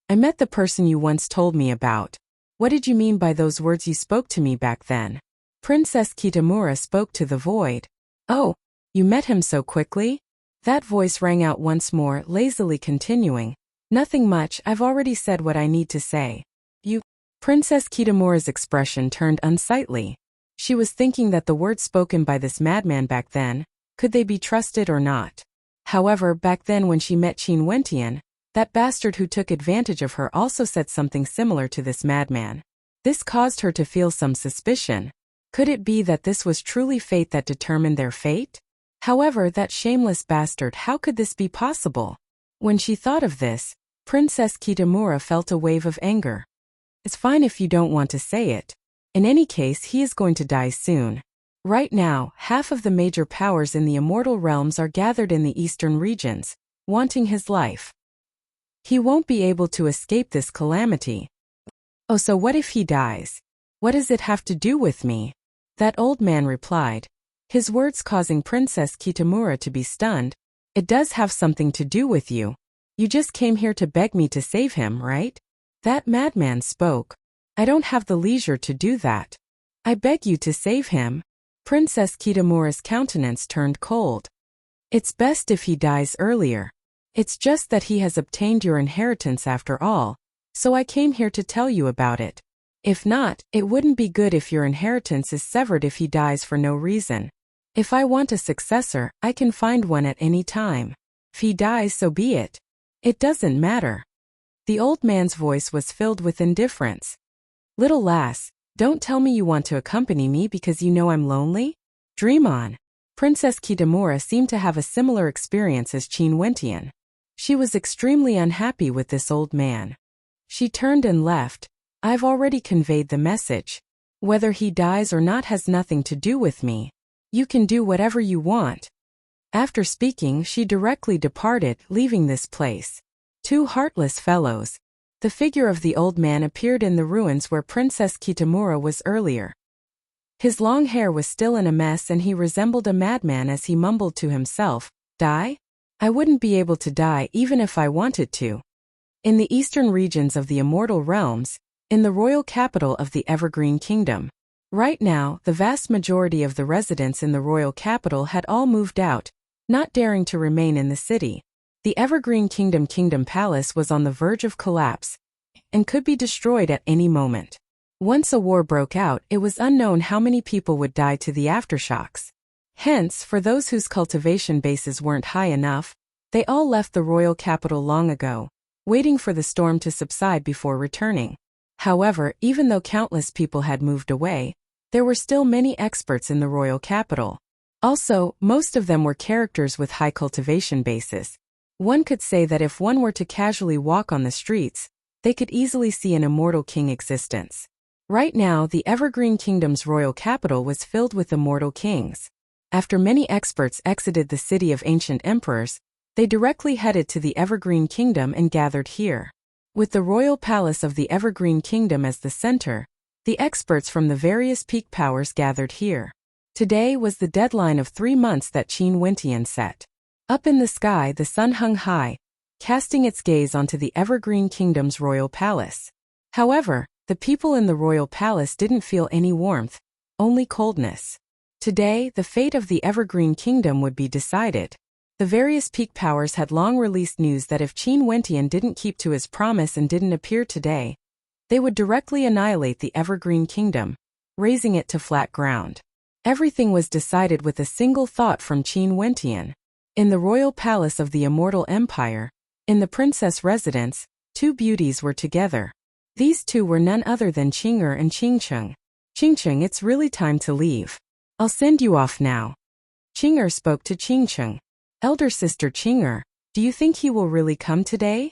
I met the person you once told me about. What did you mean by those words you spoke to me back then? Princess Kitamura spoke to the void. Oh, you met him so quickly? That voice rang out once more, lazily continuing. Nothing much, I've already said what I need to say. You. Princess Kitamura's expression turned unsightly. She was thinking that the words spoken by this madman back then, could they be trusted or not? However, back then when she met Qin Wentian, that bastard who took advantage of her also said something similar to this madman. This caused her to feel some suspicion. Could it be that this was truly fate that determined their fate? However, that shameless bastard, how could this be possible? When she thought of this, Princess Kitamura felt a wave of anger. It's fine if you don't want to say it. In any case, he is going to die soon. Right now, half of the major powers in the immortal realms are gathered in the eastern regions, wanting his life. He won't be able to escape this calamity. Oh, so what if he dies? What does it have to do with me? That old man replied, his words causing Princess Kitamura to be stunned. It does have something to do with you. You just came here to beg me to save him, right? That madman spoke. I don't have the leisure to do that. I beg you to save him. Princess Kitamura's countenance turned cold. It's best if he dies earlier. It's just that he has obtained your inheritance after all, so I came here to tell you about it. If not, it wouldn't be good if your inheritance is severed if he dies for no reason. If I want a successor, I can find one at any time. If he dies, so be it. It doesn't matter. The old man's voice was filled with indifference. Little lass, don't tell me you want to accompany me because you know I'm lonely? Dream on. Princess Kitamura seemed to have a similar experience as Qin Wentian. She was extremely unhappy with this old man. She turned and left. I've already conveyed the message. Whether he dies or not has nothing to do with me. You can do whatever you want. After speaking, she directly departed, leaving this place. Two heartless fellows. The figure of the old man appeared in the ruins where Princess Kitamura was earlier. His long hair was still in a mess and he resembled a madman as he mumbled to himself, Die? I wouldn't be able to die even if I wanted to. In the eastern regions of the immortal realms, in the royal capital of the Evergreen Kingdom. Right now, the vast majority of the residents in the royal capital had all moved out, not daring to remain in the city. The Evergreen Kingdom Palace was on the verge of collapse and could be destroyed at any moment. Once a war broke out, it was unknown how many people would die to the aftershocks. Hence, for those whose cultivation bases weren't high enough, they all left the royal capital long ago, waiting for the storm to subside before returning. However, even though countless people had moved away, there were still many experts in the royal capital. Also, most of them were characters with high cultivation bases. One could say that if one were to casually walk on the streets, they could easily see an immortal king existence. Right now, the Evergreen Kingdom's royal capital was filled with immortal kings. After many experts exited the city of ancient emperors, they directly headed to the Evergreen Kingdom and gathered here. With the royal palace of the Evergreen Kingdom as the center, the experts from the various peak powers gathered here. Today was the deadline of 3 months that Qin Wentian set. Up in the sky, the sun hung high, casting its gaze onto the Evergreen Kingdom's royal palace. However, the people in the royal palace didn't feel any warmth, only coldness. Today, the fate of the Evergreen Kingdom would be decided. The various peak powers had long released news that if Qin Wentian didn't keep to his promise and didn't appear today, they would directly annihilate the Evergreen Kingdom, razing it to flat ground. Everything was decided with a single thought from Qin Wentian. In the royal palace of the Immortal Empire, in the princess residence, two beauties were together. These two were none other than Qing'er and Qingcheng. Qingcheng, it's really time to leave. I'll send you off now. Qing'er spoke to Qingcheng. Elder sister Qing'er, do you think he will really come today?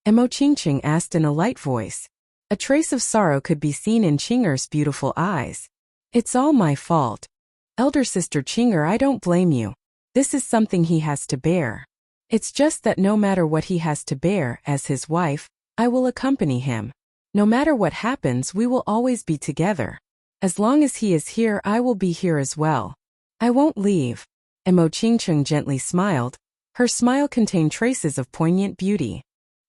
Mo Qingcheng asked in a light voice. A trace of sorrow could be seen in Qing'er's beautiful eyes. It's all my fault. Elder sister Qing'er, I don't blame you. This is something he has to bear. It's just that no matter what he has to bear, as his wife, I will accompany him. No matter what happens, we will always be together. As long as he is here, I will be here as well. I won't leave. Mo Qingcheng gently smiled. Her smile contained traces of poignant beauty.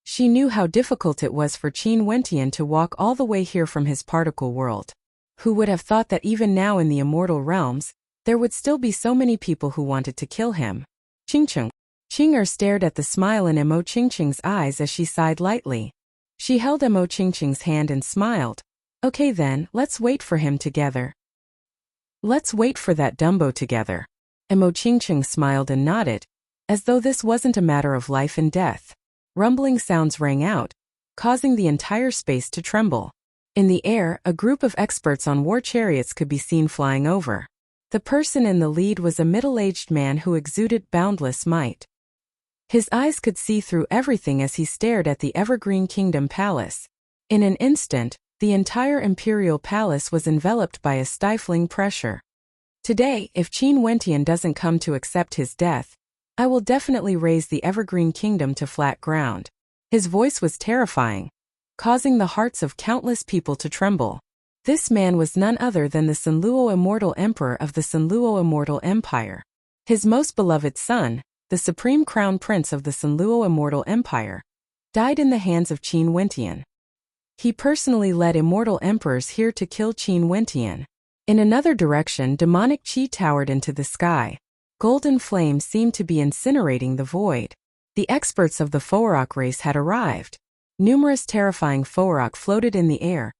She knew how difficult it was for Qin Wentian to walk all the way here from his particle world. Who would have thought that even now in the immortal realms, there would still be so many people who wanted to kill him? Qingcheng. Qing'er stared at the smile in Mo Qingcheng's eyes as she sighed lightly. She held Mo Qingcheng's hand and smiled. Okay then, let's wait for him together. Let's wait for that Dumbo together. Mo Qingcheng smiled and nodded, as though this wasn't a matter of life and death. Rumbling sounds rang out, causing the entire space to tremble. In the air, a group of experts on war chariots could be seen flying over. The person in the lead was a middle-aged man who exuded boundless might. His eyes could see through everything as he stared at the Evergreen Kingdom Palace. In an instant, the entire imperial palace was enveloped by a stifling pressure. Today, if Qin Wentian doesn't come to accept his death, I will definitely raise the Evergreen Kingdom to flat ground. His voice was terrifying, causing the hearts of countless people to tremble. This man was none other than the Sanluo Immortal Emperor of the Sanluo Immortal Empire. His most beloved son, the Supreme Crown Prince of the Sanluo Immortal Empire, died in the hands of Qin Wentian. He personally led immortal emperors here to kill Qin Wentian. In another direction, demonic qi towered into the sky. Golden flames seemed to be incinerating the void. The experts of the Fo'orok race had arrived. Numerous terrifying Fo'orok floated in the air,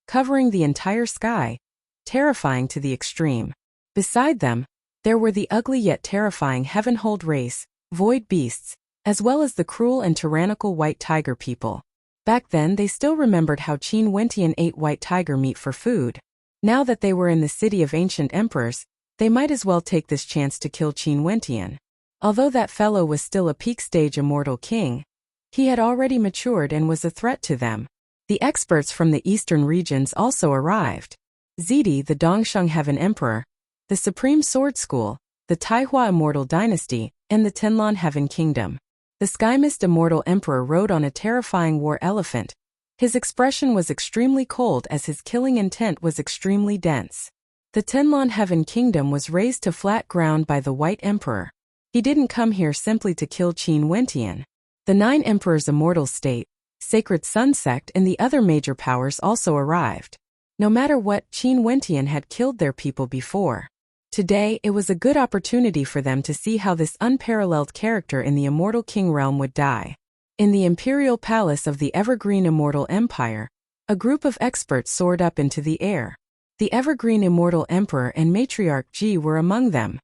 covering the entire sky, terrifying to the extreme. Beside them, there were the ugly yet terrifying Heavenhold race, void beasts, as well as the cruel and tyrannical white tiger people. Back then they still remembered how Qin Wentian ate white tiger meat for food. Now that they were in the city of ancient emperors, they might as well take this chance to kill Qin Wentian. Although that fellow was still a peak-stage immortal king, he had already matured and was a threat to them. The experts from the eastern regions also arrived. Zidi, the Dongsheng Heaven Emperor, the Supreme Sword School, the Taihua Immortal Dynasty, and the Tianlan Heaven Kingdom. The Sky Mist Immortal Emperor rode on a terrifying war elephant. His expression was extremely cold as his killing intent was extremely dense. The Tianlan Heaven Kingdom was razed to flat ground by the White Emperor. He didn't come here simply to kill Qin Wentian. The 9 Emperors Immortal State, Sacred Sun Sect and the other major powers also arrived. No matter what, Qin Wentian had killed their people before. Today, it was a good opportunity for them to see how this unparalleled character in the Immortal King realm would die. In the Imperial Palace of the Evergreen Immortal Empire, a group of experts soared up into the air. The Evergreen Immortal Emperor and Matriarch Ji were among them.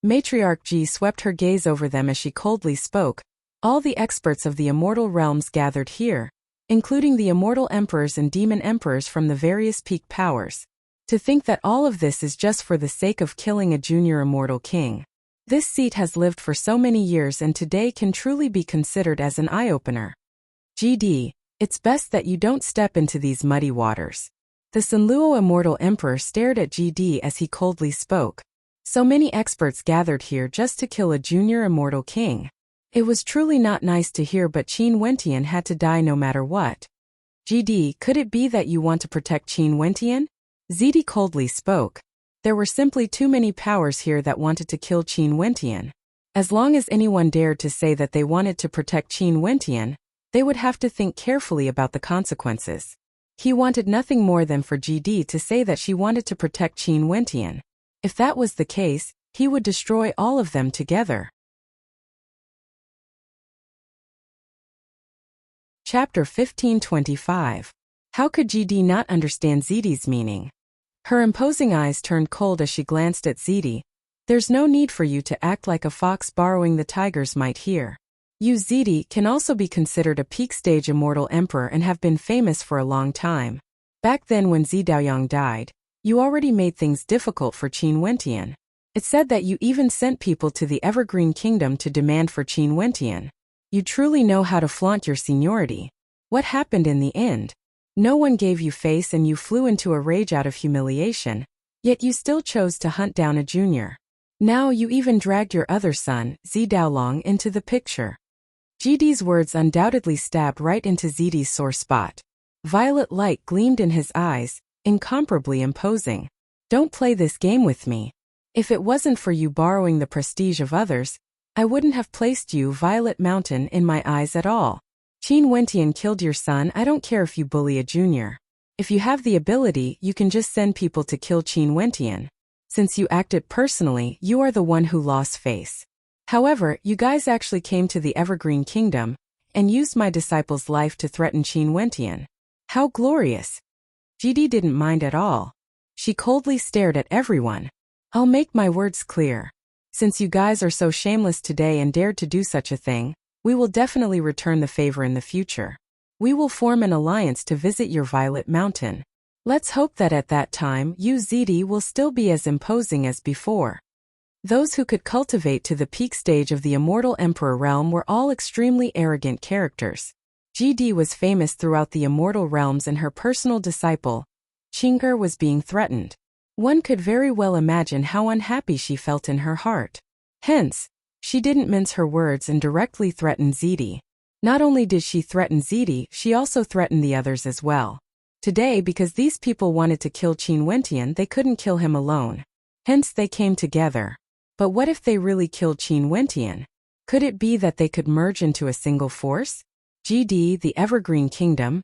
Matriarch Ji swept her gaze over them as she coldly spoke. All the experts of the immortal realms gathered here, including the immortal emperors and demon emperors from the various peak powers. To think that all of this is just for the sake of killing a junior immortal king. This seat has lived for so many years and today can truly be considered as an eye-opener. GD, it's best that you don't step into these muddy waters. The Sanluo Immortal Emperor stared at GD as he coldly spoke. So many experts gathered here just to kill a junior immortal king. It was truly not nice to hear, but Qin Wentian had to die no matter what. GD, could it be that you want to protect Qin Wentian? Zidi coldly spoke. There were simply too many powers here that wanted to kill Qin Wentian. As long as anyone dared to say that they wanted to protect Qin Wentian, they would have to think carefully about the consequences. He wanted nothing more than for GD to say that she wanted to protect Qin Wentian. If that was the case, he would destroy all of them together. Chapter 1525. How could GD not understand Zidi's meaning? Her imposing eyes turned cold as she glanced at Zidi. There's no need for you to act like a fox borrowing the tiger's might here. You, Zidi, can also be considered a peak-stage immortal emperor and have been famous for a long time. Back then when Zidaoyang died, you already made things difficult for Qin Wentian. It said that you even sent people to the Evergreen Kingdom to demand for Qin Wentian. You truly know how to flaunt your seniority. What happened in the end? No one gave you face and you flew into a rage out of humiliation, yet you still chose to hunt down a junior. Now you even dragged your other son, Zidaolong, into the picture. GD's words undoubtedly stabbed right into Zidi's sore spot. Violet light gleamed in his eyes, incomparably imposing. Don't play this game with me. If it wasn't for you borrowing the prestige of others, I wouldn't have placed you, Violet Mountain, in my eyes at all. Qin Wentian killed your son. I don't care if you bully a junior. If you have the ability, you can just send people to kill Qin Wentian. Since you acted personally, you are the one who lost face. However, you guys actually came to the Evergreen Kingdom and used my disciple's life to threaten Qin Wentian. How glorious! GD didn't mind at all. She coldly stared at everyone. I'll make my words clear. Since you guys are so shameless today and dared to do such a thing, we will definitely return the favor in the future. We will form an alliance to visit your Violet Mountain. Let's hope that at that time Yu Zidi will still be as imposing as before. Those who could cultivate to the peak stage of the immortal emperor realm were all extremely arrogant characters. GD was famous throughout the immortal realms, and her personal disciple, Qing'er, was being threatened. One could very well imagine how unhappy she felt in her heart. Hence, she didn't mince her words and directly threatened Zidi. Not only did she threaten Zidi, she also threatened the others as well. Today, because these people wanted to kill Qin Wentian, they couldn't kill him alone. Hence they came together. But what if they really killed Qin Wentian? Could it be that they could merge into a single force? GD, the Evergreen Kingdom,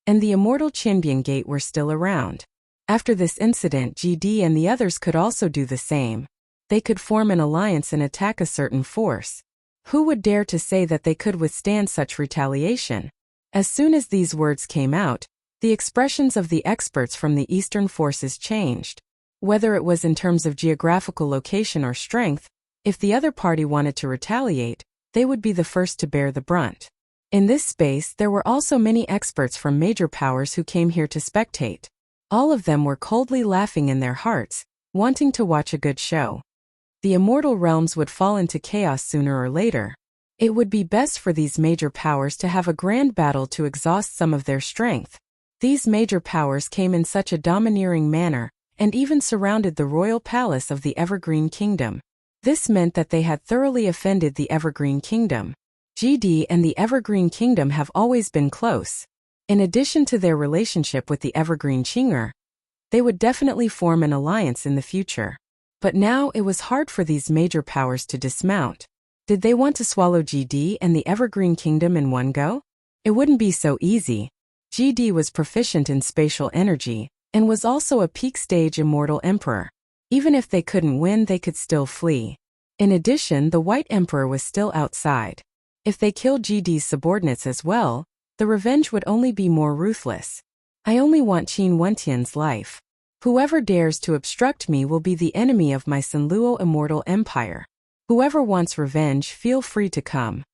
and the immortal Qianbian Gate were still around. After this incident, GD and the others could also do the same. They could form an alliance and attack a certain force. Who would dare to say that they could withstand such retaliation? As soon as these words came out, the expressions of the experts from the eastern forces changed. Whether it was in terms of geographical location or strength, if the other party wanted to retaliate, they would be the first to bear the brunt. In this space, there were also many experts from major powers who came here to spectate. All of them were coldly laughing in their hearts, wanting to watch a good show. The immortal realms would fall into chaos sooner or later. It would be best for these major powers to have a grand battle to exhaust some of their strength. These major powers came in such a domineering manner, and even surrounded the royal palace of the Evergreen Kingdom. This meant that they had thoroughly offended the Evergreen Kingdom. GD and the Evergreen Kingdom have always been close. In addition to their relationship with the Evergreen Qing'er, they would definitely form an alliance in the future. But now it was hard for these major powers to dismount. Did they want to swallow GD and the Evergreen Kingdom in one go? It wouldn't be so easy. GD was proficient in spatial energy, and was also a peak stage immortal emperor. Even if they couldn't win, they could still flee. In addition, the White Emperor was still outside. If they killed GD's subordinates as well, the revenge would only be more ruthless. I only want Qin Wentian's life. Whoever dares to obstruct me will be the enemy of my Sanluo immortal empire. Whoever wants revenge, feel free to come.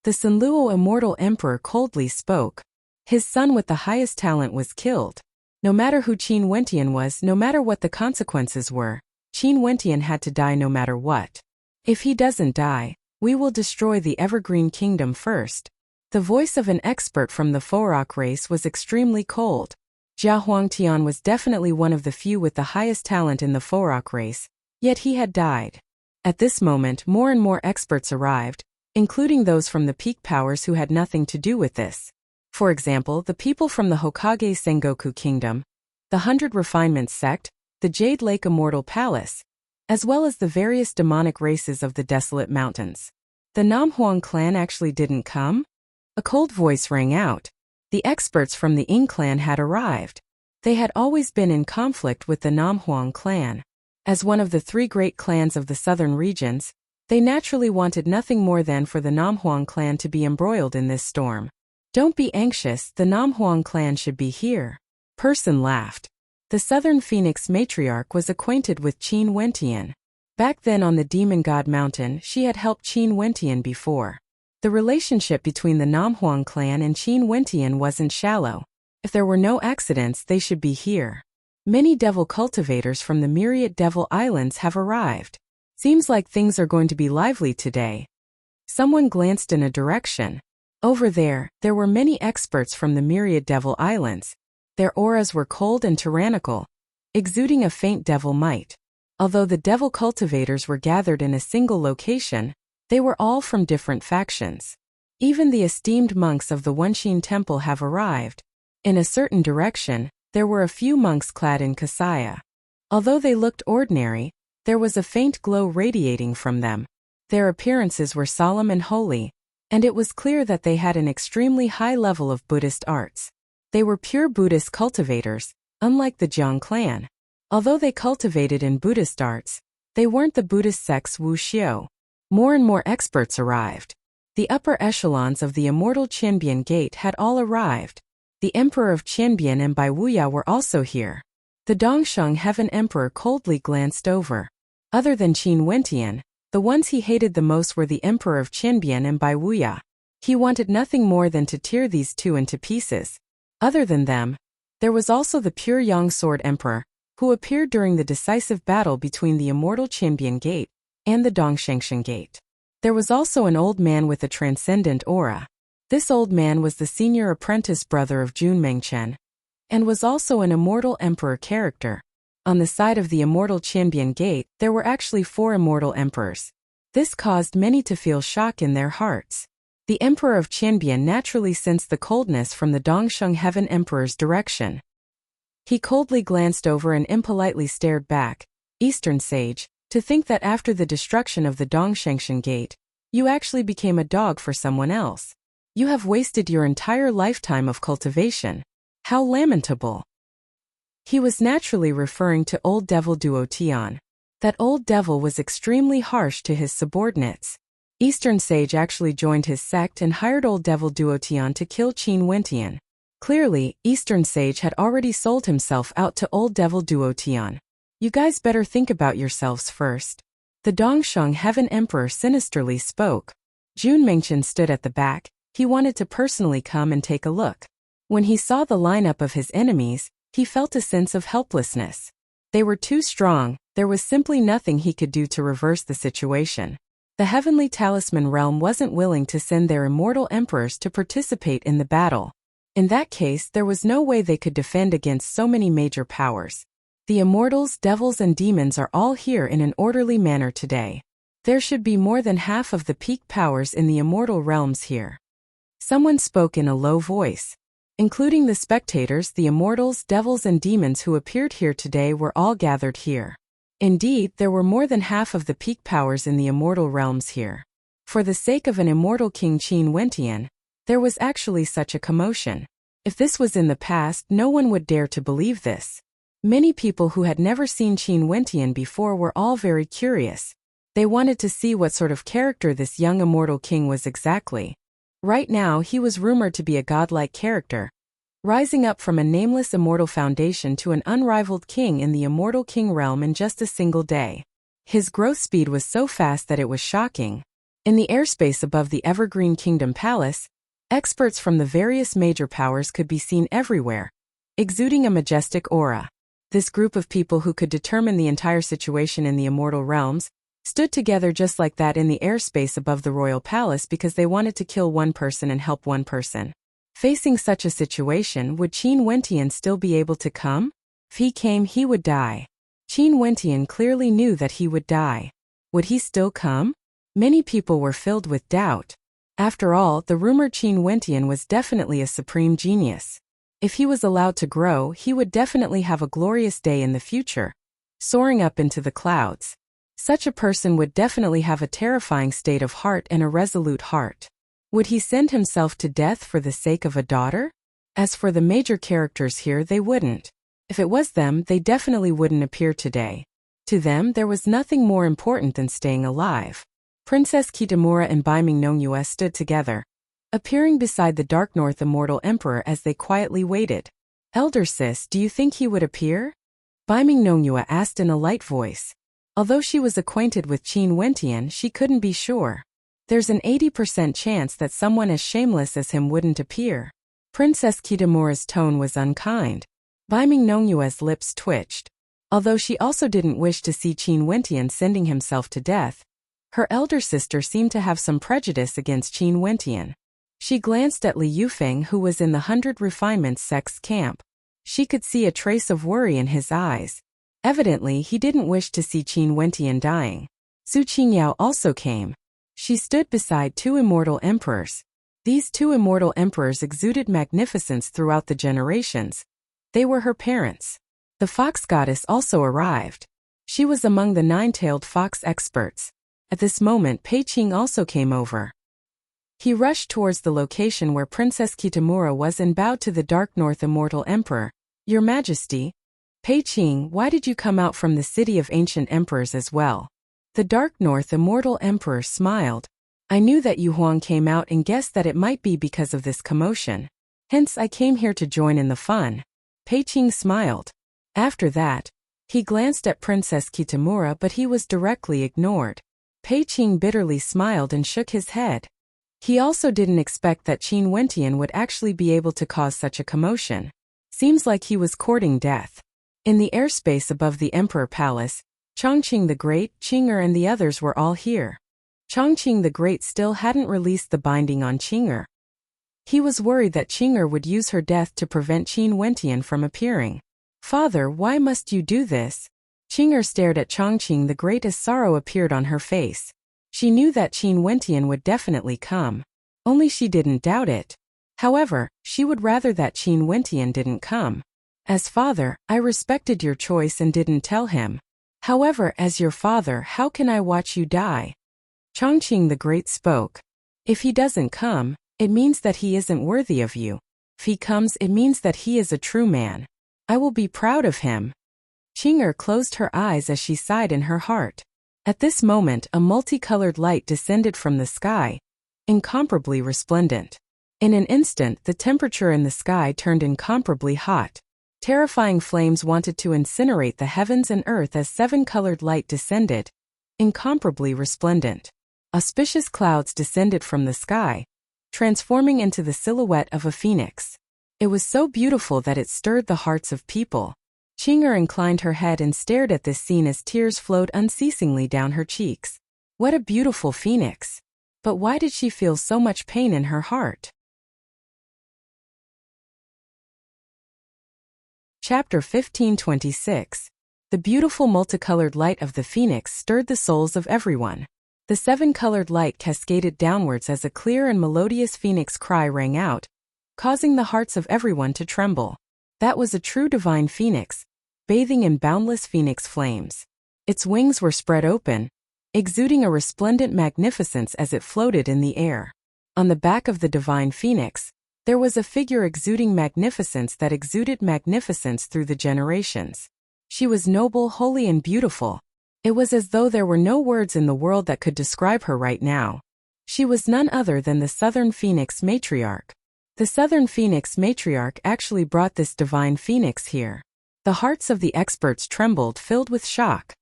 The Sanluo immortal emperor coldly spoke. His son with the highest talent was killed. No matter who Qin Wentian was, no matter what the consequences were, Qin Wentian had to die no matter what. If he doesn't die, we will destroy the Evergreen Kingdom first. The voice of an expert from the Forok race was extremely cold. Jia Huangtian was definitely one of the few with the highest talent in the Forok race, yet he had died. At this moment, more and more experts arrived, including those from the peak powers who had nothing to do with this. For example, the people from the Hokage Sengoku Kingdom, the 100 Refinements Sect, the Jade Lake Immortal Palace, as well as the various demonic races of the Desolate Mountains. The Namhuang clan actually didn't come? A cold voice rang out. The experts from the Ying clan had arrived. They had always been in conflict with the Namhuang clan. As one of the 3 great clans of the southern regions, they naturally wanted nothing more than for the Namhuang clan to be embroiled in this storm. Don't be anxious, the Namhuang clan should be here. Person laughed. The Southern Phoenix matriarch was acquainted with Qin Wentian. Back then on the Demon God Mountain, she had helped Qin Wentian before. The relationship between the Namhuang clan and Qin Wentian wasn't shallow. If there were no accidents, they should be here. Many devil cultivators from the myriad devil islands have arrived. Seems like things are going to be lively today. Someone glanced in a direction. Over there were many experts from the myriad devil islands. Their auras were cold and tyrannical, exuding a faint devil might. Although the devil cultivators were gathered in a single location, they were all from different factions. Even the esteemed monks of the Wenshin Temple have arrived. In a certain direction, there were a few monks clad in kasaya. Although they looked ordinary, there was a faint glow radiating from them. Their appearances were solemn and holy, and it was clear that they had an extremely high level of Buddhist arts. They were pure Buddhist cultivators, unlike the Jiang clan. Although they cultivated in Buddhist arts, they weren't the Buddhist sect's wuxiu. More and more experts arrived. The upper echelons of the immortal Qianbian Gate had all arrived. The Emperor of Qianbian and Baiwuya were also here. The Dongsheng Heaven Emperor coldly glanced over. Other than Qin Wentian, the ones he hated the most were the Emperor of Qianbian and Baiwuya. He wanted nothing more than to tear these two into pieces. Other than them, There was also the pure Yang Sword Emperor, who appeared during the decisive battle between the immortal Qianbian Gate and the Dongshangshan Gate. There was also an old man with a transcendent aura. This old man was the senior apprentice brother of Jun Mengchen, and was also an immortal emperor character. On the side of the immortal Qianbian Gate, there were actually 4 immortal emperors. This caused many to feel shock in their hearts. The emperor of Qianbian naturally sensed the coldness from the Dongsheng Heaven Emperor's direction. He coldly glanced over and impolitely stared back. Eastern sage, to think that after the destruction of the Dongshangshan Gate, you actually became a dog for someone else. You have wasted your entire lifetime of cultivation. How lamentable. He was naturally referring to old devil Duo Tian. That old devil was extremely harsh to his subordinates. Eastern sage actually joined his sect and hired old devil Duo Tian to kill Qin Wentian. Clearly, Eastern sage had already sold himself out to old devil Duo Tian. You guys better think about yourselves first. The Dongsheng Heaven Emperor sinisterly spoke. Jun Mengchen stood at the back. He wanted to personally come and take a look. When he saw the lineup of his enemies, he felt a sense of helplessness. They were too strong. There was simply nothing he could do to reverse the situation. The Heavenly Talisman Realm wasn't willing to send their immortal emperors to participate in the battle. In that case, there was no way they could defend against so many major powers. The immortals, devils and demons are all here in an orderly manner today. There should be more than half of the peak powers in the immortal realms here. Someone spoke in a low voice. Including the spectators, the immortals, devils and demons who appeared here today were all gathered here. Indeed, there were more than half of the peak powers in the immortal realms here. For the sake of an immortal King Qin Wentian, there was actually such a commotion. If this was in the past, no one would dare to believe this. Many people who had never seen Qin Wentian before were all very curious. They wanted to see what sort of character this young immortal king was exactly. Right now he was rumored to be a godlike character, rising up from a nameless immortal foundation to an unrivaled king in the immortal king realm in just a single day. His growth speed was so fast that it was shocking. In the airspace above the Evergreen Kingdom Palace, experts from the various major powers could be seen everywhere, exuding a majestic aura. This group of people who could determine the entire situation in the immortal realms stood together just like that in the airspace above the royal palace because they wanted to kill one person and help one person. Facing such a situation, would Qin Wentian still be able to come? If he came, he would die. Qin Wentian clearly knew that he would die. Would he still come? Many people were filled with doubt. After all, the rumored Qin Wentian was definitely a supreme genius. If he was allowed to grow, he would definitely have a glorious day in the future, soaring up into the clouds. Such a person would definitely have a terrifying state of heart and a resolute heart. Would he send himself to death for the sake of a daughter? As for the major characters here, they wouldn't. If it was them, they definitely wouldn't appear today. To them, there was nothing more important than staying alive. Princess Kitamura and Baiming Nongyue stood together, appearing beside the Dark North Immortal Emperor as they quietly waited. Elder sis, do you think he would appear? Baiming Nongyue asked in a light voice. Although she was acquainted with Qin Wentian, she couldn't be sure. There's an 80% chance that someone as shameless as him wouldn't appear. Princess Kitamura's tone was unkind. Baiming Nongyue's lips twitched. Although she also didn't wish to see Qin Wentian sending himself to death, her elder sister seemed to have some prejudice against Qin Wentian. She glanced at Li Yufeng, who was in the 100 Refinements sect's camp. She could see a trace of worry in his eyes. Evidently, he didn't wish to see Qin Wentian dying. Su Qingyao also came. She stood beside 2 immortal emperors. These 2 immortal emperors exuded magnificence throughout the generations. They were her parents. The fox goddess also arrived. She was among the 9-tailed fox experts. At this moment, Pei Qing also came over. He rushed towards the location where Princess Kitamura was and bowed to the Dark North Immortal Emperor. Your Majesty, Pei Qing, why did you come out from the city of ancient emperors as well? The Dark North Immortal Emperor smiled. I knew that Yu Huang came out and guessed that it might be because of this commotion. Hence I came here to join in the fun. Pei Qing smiled. After that, he glanced at Princess Kitamura, but he was directly ignored. Pei Qing bitterly smiled and shook his head. He also didn't expect that Qin Wentian would actually be able to cause such a commotion. Seems like he was courting death. In the airspace above the Emperor Palace, Chongqing the Great, Qing'er and the others were all here. Chongqing the Great still hadn't released the binding on Qing'er. He was worried that Qing'er would use her death to prevent Qin Wentian from appearing. "Father, why must you do this?" Qing'er stared at Chongqing the Great as sorrow appeared on her face. She knew that Qin Wentian would definitely come. Only she didn't doubt it. However, she would rather that Qin Wentian didn't come. "As father, I respected your choice and didn't tell him. However, as your father, how can I watch you die?" Chongqing the Great spoke. "If he doesn't come, it means that he isn't worthy of you. If he comes, it means that he is a true man. I will be proud of him." Qing'er closed her eyes as she sighed in her heart. At this moment, a multicolored light descended from the sky, incomparably resplendent. In an instant, the temperature in the sky turned incomparably hot. Terrifying flames wanted to incinerate the heavens and earth as seven-colored light descended, incomparably resplendent. Auspicious clouds descended from the sky, transforming into the silhouette of a phoenix. It was so beautiful that it stirred the hearts of people. Qing'er inclined her head and stared at this scene as tears flowed unceasingly down her cheeks. What a beautiful phoenix! But why did she feel so much pain in her heart? Chapter 1526. The beautiful multicolored light of the phoenix stirred the souls of everyone. The seven-colored light cascaded downwards as a clear and melodious phoenix cry rang out, causing the hearts of everyone to tremble. That was a true divine phoenix, bathing in boundless phoenix flames. Its wings were spread open, exuding a resplendent magnificence as it floated in the air. On the back of the divine phoenix, there was a figure exuding magnificence that exuded magnificence through the generations. She was noble, holy, and beautiful. It was as though there were no words in the world that could describe her right now. She was none other than the Southern Phoenix Matriarch. The Southern Phoenix Matriarch actually brought this divine phoenix here. The hearts of the experts trembled, filled with shock.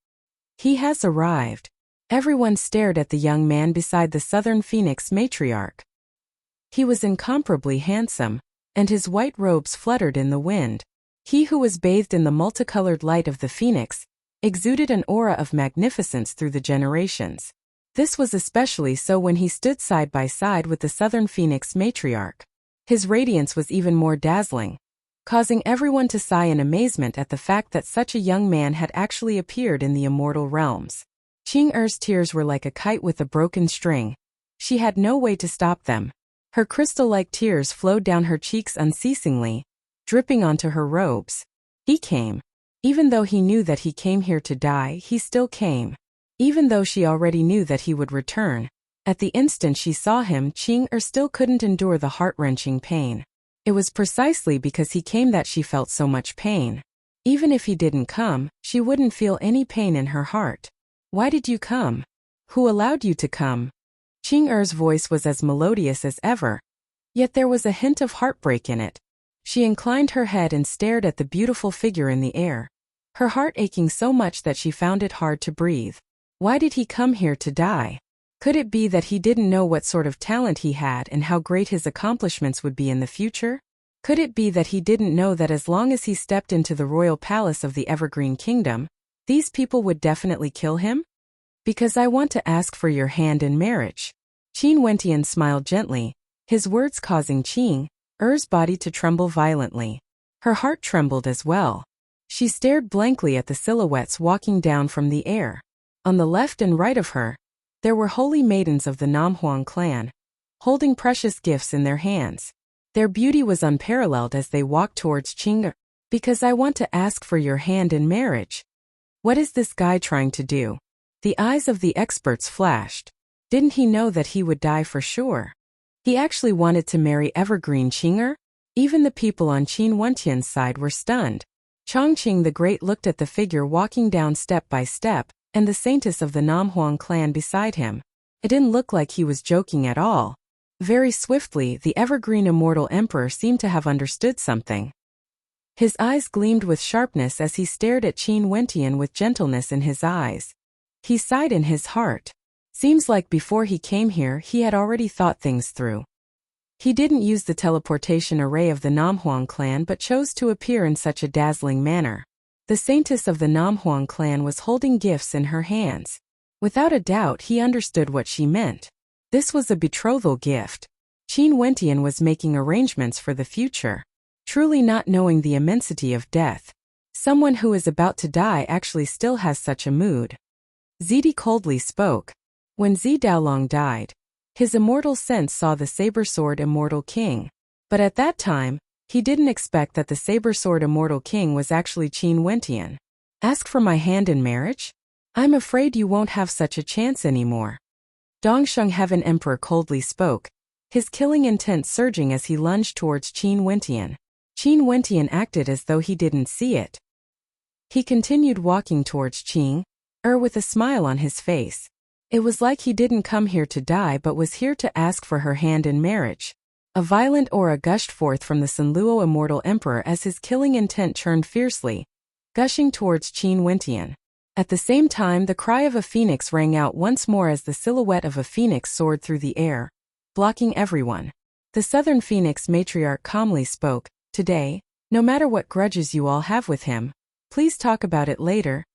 "He has arrived." Everyone stared at the young man beside the Southern Phoenix Matriarch. He was incomparably handsome, and his white robes fluttered in the wind. He who was bathed in the multicolored light of the phoenix exuded an aura of magnificence through the generations. This was especially so when he stood side by side with the Southern Phoenix Matriarch. His radiance was even more dazzling, causing everyone to sigh in amazement at the fact that such a young man had actually appeared in the immortal realms. Qing'er's tears were like a kite with a broken string. She had no way to stop them. Her crystal-like tears flowed down her cheeks unceasingly, dripping onto her robes. He came. Even though he knew that he came here to die, he still came. Even though she already knew that he would return, at the instant she saw him, Qing'er still couldn't endure the heart-wrenching pain. It was precisely because he came that she felt so much pain. Even if he didn't come, she wouldn't feel any pain in her heart. "Why did you come? Who allowed you to come?" Qing'er's voice was as melodious as ever, yet there was a hint of heartbreak in it. She inclined her head and stared at the beautiful figure in the air, her heart aching so much that she found it hard to breathe. Why did he come here to die? Could it be that he didn't know what sort of talent he had and how great his accomplishments would be in the future? Could it be that he didn't know that as long as he stepped into the royal palace of the Evergreen Kingdom, these people would definitely kill him? "Because I want to ask for your hand in marriage." Qin Wentian smiled gently, his words causing Qing'er's body to tremble violently. Her heart trembled as well. She stared blankly at the silhouettes walking down from the air. On the left and right of her, there were holy maidens of the Namhuang clan, holding precious gifts in their hands. Their beauty was unparalleled as they walked towards Qing'er. "Because I want to ask for your hand in marriage." What is this guy trying to do? The eyes of the experts flashed. Didn't he know that he would die for sure? He actually wanted to marry Evergreen Qing'er? Even the people on Qin Wentian's side were stunned. Chongqing the Great looked at the figure walking down step by step, and the saintess of the Namhuang clan beside him. It didn't look like he was joking at all. Very swiftly, the Evergreen Immortal Emperor seemed to have understood something. His eyes gleamed with sharpness as he stared at Qin Wentian with gentleness in his eyes. He sighed in his heart. Seems like before he came here he had already thought things through. He didn't use the teleportation array of the Namhuang clan but chose to appear in such a dazzling manner. The saintess of the Namhuang clan was holding gifts in her hands. Without a doubt he understood what she meant. This was a betrothal gift. Qin Wentian was making arrangements for the future. Truly not knowing the immensity of death. Someone who is about to die actually still has such a mood. Zidi coldly spoke. When Zi Daolong died, his immortal sense saw the saber-sword immortal king. But at that time, he didn't expect that the saber-sword immortal king was actually Qin Wentian. Ask for my hand in marriage? I'm afraid you won't have such a chance anymore. Dongsheng Heaven Emperor coldly spoke, his killing intent surging as he lunged towards Qin Wentian. Qin Wentian acted as though he didn't see it. He continued walking towards Qing with a smile on his face. It was like he didn't come here to die but was here to ask for her hand in marriage. A violent aura gushed forth from the Sanluo Immortal Emperor as his killing intent churned fiercely, gushing towards Qin Wentian. At the same time, the cry of a phoenix rang out once more as the silhouette of a phoenix soared through the air, blocking everyone. The Southern Phoenix matriarch calmly spoke, "Today, no matter what grudges you all have with him, please talk about it later."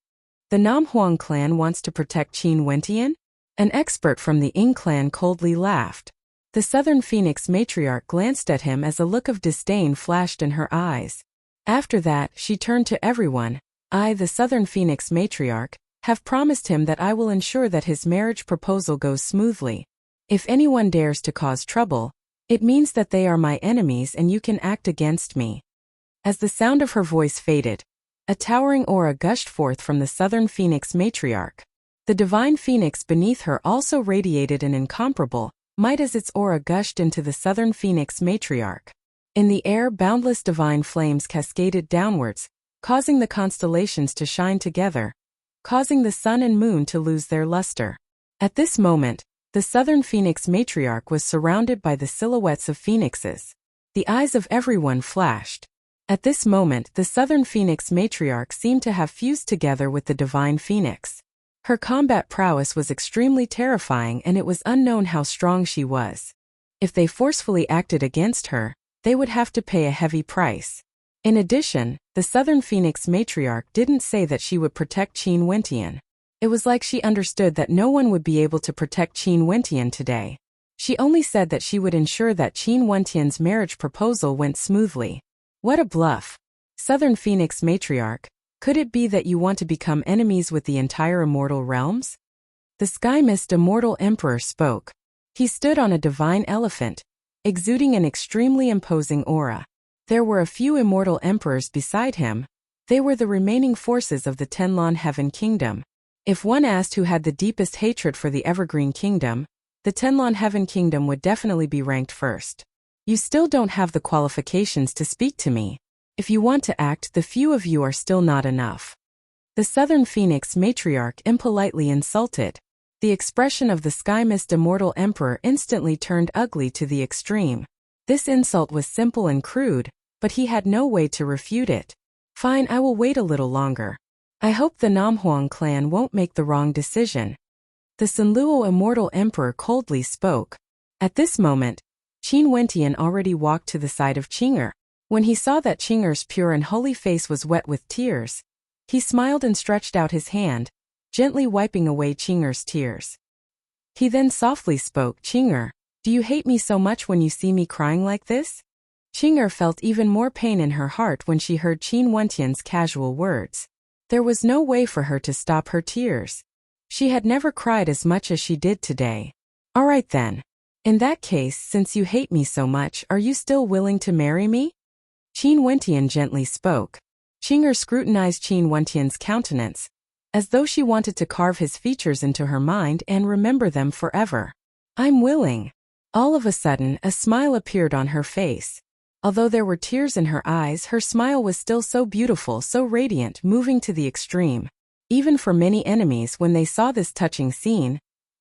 The Namhuang clan wants to protect Qin Wentian? An expert from the Ying clan coldly laughed. The Southern Phoenix matriarch glanced at him as a look of disdain flashed in her eyes. After that, she turned to everyone. I, the Southern Phoenix matriarch, have promised him that I will ensure that his marriage proposal goes smoothly. If anyone dares to cause trouble, it means that they are my enemies and you can act against me. As the sound of her voice faded, a towering aura gushed forth from the Southern Phoenix matriarch. The divine phoenix beneath her also radiated an incomparable might as its aura gushed into the Southern Phoenix matriarch. In the air, boundless divine flames cascaded downwards, causing the constellations to shine together, causing the sun and moon to lose their luster. At this moment, the Southern Phoenix matriarch was surrounded by the silhouettes of phoenixes. The eyes of everyone flashed. At this moment, the Southern Phoenix matriarch seemed to have fused together with the divine phoenix. Her combat prowess was extremely terrifying and it was unknown how strong she was. If they forcefully acted against her, they would have to pay a heavy price. In addition, the Southern Phoenix matriarch didn't say that she would protect Qin Wentian. It was like she understood that no one would be able to protect Qin Wentian today. She only said that she would ensure that Qin Wentian's marriage proposal went smoothly. What a bluff. Southern Phoenix matriarch, could it be that you want to become enemies with the entire immortal realms? The Sky Mist Immortal Emperor spoke. He stood on a divine elephant, exuding an extremely imposing aura. There were a few immortal emperors beside him. They were the remaining forces of the Tenlon Heaven Kingdom. If one asked who had the deepest hatred for the Evergreen Kingdom, the Tenlon Heaven Kingdom would definitely be ranked first. You still don't have the qualifications to speak to me. If you want to act, the few of you are still not enough. The Southern Phoenix matriarch impolitely insulted. The expression of the Sky Mist Immortal Emperor instantly turned ugly to the extreme. This insult was simple and crude, but he had no way to refute it. Fine, I will wait a little longer. I hope the Namhuang clan won't make the wrong decision. The Sanluo Immortal Emperor coldly spoke. At this moment, Qin Wentian already walked to the side of Qinger. When he saw that Qinger's pure and holy face was wet with tears, he smiled and stretched out his hand, gently wiping away Qinger's tears. He then softly spoke, Qinger, do you hate me so much when you see me crying like this? Qinger felt even more pain in her heart when she heard Qin Wentian's casual words. There was no way for her to stop her tears. She had never cried as much as she did today. All right then. In that case, since you hate me so much, are you still willing to marry me? Qin Wentian gently spoke. Qinger scrutinized Qin Wentian's countenance, as though she wanted to carve his features into her mind and remember them forever. I'm willing. All of a sudden, a smile appeared on her face. Although there were tears in her eyes, her smile was still so beautiful, so radiant, moving to the extreme. Even for many enemies, when they saw this touching scene,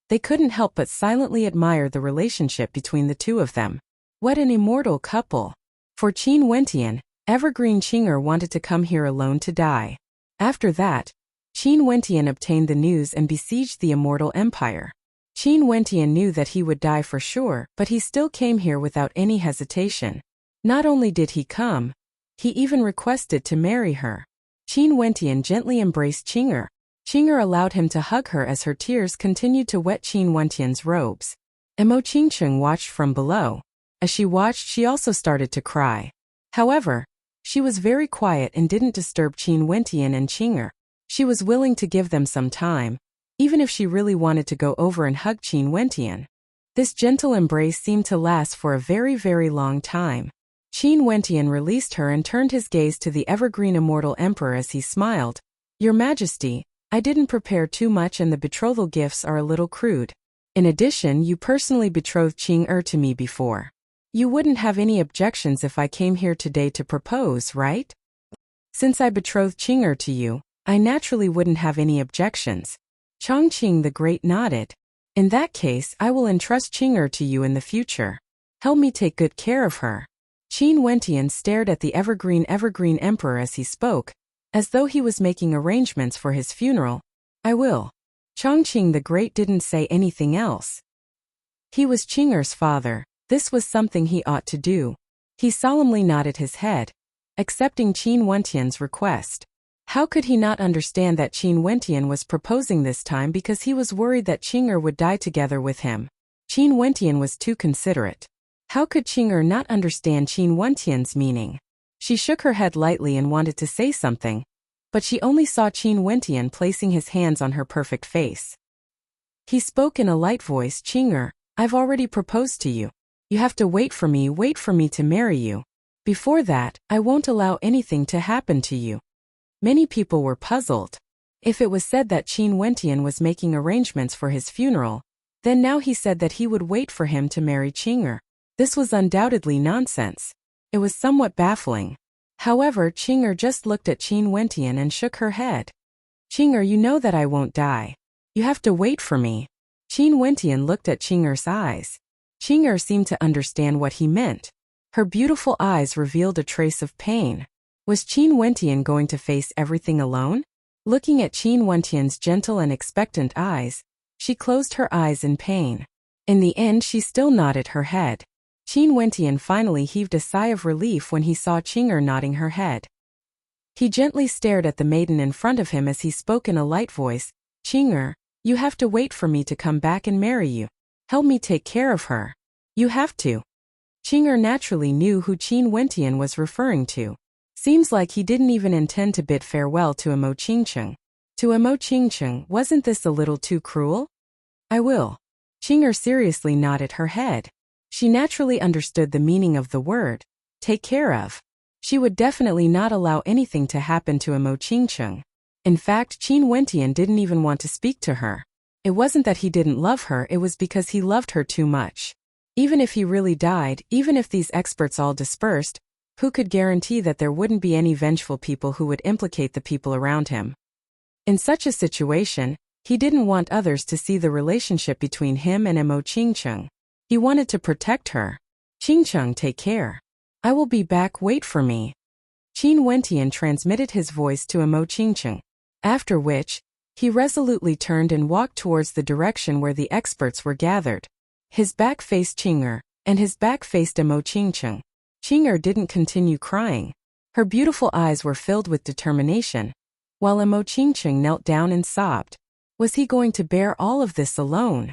they couldn't help but silently admire the relationship between the two of them. What an immortal couple! For Qin Wentian, Evergreen Qinger wanted to come here alone to die. After that, Qin Wentian obtained the news and besieged the Immortal Empire. Qin Wentian knew that he would die for sure, but he still came here without any hesitation. Not only did he come, he even requested to marry her. Qin Wentian gently embraced Qing'er. Qing'er allowed him to hug her as her tears continued to wet Qin Wentian's robes. Mo Qingcheng watched from below. As she watched, she also started to cry. However, she was very quiet and didn't disturb Qin Wentian and Qing'er. She was willing to give them some time, even if she really wanted to go over and hug Qin Wentian. This gentle embrace seemed to last for a very, very long time. Qin Wentian released her and turned his gaze to the evergreen immortal emperor as he smiled. Your Majesty, I didn't prepare too much and the betrothal gifts are a little crude. In addition, you personally betrothed Qing'er to me before. You wouldn't have any objections if I came here today to propose, right? Since I betrothed Qing'er to you, I naturally wouldn't have any objections. Chongqing the Great nodded. In that case, I will entrust Qing'er to you in the future. Help me take good care of her. Qin Wentian stared at the evergreen emperor as he spoke, as though he was making arrangements for his funeral. I will. Chongqing the Great didn't say anything else. He was Qing'er's father. This was something he ought to do. He solemnly nodded his head, accepting Qin Wentian's request. How could he not understand that Qin Wentian was proposing this time because he was worried that Qing'er would die together with him? Qin Wentian was too considerate. How could Qing'er not understand Qin Wentian's meaning? She shook her head lightly and wanted to say something, but she only saw Qin Wentian placing his hands on her perfect face. He spoke in a light voice, Qing'er, I've already proposed to you. You have to wait for me to marry you. Before that, I won't allow anything to happen to you. Many people were puzzled. If it was said that Qin Wentian was making arrangements for his funeral, then now he said that he would wait for him to marry Qing'er. This was undoubtedly nonsense. It was somewhat baffling. However, Qing'er just looked at Qin Wentian and shook her head. Qing'er, you know that I won't die. You have to wait for me. Qin Wentian looked at Qing'er's eyes. Qing'er seemed to understand what he meant. Her beautiful eyes revealed a trace of pain. Was Qin Wentian going to face everything alone? Looking at Qin Wentian's gentle and expectant eyes, she closed her eyes in pain. In the end, she still nodded her head. Qin Wentian finally heaved a sigh of relief when he saw Qing'er nodding her head. He gently stared at the maiden in front of him as he spoke in a light voice, Qing'er, you have to wait for me to come back and marry you. Help me take care of her. You have to. Qing'er naturally knew who Qin Wentian was referring to. Seems like he didn't even intend to bid farewell to Mo Qingcheng. To Mo Qingcheng, wasn't this a little too cruel? I will. Qing'er seriously nodded her head. She naturally understood the meaning of the word, take care of. She would definitely not allow anything to happen to Mo Qingcheng. In fact, Qin Wentian didn't even want to speak to her. It wasn't that he didn't love her, it was because he loved her too much. Even if he really died, even if these experts all dispersed, who could guarantee that there wouldn't be any vengeful people who would implicate the people around him? In such a situation, he didn't want others to see the relationship between him and Mo Qingcheng. He wanted to protect her. Qingcheng, take care. I will be back, wait for me. Qin Wentian transmitted his voice to Mo Qingcheng, after which, he resolutely turned and walked towards the direction where the experts were gathered. His back faced Qing'er, and his back faced Mo Qingcheng. Qing'er didn't continue crying. Her beautiful eyes were filled with determination, while Mo Qingcheng knelt down and sobbed. Was he going to bear all of this alone?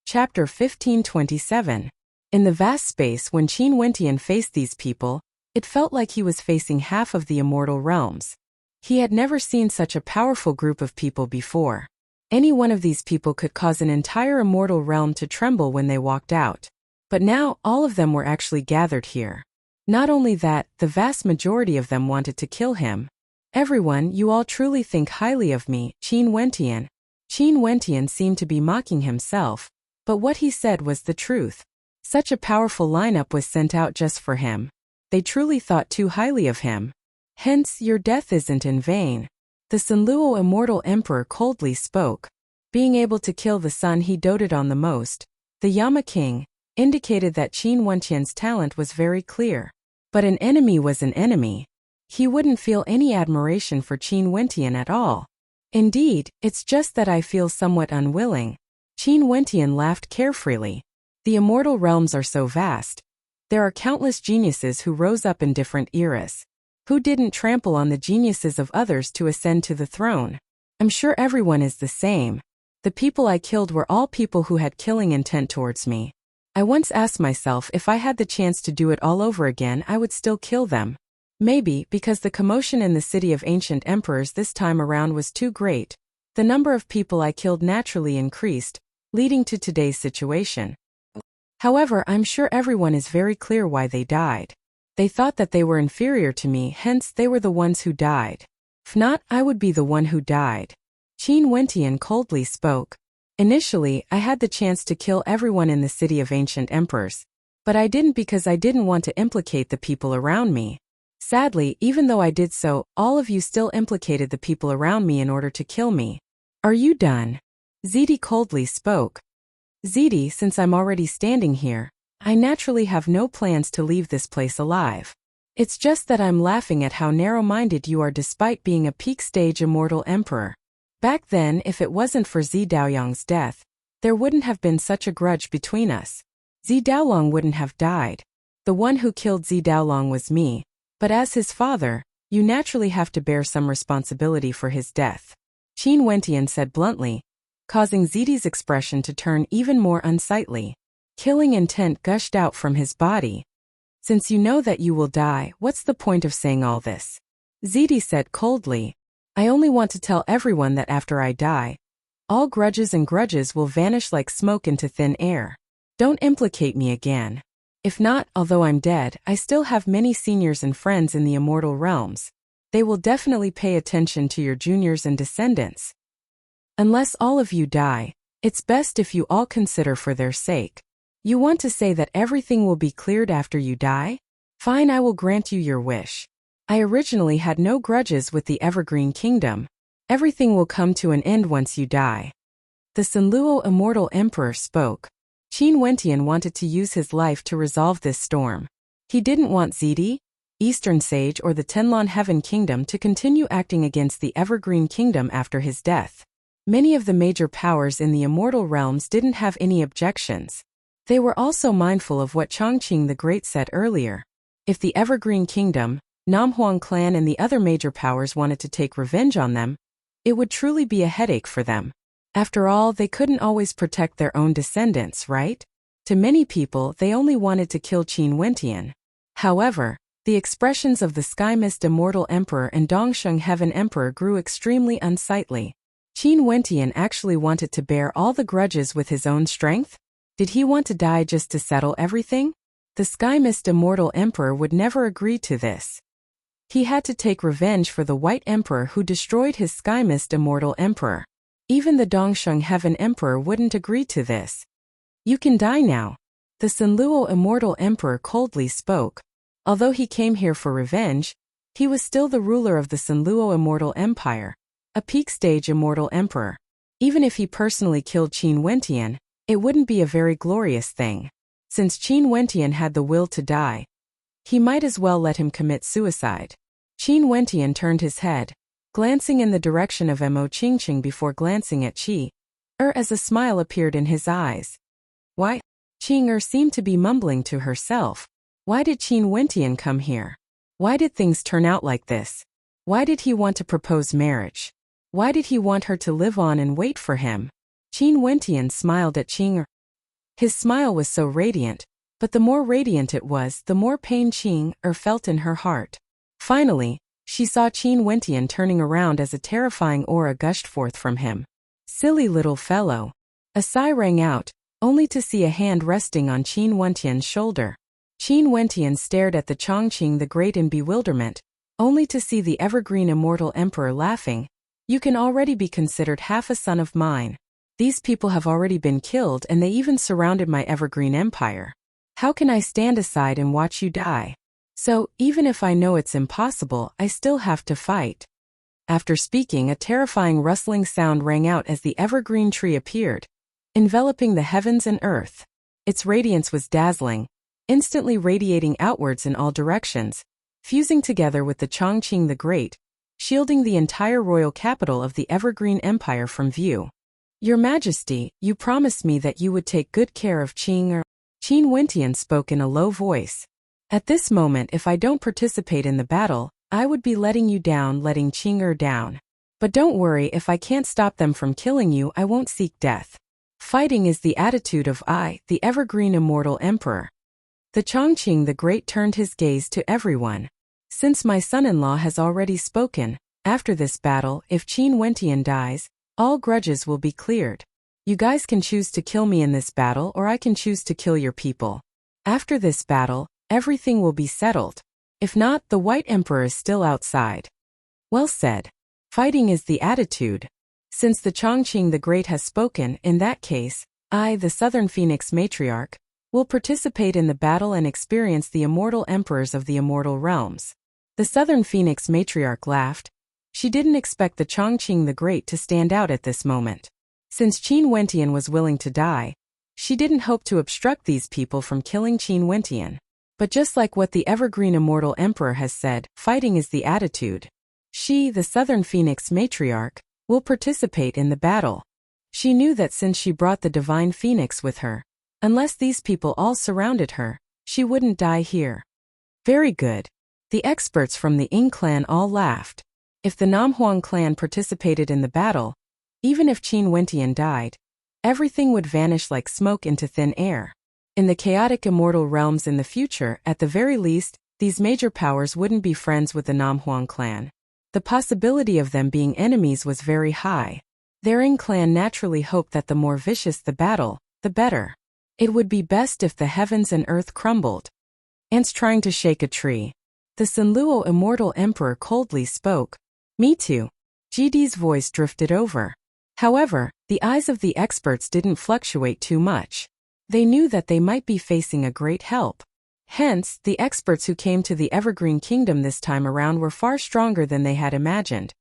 Chapter 1527. In the vast space when Qin Wentian faced these people, it felt like he was facing half of the immortal realms. He had never seen such a powerful group of people before. Any one of these people could cause an entire immortal realm to tremble when they walked out. But now, all of them were actually gathered here. Not only that, the vast majority of them wanted to kill him. Everyone, you all truly think highly of me, Qin Wentian. Qin Wentian seemed to be mocking himself, but what he said was the truth. Such a powerful lineup was sent out just for him. They truly thought too highly of him. Hence, your death isn't in vain. The Sunluo immortal emperor coldly spoke. Being able to kill the son he doted on the most, the Yama king, indicated that Qin Wentian's talent was very clear. But an enemy was an enemy. He wouldn't feel any admiration for Qin Wentian at all. Indeed, it's just that I feel somewhat unwilling. Qin Wentian laughed carefreely. The immortal realms are so vast. There are countless geniuses who rose up in different eras. Who didn't trample on the geniuses of others to ascend to the throne? I'm sure everyone is the same. The people I killed were all people who had killing intent towards me. I once asked myself if I had the chance to do it all over again, I would still kill them. Maybe because the commotion in the city of ancient emperors this time around was too great, the number of people I killed naturally increased, leading to today's situation. However, I'm sure everyone is very clear why they died. They thought that they were inferior to me, hence they were the ones who died. If not, I would be the one who died. Qin Wentian coldly spoke. Initially, I had the chance to kill everyone in the city of ancient emperors. But I didn't because I didn't want to implicate the people around me. Sadly, even though I did so, all of you still implicated the people around me in order to kill me. Are you done? Ziti coldly spoke. Ziti, since I'm already standing here, I naturally have no plans to leave this place alive. It's just that I'm laughing at how narrow-minded you are despite being a peak-stage immortal emperor. Back then, if it wasn't for Zi Daoyang's death, there wouldn't have been such a grudge between us. Zi Daolong wouldn't have died. The one who killed Zi Daolong was me, but as his father, you naturally have to bear some responsibility for his death. Qin Wentian said bluntly, causing Ziti's expression to turn even more unsightly. Killing intent gushed out from his body. Since you know that you will die, what's the point of saying all this? Ziti said coldly, I only want to tell everyone that after I die, all grudges and grudges will vanish like smoke into thin air. Don't implicate me again. If not, although I'm dead, I still have many seniors and friends in the immortal realms. They will definitely pay attention to your juniors and descendants. Unless all of you die, it's best if you all consider for their sake. You want to say that everything will be cleared after you die? Fine, I will grant you your wish. I originally had no grudges with the Evergreen Kingdom. Everything will come to an end once you die. The Sanluo Immortal Emperor spoke. Qin Wentian wanted to use his life to resolve this storm. He didn't want Ziti, Eastern Sage or the Tenlon Heaven Kingdom to continue acting against the Evergreen Kingdom after his death. Many of the major powers in the immortal realms didn't have any objections. They were also mindful of what Chongqing the Great said earlier. If the Evergreen Kingdom, Namhuang clan and the other major powers wanted to take revenge on them, it would truly be a headache for them. After all, they couldn't always protect their own descendants, right? To many people, they only wanted to kill Qin Wentian. However, the expressions of the Sky Mist Immortal Emperor and Dongsheng Heaven Emperor grew extremely unsightly. Qin Wentian actually wanted to bear all the grudges with his own strength? Did he want to die just to settle everything? The Sky Mist Immortal Emperor would never agree to this. He had to take revenge for the White Emperor who destroyed his Sky Mist Immortal Emperor. Even the Dongsheng Heaven Emperor wouldn't agree to this. You can die now. The Sanluo Immortal Emperor coldly spoke. Although he came here for revenge, he was still the ruler of the Sanluo Immortal Empire, a peak-stage immortal emperor. Even if he personally killed Qin Wentian, it wouldn't be a very glorious thing. Since Qin Wentian had the will to die, he might as well let him commit suicide. Qin Wentian turned his head, glancing in the direction of Mo Qingqing before glancing at Qi as a smile appeared in his eyes. Why? Qing seemed to be mumbling to herself. Why did Qin Wentian come here? Why did things turn out like this? Why did he want to propose marriage? Why did he want her to live on and wait for him? Qin Wentian smiled at Qing. His smile was so radiant, but the more radiant it was, the more pain Qing felt in her heart. Finally, she saw Qin Wentian turning around as a terrifying aura gushed forth from him. Silly little fellow. A sigh rang out, only to see a hand resting on Qin Wentian's shoulder. Qin Wentian stared at the Chongqing the Great in bewilderment, only to see the Evergreen Immortal Emperor laughing. You can already be considered half a son of mine. These people have already been killed and they even surrounded my Evergreen Empire. How can I stand aside and watch you die? So, even if I know it's impossible, I still have to fight. After speaking, a terrifying rustling sound rang out as the evergreen tree appeared, enveloping the heavens and earth. Its radiance was dazzling, instantly radiating outwards in all directions, fusing together with the Chongqing the Great, shielding the entire royal capital of the Evergreen Empire from view. Your Majesty, you promised me that you would take good care of Qing. Qin Wentian spoke in a low voice. At this moment, if I don't participate in the battle, I would be letting you down, letting Qing down. But don't worry, if I can't stop them from killing you, I won't seek death. Fighting is the attitude of I, the Evergreen Immortal Emperor. The Chongqing the Great turned his gaze to everyone. Since my son-in-law has already spoken, after this battle, if Qin Wentian dies, all grudges will be cleared. You guys can choose to kill me in this battle, or I can choose to kill your people. After this battle, everything will be settled. If not, the White Emperor is still outside. Well said. Fighting is the attitude. Since the Chongqing the Great has spoken, in that case, I, the Southern Phoenix Matriarch, will participate in the battle and experience the immortal emperors of the immortal realms. The Southern Phoenix Matriarch laughed. She didn't expect the Chongqing the Great to stand out at this moment. Since Qin Wentian was willing to die, she didn't hope to obstruct these people from killing Qin Wentian. But just like what the Evergreen Immortal Emperor has said, fighting is the attitude. She, the Southern Phoenix Matriarch, will participate in the battle. She knew that since she brought the Divine Phoenix with her, unless these people all surrounded her, she wouldn't die here. Very good. The experts from the Ying clan all laughed. If the Namhuang clan participated in the battle, even if Qin Wentian died, everything would vanish like smoke into thin air. In the chaotic immortal realms in the future, at the very least, these major powers wouldn't be friends with the Namhuang clan. The possibility of them being enemies was very high. Their Ying clan naturally hoped that the more vicious the battle, the better. It would be best if the heavens and earth crumbled. Ants trying to shake a tree. The Sanluo Immortal Emperor coldly spoke. Me too. GD's voice drifted over. However, the eyes of the experts didn't fluctuate too much. They knew that they might be facing a great help. Hence, the experts who came to the Evergreen Kingdom this time around were far stronger than they had imagined.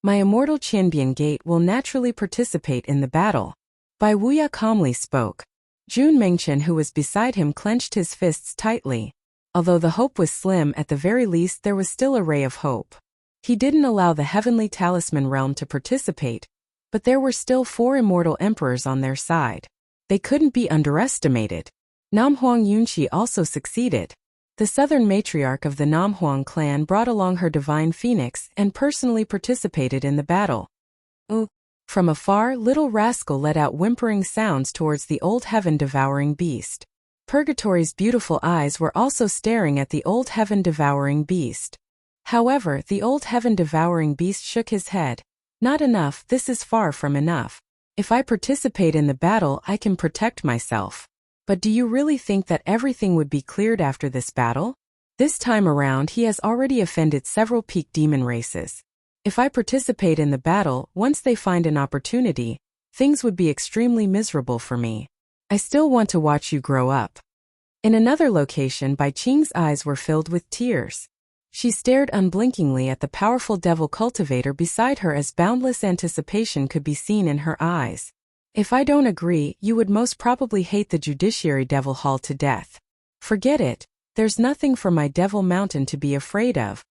My immortal Qianbian Gate will naturally participate in the battle. Bai Wuya calmly spoke. Jun Mengchen, who was beside him, clenched his fists tightly. Although the hope was slim, at the very least there was still a ray of hope. He didn't allow the Heavenly Talisman realm to participate, but there were still 4 immortal emperors on their side. They couldn't be underestimated. Namhuang Yunqi also succeeded. The Southern Matriarch of the Namhuang clan brought along her Divine Phoenix and personally participated in the battle. From afar, Little Rascal let out whimpering sounds towards the old heaven-devouring beast. Purgatory's beautiful eyes were also staring at the old heaven-devouring beast. However, the old heaven-devouring beast shook his head. Not enough, this is far from enough. If I participate in the battle, I can protect myself. But do you really think that everything would be cleared after this battle? This time around, he has already offended several peak demon races. If I participate in the battle, once they find an opportunity, things would be extremely miserable for me. I still want to watch you grow up. In another location, Bai Qing's eyes were filled with tears. She stared unblinkingly at the powerful devil cultivator beside her as boundless anticipation could be seen in her eyes. If I don't agree, you would most probably hate the Judiciary Devil Hall to death. Forget it, there's nothing for my Devil Mountain to be afraid of.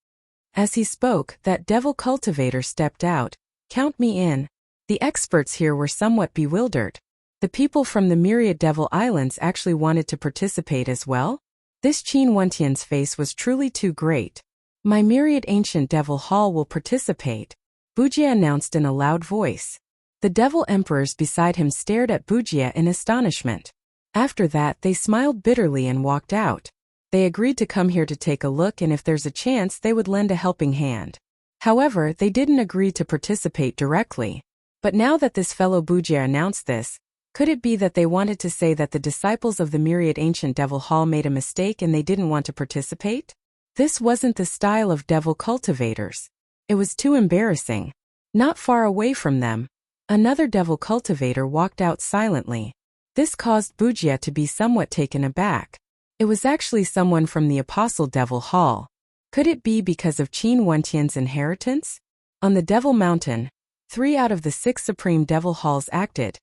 As he spoke, that devil cultivator stepped out. Count me in. The experts here were somewhat bewildered. The people from the Myriad Devil Islands actually wanted to participate as well? This Qin Wentian's face was truly too great. My Myriad Ancient Devil Hall will participate, Bujia announced in a loud voice. The devil emperors beside him stared at Bujia in astonishment. After that, they smiled bitterly and walked out. They agreed to come here to take a look, and if there's a chance, they would lend a helping hand. However, they didn't agree to participate directly. But now that this fellow Bujia announced this, could it be that they wanted to say that the disciples of the Myriad Ancient Devil Hall made a mistake and they didn't want to participate? This wasn't the style of devil cultivators. It was too embarrassing. Not far away from them, another devil cultivator walked out silently. This caused Bujia to be somewhat taken aback. It was actually someone from the Apostle Devil Hall. Could it be because of Qin Wentian's inheritance? On the Devil Mountain, 3 out of the 6 Supreme Devil Halls acted,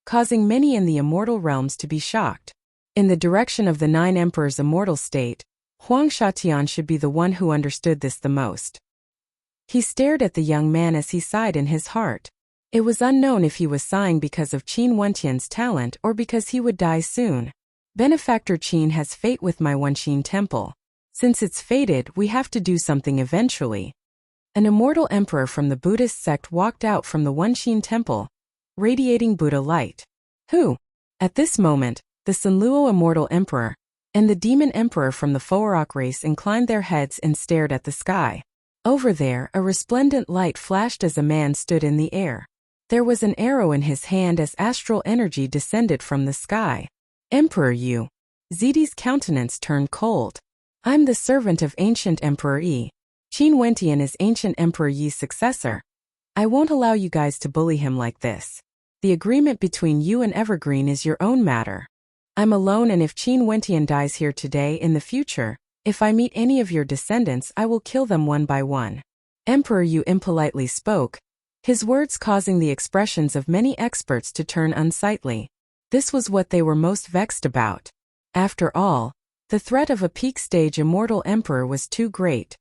causing many in the immortal realms to be shocked. In the direction of the 9 Emperors' immortal state, Huang Shatian should be the one who understood this the most. He stared at the young man as he sighed in his heart. It was unknown if he was sighing because of Qin Wentian's talent or because he would die soon. Benefactor Qin has fate with my Wenqin temple. Since it's fated, we have to do something eventually. An immortal emperor from the Buddhist sect walked out from the Wenqin temple, radiating Buddha light. Who? At this moment, the Sunluo immortal emperor and the demon emperor from the Foarok race inclined their heads and stared at the sky. Over there, a resplendent light flashed as a man stood in the air. There was an arrow in his hand as astral energy descended from the sky. Emperor Yu. Zidi's countenance turned cold. I'm the servant of ancient Emperor Yi. Qin Wentian is ancient Emperor Yi's successor. I won't allow you guys to bully him like this. The agreement between you and Evergreen is your own matter. I'm alone, and if Qin Wentian dies here today, in the future, if I meet any of your descendants, I will kill them one by one. Emperor Yu impolitely spoke, his words causing the expressions of many experts to turn unsightly. This was what they were most vexed about. After all, the threat of a peak-stage immortal emperor was too great.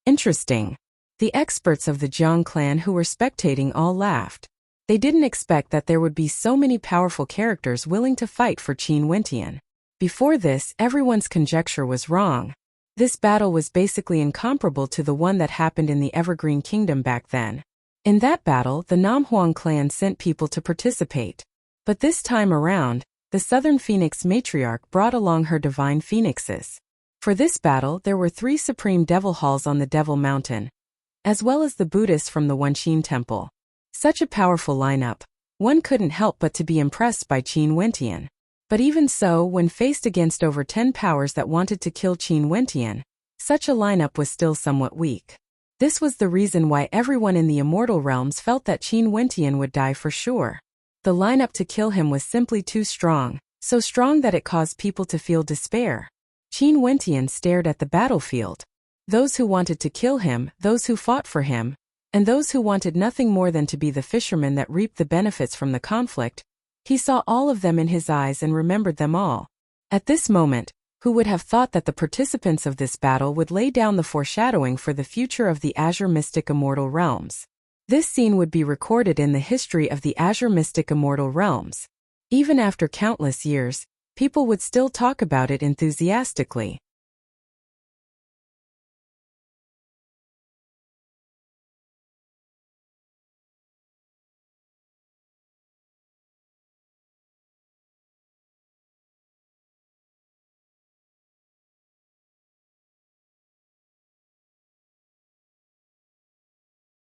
Interesting. The experts of the Jiang clan who were spectating all laughed. They didn't expect that there would be so many powerful characters willing to fight for Qin Wentian. Before this, everyone's conjecture was wrong. This battle was basically incomparable to the one that happened in the Evergreen Kingdom back then. In that battle, the Namhuang clan sent people to participate. But this time around, the Southern Phoenix matriarch brought along her divine phoenixes. For this battle, there were 3 supreme devil halls on the Devil Mountain, as well as the Buddhists from the Wenqin temple. Such a powerful lineup, one couldn't help but to be impressed by Qin Wentian. But even so, when faced against over 10 powers that wanted to kill Qin Wentian, such a lineup was still somewhat weak. This was the reason why everyone in the immortal realms felt that Qin Wentian would die for sure. The lineup to kill him was simply too strong, so strong that it caused people to feel despair. Qin Wentian stared at the battlefield. Those who wanted to kill him, those who fought for him, and those who wanted nothing more than to be the fishermen that reaped the benefits from the conflict. He saw all of them in his eyes and remembered them all. At this moment, who would have thought that the participants of this battle would lay down the foreshadowing for the future of the Azure Mystic Immortal Realms? This scene would be recorded in the history of the Azure Mystic Immortal Realms. Even after countless years, people would still talk about it enthusiastically.